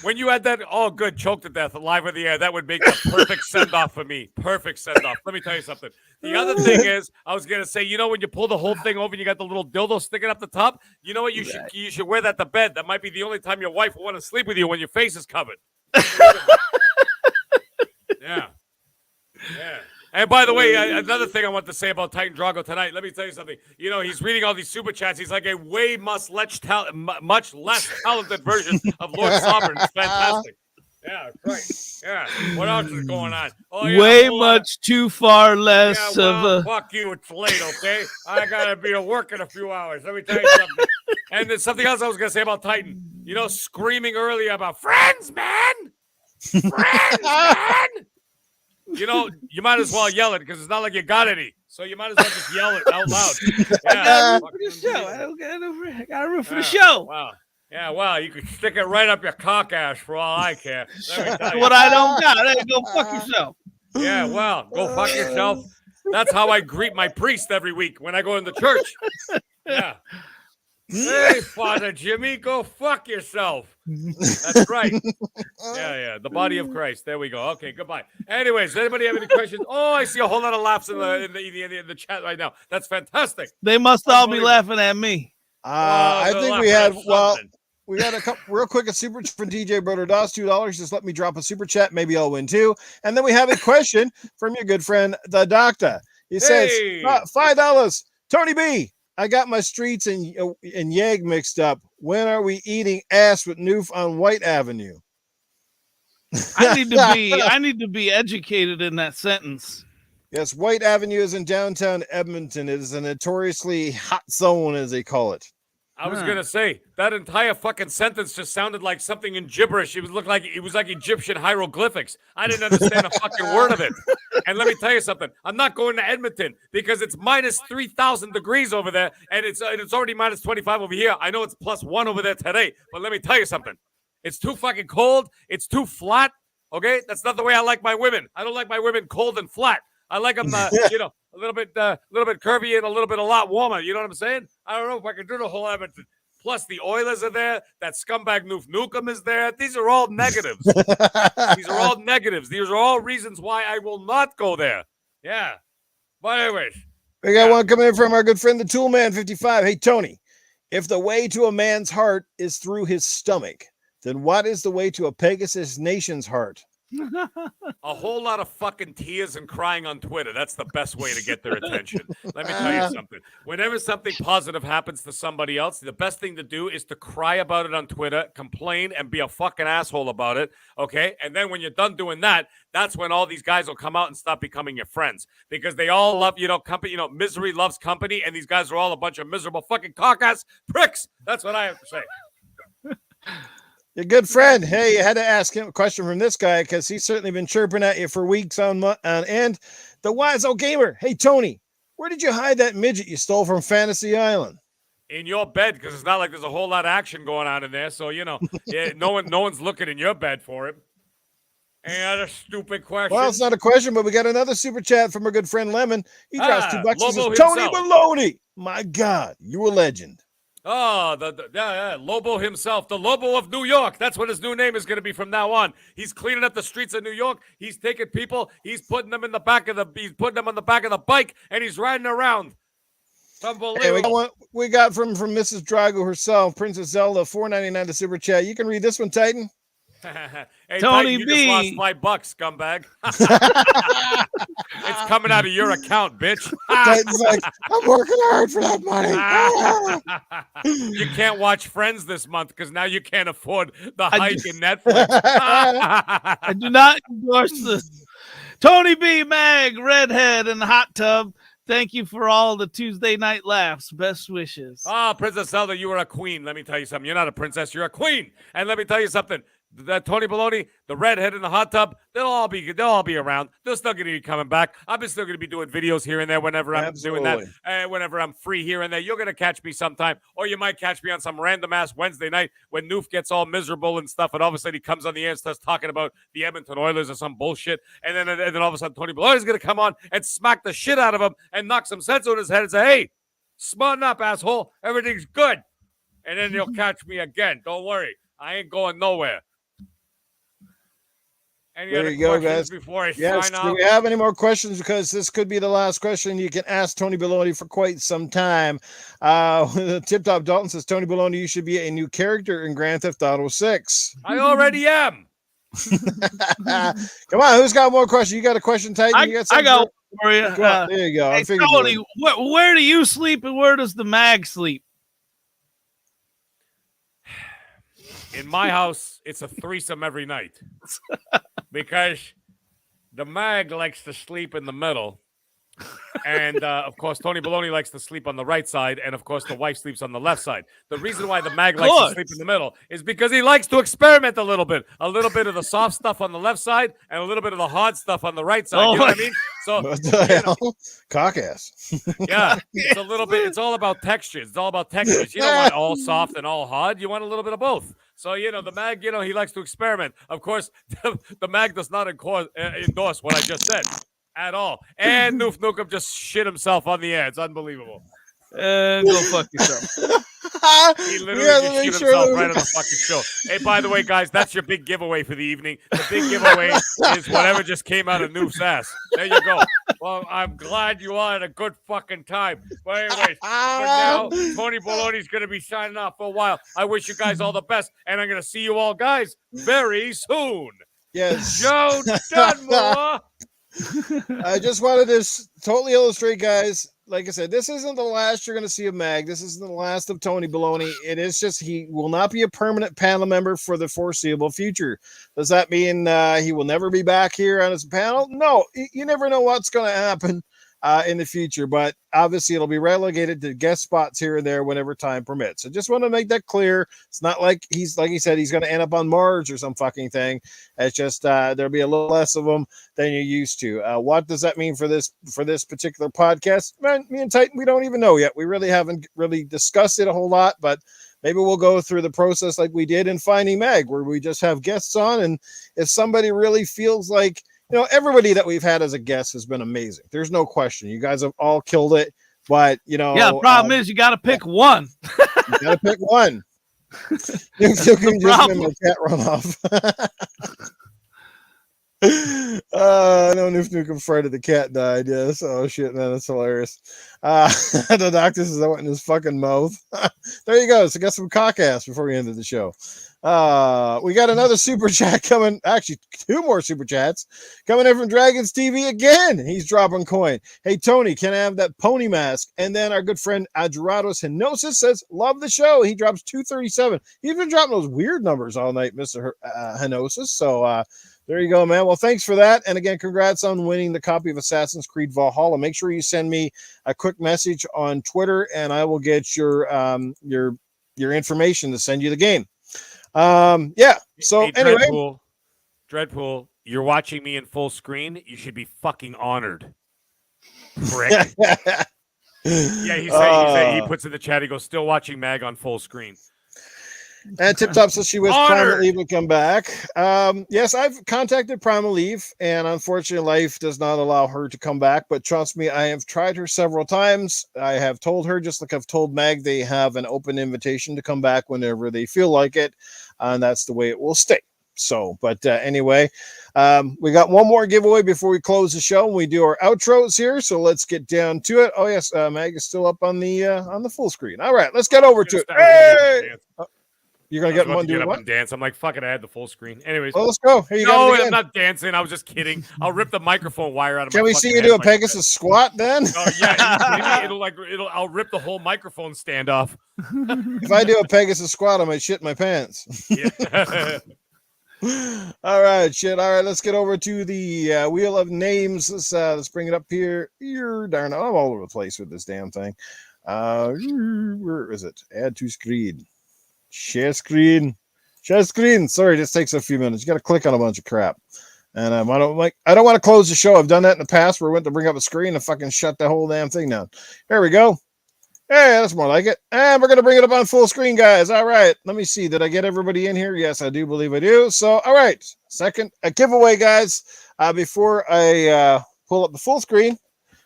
when you had that, oh, good, choked to death, live in the air, that would make the perfect send-off for me. Perfect send-off. Let me tell you something. The other thing is, I was going to say, you know, when you pull the whole thing over and you got the little dildo sticking up the top, you know what? You should wear that to bed. That might be the only time your wife will want to sleep with you when your face is covered. Yeah. Yeah. And by the way, another thing I want to say about Titan Drago tonight, let me tell you something. You know, he's reading all these super chats. He's like a way much less talented version of Lord Sovereign. It's fantastic. Yeah, right. Yeah. What else is going on? Oh, yeah, way much too far less of a. Fuck you. It's late, okay? I got to be at work in a few hours. Let me tell you something. And there's something else I was going to say about Titan. You know, screaming earlier about friends, man. Friends, man. You know, you might as well yell it because it's not like you got any. So you might as well just yell it out loud. Yeah, I got a room for the show. Wow. Yeah, well, you could stick it right up your cock ass for all I care. What I don't got. Hey, go fuck yourself. Yeah, well, go fuck yourself. That's how I greet my priest every week when I go into church. Yeah. Hey, Father Jimmy, go fuck yourself. That's right. Yeah. The body of Christ. There we go. Okay, goodbye. Anyways, anybody have any questions? Oh, I see a whole lot of laughs in the chat right now. That's fantastic. They must all be laughing at me. I think we had we got a couple real quick, a super from DJ Brother Doss, $2. Just let me drop a super chat. Maybe I'll win too. And then we have a question from your good friend, the doctor. He says, $5. Tony B, I got my streets and Yag mixed up. When are we eating ass with Noof on White Avenue? I need to be educated in that sentence. Yes, White Avenue is in downtown Edmonton. It is a notoriously hot zone, as they call it. I was gonna say that entire fucking sentence just sounded like something in gibberish. It was like Egyptian hieroglyphics. I didn't understand a fucking word of it. And let me tell you something. I'm not going to Edmonton because it's minus 3,000 degrees over there, and it's already minus 25 over here. I know it's plus 1 over there today, but let me tell you something. It's too fucking cold. It's too flat. Okay, that's not the way I like my women. I don't like my women cold and flat. I like them, you know, a little bit curvy and a lot warmer. You know what I'm saying? I don't know if I can do the whole Edmonton. Plus, the Oilers are there. That scumbag Noof Nukem is there. These are all negatives. These are all negatives. These are all reasons why I will not go there. Yeah. But anyways. We got one coming in from our good friend, the Toolman 55. Hey, Tony, if the way to a man's heart is through his stomach, then what is the way to a Pegasus nation's heart? A whole lot of fucking tears and crying on Twitter. That's the best way to get their attention. Let me tell you something. Whenever something positive happens to somebody else, the best thing to do is to cry about it on Twitter, complain, and be a fucking asshole about it. Okay? And then when you're done doing that, that's when all these guys will come out and stop becoming your friends. Because they all love, company, misery loves company, and these guys are all a bunch of miserable fucking cock-ass pricks. That's what I have to say. Your good friend. Hey, you had to ask him a question from this guy because he's certainly been chirping at you for weeks on end. The Wise Old Gamer. Hey, Tony, where did you hide that midget you stole from Fantasy Island? In your bed, because it's not like there's a whole lot of action going on in there. So, no one's looking in your bed for it. Any other stupid question? Well, it's not a question, but we got another super chat from our good friend Lemon. He drops $2. He says, Lobo Tony himself. Maloney. My God, you a legend. Oh, Lobo himself, the Lobo of New York. That's what his new name is going to be from now on. He's cleaning up the streets of New York. He's taking people. He's putting them on the back of the bike, and he's riding around. It's unbelievable. Hey, we got from Mrs. Drago herself, Princess Zelda, $4.99 to super chat. You can read this one, Titan. Hey, Tony Titan, you B. just lost $5, scumbag. It's coming out of your account, bitch. Titan's like, I'm working hard for that money. You can't watch Friends this month because now you can't afford the hike in Netflix. I do not endorse this. Tony B, Mag, Redhead, and Hot Tub. Thank you for all the Tuesday night laughs. Best wishes. Ah, Princess Zelda, you are a queen. Let me tell you something. You're not a princess. You're a queen. And let me tell you something. That Tony Baloney, the redhead in the hot tub, they'll all be around. They're still going to be coming back. I'm still going to be doing videos here and there whenever I'm doing that. Whenever I'm free here and there, you're going to catch me sometime, or you might catch me on some random ass Wednesday night when Noof gets all miserable and stuff, and all of a sudden he comes on the air and starts talking about the Edmonton Oilers or some bullshit, and then all of a sudden Tony Baloney's going to come on and smack the shit out of him and knock some sense on his head and say, "Hey, smarten up, asshole. Everything's good." And then he'll catch me again. Don't worry, I ain't going nowhere. Any there other you go, questions guys. before I Yes. sign Do off? we have any more questions? Because this could be the last question. You can ask Tony Baloney for quite some time. Tip Top Dalton says, Tony Baloney, you should be a new character in Grand Theft Auto 6. I already am. Come on, who's got more questions? You got a question, Titan? I You got got one for you. Come on, there you go. I Hey, figured you Tony, where do you sleep and where does the MAGG sleep? In my house, it's a threesome every night because the MAGG likes to sleep in the middle. And, of course, Tony Baloney likes to sleep on the right side. And, of course, the wife sleeps on the left side. The reason why the MAGG likes to sleep in the middle is because he likes to experiment a little bit. A little bit of the soft stuff on the left side and a little bit of the hard stuff on the right side. You know what I mean? So, What the hell? Cock ass. yeah, it's a little bit. It's all about textures. It's all about textures. You don't want all soft and all hard. You want a little bit of both. So, the MAGG, he likes to experiment. Of course, the MAGG does not endorse what I just said at all. And Noof Nukem just shit himself on the air. It's unbelievable. Go fuck yourself. He literally just shit himself right on the fucking show. Hey, by the way, guys, that's your big giveaway for the evening. The big giveaway is whatever just came out of Noof's ass. There you go. Well, I'm glad you all had a good fucking time. But anyways, for now, Tony Baloney's going to be signing off for a while. I wish you guys all the best, and I'm going to see you all guys very soon. Yes. Joe Dunmore. I just wanted to totally illustrate, guys. Like I said, this isn't the last you're going to see of MAGG. This isn't the last of Tony Baloney. It is just he will not be a permanent panel member for the foreseeable future. Does that mean he will never be back here on his panel? No, you never know what's going to happen in the future, but obviously it'll be relegated to guest spots here and there whenever time permits. I just want to make that clear. It's not like he said, he's going to end up on Mars or some fucking thing. It's just there'll be a little less of them than you're used to. What does that mean for this particular podcast? Man, me and Titan, we don't even know yet. We really haven't really discussed it a whole lot, but maybe we'll go through the process like we did in Finding MAGG, where we just have guests on, and if somebody really feels like, everybody that we've had as a guest has been amazing. There's no question. You guys have all killed it, but yeah. The problem is you got to pick one. You got to pick one. You can just make my cat run off. No, Noof Nukem frightened the cat died. Yes. Oh shit, man, that's hilarious. The doctor says I went in his fucking mouth. There you go. So got some cock ass before we ended the show. We got another super chat coming. Actually, 2 more super chats coming in from Dragons TV again. He's dropping coin. Hey Tony, can I have that pony mask? And then our good friend Adjurados Henosis says, love the show. He drops 237. He's been dropping those weird numbers all night, Mr. Henosis. So there you go, man. Well, thanks for that. And again, congrats on winning the copy of Assassin's Creed Valhalla. Make sure you send me a quick message on Twitter, and I will get your information to send you the game. Yeah. So hey, anyway, Dreadpool, you're watching me in full screen. You should be fucking honored. Correct. Yeah, he puts in the chat. He goes, still watching MAGG on full screen. And Tip Top says she was Primal Eve will come back. Yes, I've contacted Primal Eve, and unfortunately, life does not allow her to come back. But trust me, I have tried her several times. I have told her, just like I've told MAGG, they have an open invitation to come back whenever they feel like it, and that's the way it will stay. So, but anyway, we got one more giveaway before we close the show, and we do our outros here. So let's get down to it. Oh yes, MAGG is still up on the full screen. All right, let's get over to it. Hey! You're going to get one up and dance. I'm like, fuck it, I had the full screen. Anyways. Well, let's go. Here you no, go. I'm not dancing. I was just kidding. I'll rip the microphone wire out of Can my we see you do a Pegasus squat then? Oh, yeah. I'll rip the whole microphone stand off. If I do a Pegasus squat, I might shit my pants. Yeah. All right, shit. All right, let's get over to the wheel of names. Let's bring it up here. Darn it, I'm all over the place with this damn thing. Where is it? Add to screen. Share screen. Share screen. Sorry, this takes a few minutes. You got to click on a bunch of crap. And I don't want to close the show. I've done that in the past where I went to bring up a screen and fucking shut the whole damn thing down. There we go. Hey, that's more like it. And we're going to bring it up on full screen, guys. All right. Let me see. Did I get everybody in here? Yes, I do believe I do. So, all right. Second, a giveaway, guys. Before I pull up the full screen.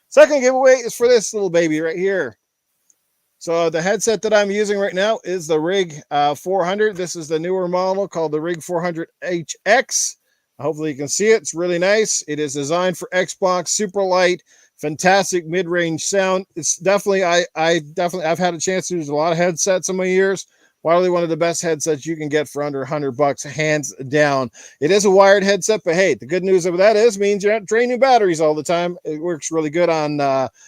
Second giveaway is for this little baby right here. So the headset that I'm using right now is the Rig 400. This is the newer model called the Rig 400 HX. Hopefully you can see it. It's really nice. It is designed for Xbox, super light, fantastic mid-range sound. It's definitely, I've had a chance to use a lot of headsets in my years. Probably one of the best headsets you can get for under $100, hands down. It is a wired headset, but hey, the good news of that is means you're not draining batteries all the time. It works really good on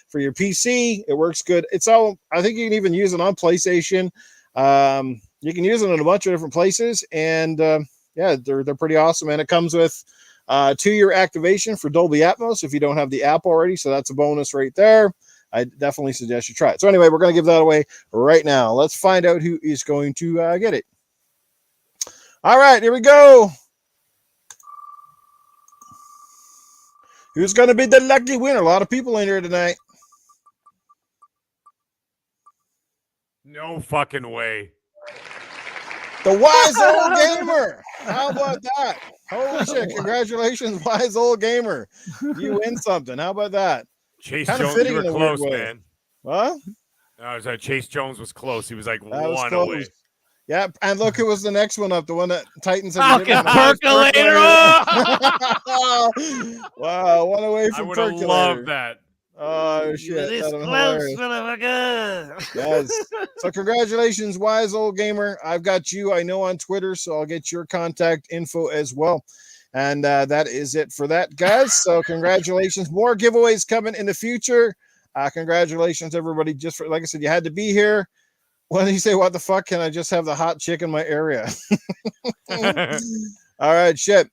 for your PC. It works good. It's all. I think you can even use it on PlayStation. You can use it in a bunch of different places, and yeah, they're pretty awesome. And it comes with 2-year activation for Dolby Atmos if you don't have the app already. So that's a bonus right there. I definitely suggest you try it. So anyway, we're going to give that away right now. Let's find out who is going to get it. All right, here we go. Who's going to be the lucky winner? A lot of people in here tonight. No fucking way. The Wise Old Gamer. How about that? Holy shit. Congratulations, Wise Old Gamer. You win something. How about that? Chase Kinda Jones, fitting you were in a weird close, way. man. What? I was Chase Jones was close. He was like That was one close. away. Yeah, and look who was the next one up, the one that Titan said. Fucking percolator! Wow, one away I from would have percolator. loved that. Oh shit! This That'd be close, hilarious. motherfucker. Yes. So congratulations, Wise Old Gamer. I've got you, I know, on Twitter, so I'll get your contact info as well. And that is it for that, guys. So congratulations. More giveaways coming in the future. Congratulations, everybody. Just for, like I said, you had to be here. When you say, what the fuck, can I just have the hot chick in my area? All right, shit.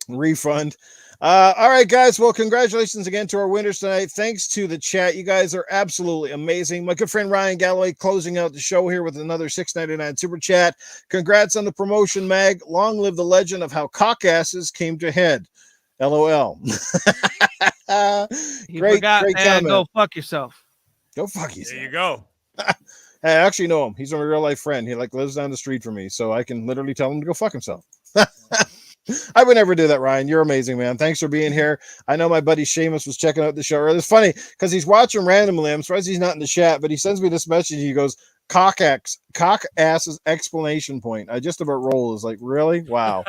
Refund. All right, guys. Well, congratulations again to our winners tonight. Thanks to the chat. You guys are absolutely amazing. My good friend Ryan Galloway closing out the show here with another $6.99 super chat. Congrats on the promotion, Mag. Long live the legend of how cockasses came to head. LOL. You great forgot, man. comment. Go fuck yourself. Go fuck yourself. There you go. Hey, I actually know him. He's a real life friend. He lives down the street from me, so I can literally tell him to go fuck himself. I would never do that, Ryan. You're amazing, man. Thanks for being here. I know my buddy Seamus was checking out the show earlier. It's funny because he's watching randomly. I'm surprised he's not in the chat, but he sends me this message. He goes, cock ass's explanation point. I just about roll is like, really? Wow.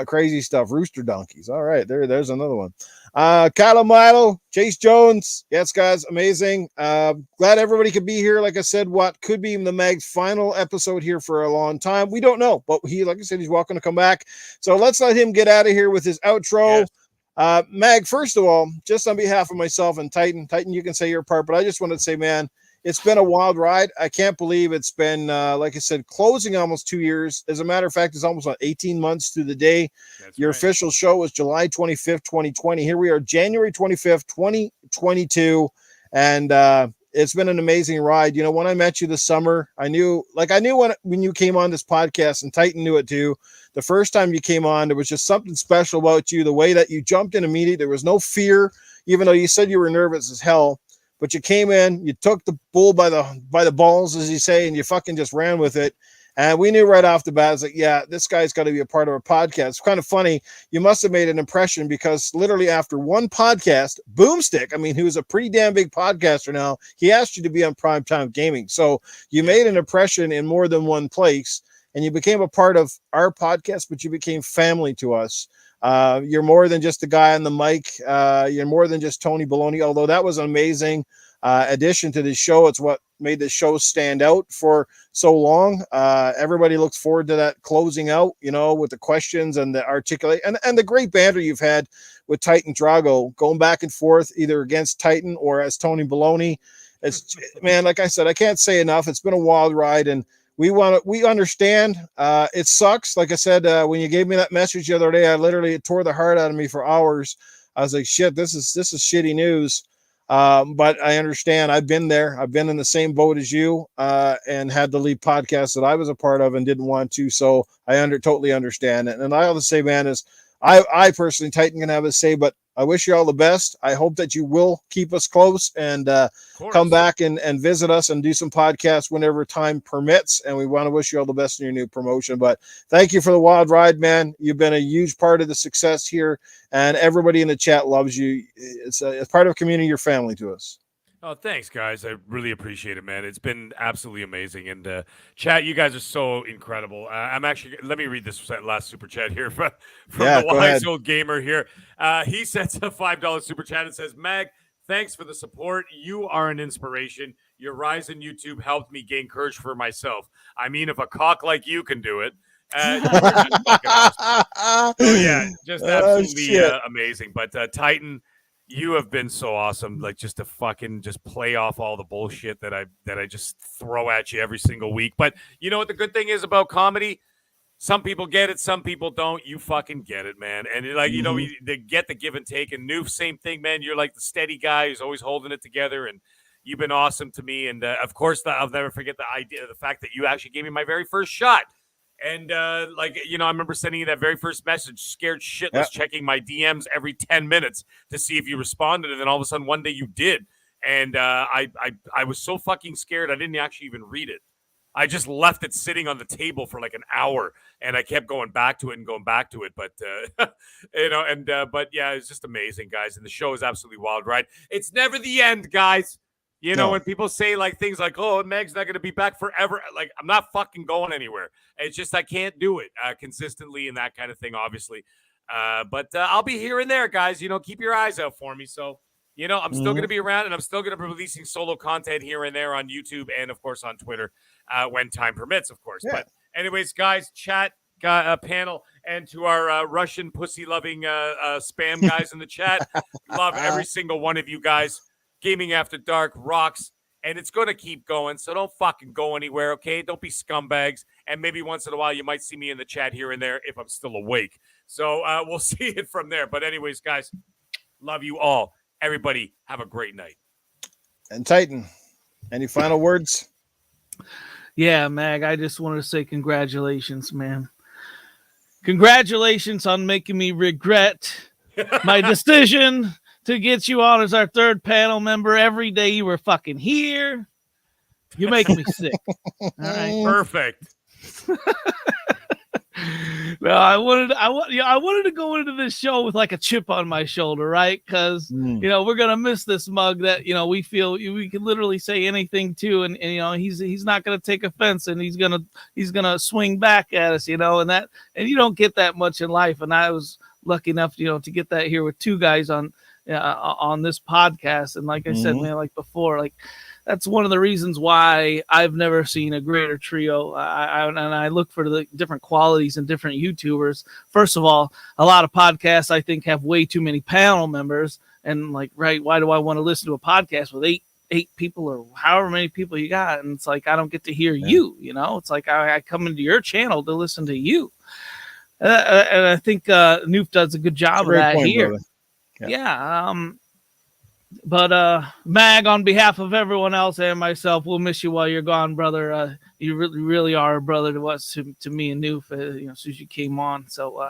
Crazy stuff. Rooster donkeys. All right. There's another one. Kyle Milo, Chase Jones. Yes, guys, amazing. Glad everybody could be here. Like I said, what could be the Mag's final episode here for a long time. We don't know, but like I said, he's welcome to come back. So let's let him get out of here with his outro. Yes. Mag, first of all, just on behalf of myself and Titan, you can say your part, but I just wanted to say, man, it's been a wild ride. I can't believe it's been, like I said, closing almost 2 years. As a matter of fact, it's almost 18 months to the day. That's Your right. official show was July 25th, 2020. Here we are, January 25th, 2022. And it's been an amazing ride. You know, when I met you this summer, I knew when you came on this podcast, and Titan knew it too. The first time you came on, there was just something special about you. The way that you jumped in immediately, there was no fear, even though you said you were nervous as hell. But you came in, you took the bull by the balls, as you say, and you fucking just ran with it. And we knew right off the bat, I was like, yeah, this guy's got to be a part of our podcast. It's kind of funny. You must have made an impression because literally after one podcast, Boomstick, I mean, who's a pretty damn big podcaster now, he asked you to be on Primetime Gaming. So you made an impression in more than one place, and you became a part of our podcast, but you became family to us. You're more than just a guy on the mic. You're more than just Tony Baloney, although that was an amazing addition to the show. It's what made the show stand out for so long. Everybody looks forward to that closing out, you know, with the questions and the articulate and the great banter you've had with Titan Drago, going back and forth either against Titan or as Tony Baloney. It's, man, like I said, I can't say enough. It's been a wild ride, and we understand. It sucks. Like I said, when you gave me that message the other day, I literally, it tore the heart out of me for hours. I was like, shit, this is shitty news. But I understand. I've been there. I've been in the same boat as you, and had to leave podcasts that I was a part of and didn't want to. So I totally understand it. And I have to say, man, is I personally, Titan can have a say, but I wish you all the best. I hope that you will keep us close and come back and visit us and do some podcasts whenever time permits. And we want to wish you all the best in your new promotion. But thank you for the wild ride, man. You've been a huge part of the success here, and everybody in the chat loves you. It's part of a community, your family to us. Oh, thanks, guys. I really appreciate it, man. It's been absolutely amazing. And chat, you guys are so incredible. I'm actually, let me read this last super chat here from the wise old gamer here. He sends a $5 super chat and says, Mag, thanks for the support. You are an inspiration. Your rise in YouTube helped me gain courage for myself. I mean, if a cock like you can do it, you're just fucking awesome. So, yeah, just absolutely amazing. But Titan, you have been so awesome, like just to fucking just play off all the bullshit that I just throw at you every single week. But you know what the good thing is about comedy? Some people get it, some people don't. You fucking get it, man. And like, you know, they get the give and take. And Noof, same thing, man. You're like the steady guy who's always holding it together. And you've been awesome to me. And of course, I'll never forget the fact that you actually gave me my very first shot. And like, you know, I remember sending you that very first message, scared shitless, checking my DMs every 10 minutes to see if you responded. And then all of a sudden one day you did. And I was so fucking scared. I didn't actually even read it. I just left it sitting on the table for like an hour, and I kept going back to it. But, you know, and but yeah, it's just amazing, guys. And the show is absolutely wild, right? It's never the end, guys. You know, when people say like things like, oh, Meg's not going to be back forever. Like, I'm not fucking going anywhere. It's just I can't do it consistently and that kind of thing, obviously. But I'll be here and there, guys. You know, keep your eyes out for me. So, you know, I'm still going to be around, and I'm still going to be releasing solo content here and there on YouTube and, of course, on Twitter when time permits, of course. Yeah. But anyways, guys, chat, panel, and to our Russian pussy-loving spam guys in the chat, love every single one of you guys. Gaming After Dark rocks, and it's going to keep going, so don't fucking go anywhere, okay? Don't be scumbags, and maybe once in a while you might see me in the chat here and there if I'm still awake. So we'll see it from there. But anyways, guys, love you all. Everybody, have a great night. And Titan, any final words? Yeah, Mag, I just wanted to say congratulations, man. Congratulations on making me regret my decision to get you on as our third panel member. Every day you were fucking here. You make me sick. All right. Perfect. No, I wanted to go into this show with like a chip on my shoulder, right? Because you know, we're gonna miss this mug that, you know, we feel we can literally say anything to, and you know, he's not gonna take offense, and he's gonna swing back at us, you know, and you don't get that much in life. And I was lucky enough, you know, to get that here with two guys on this podcast. And like I said, man, like before, like that's one of the reasons why I've never seen a greater trio. I look for the different qualities in different YouTubers. First of all, a lot of podcasts I think have way too many panel members, and like, right, why do I want to listen to a podcast with eight people or however many people you got? And it's like, I don't get to hear you, you know. It's like I come into your channel to listen to you, and I think Noof does a good job of that here. Brother. Yeah. But Mag, on behalf of everyone else and myself, we'll miss you while you're gone, brother. You really are a brother to us, to me and Noof, you know, as soon as you came on. So,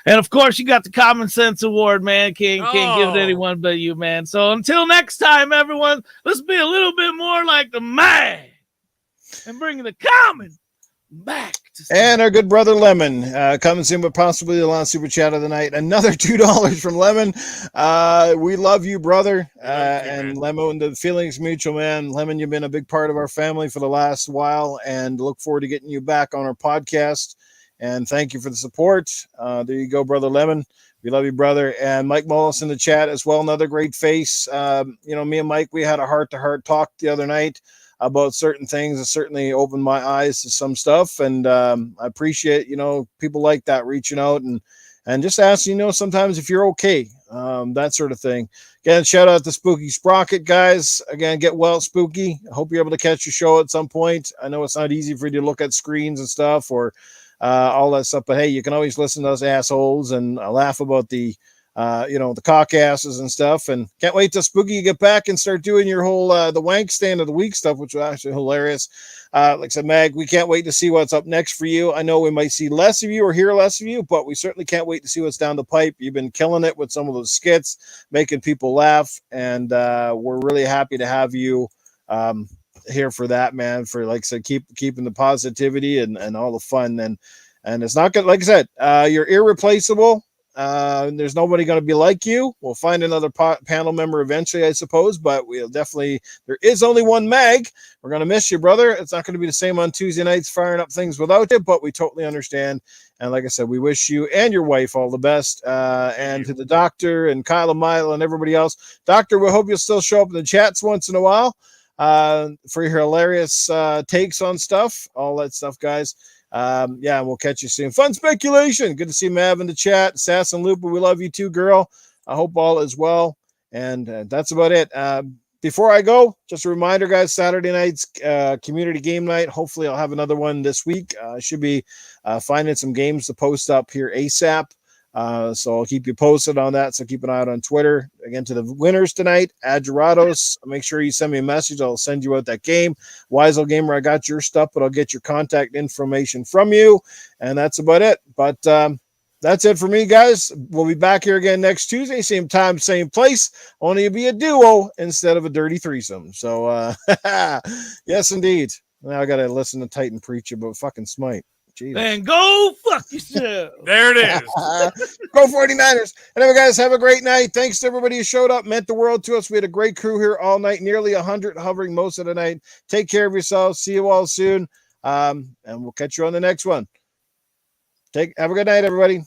and of course, you got the Common Sense Award, man. Can't give it to anyone but you, man. So until next time, everyone, let's be a little bit more like the Mag and bring the common back. And our good brother Lemon coming soon, but possibly the last super chat of the night. Another $2 from Lemon. We love you, brother. And Lemon, the feelings mutual, man. Lemon, you've been a big part of our family for the last while, and look forward to getting you back on our podcast. And thank you for the support. There you go, brother Lemon. We love you, brother. And Mike Mullis in the chat as well. Another great face. You know, me and Mike, we had a heart-to-heart talk the other night about certain things. It certainly opened my eyes to some stuff, and I appreciate, you know, people like that reaching out and just asking, you know, sometimes if you're okay. that sort of thing. Again, shout out to Spooky Sprocket, guys. Again, get well, Spooky. I hope you're able to catch your show at some point. I know it's not easy for you to look at screens and stuff or all that stuff, but hey, you can always listen to us assholes and laugh about the the cock asses and stuff. And can't wait till Spooky you get back and start doing your whole the wank stand of the week stuff, which was actually hilarious. Like I said, Mag, we can't wait to see what's up next for you. I know we might see less of you or hear less of you, but we certainly can't wait to see what's down the pipe. You've been killing it with some of those skits, making people laugh, and we're really happy to have you here for that, man. For like I said, keeping the positivity and all the fun, and it's not good. Like I said, you're irreplaceable. There's nobody going to be like you. We'll find another panel member eventually, I suppose, but we'll definitely, there is only one Mag. We're going to miss you, brother. It's not going to be the same on Tuesday nights firing up things without you, but we totally understand. And like I said, we wish you and your wife all the best. And to the doctor and Kyle and Milo and everybody else. Doctor, we hope you'll still show up in the chats once in a while for your hilarious takes on stuff, all that stuff, guys. Yeah, we'll catch you soon. Fun speculation. Good to see Mav in the chat. Sass and Lupa, we love you too, girl. I hope all is well. And that's about it. Before I go, just a reminder, guys, Saturday night's community game night. Hopefully I'll have another one this week. I should be finding some games to post up here ASAP. So I'll keep you posted on that. So keep an eye out on Twitter. Again, to the winners tonight, Adjurados. Make sure you send me a message. I'll send you out that game. Wiseau Gamer, I got your stuff, but I'll get your contact information from you. And that's about it. But that's it for me, guys. We'll be back here again next Tuesday, same time, same place. Only it'll be a duo instead of a dirty threesome. So yes, indeed. Now I got to listen to Titan preach about fucking Smite. Jesus. And go fuck yourself. There it is. Go 49ers. And anyway, guys, have a great night. Thanks to everybody who showed up. Meant the world to us. We had a great crew here all night, nearly 100 hovering most of the night. Take care of yourselves. See you all soon. And we'll catch you on the next one. Have a good night, everybody.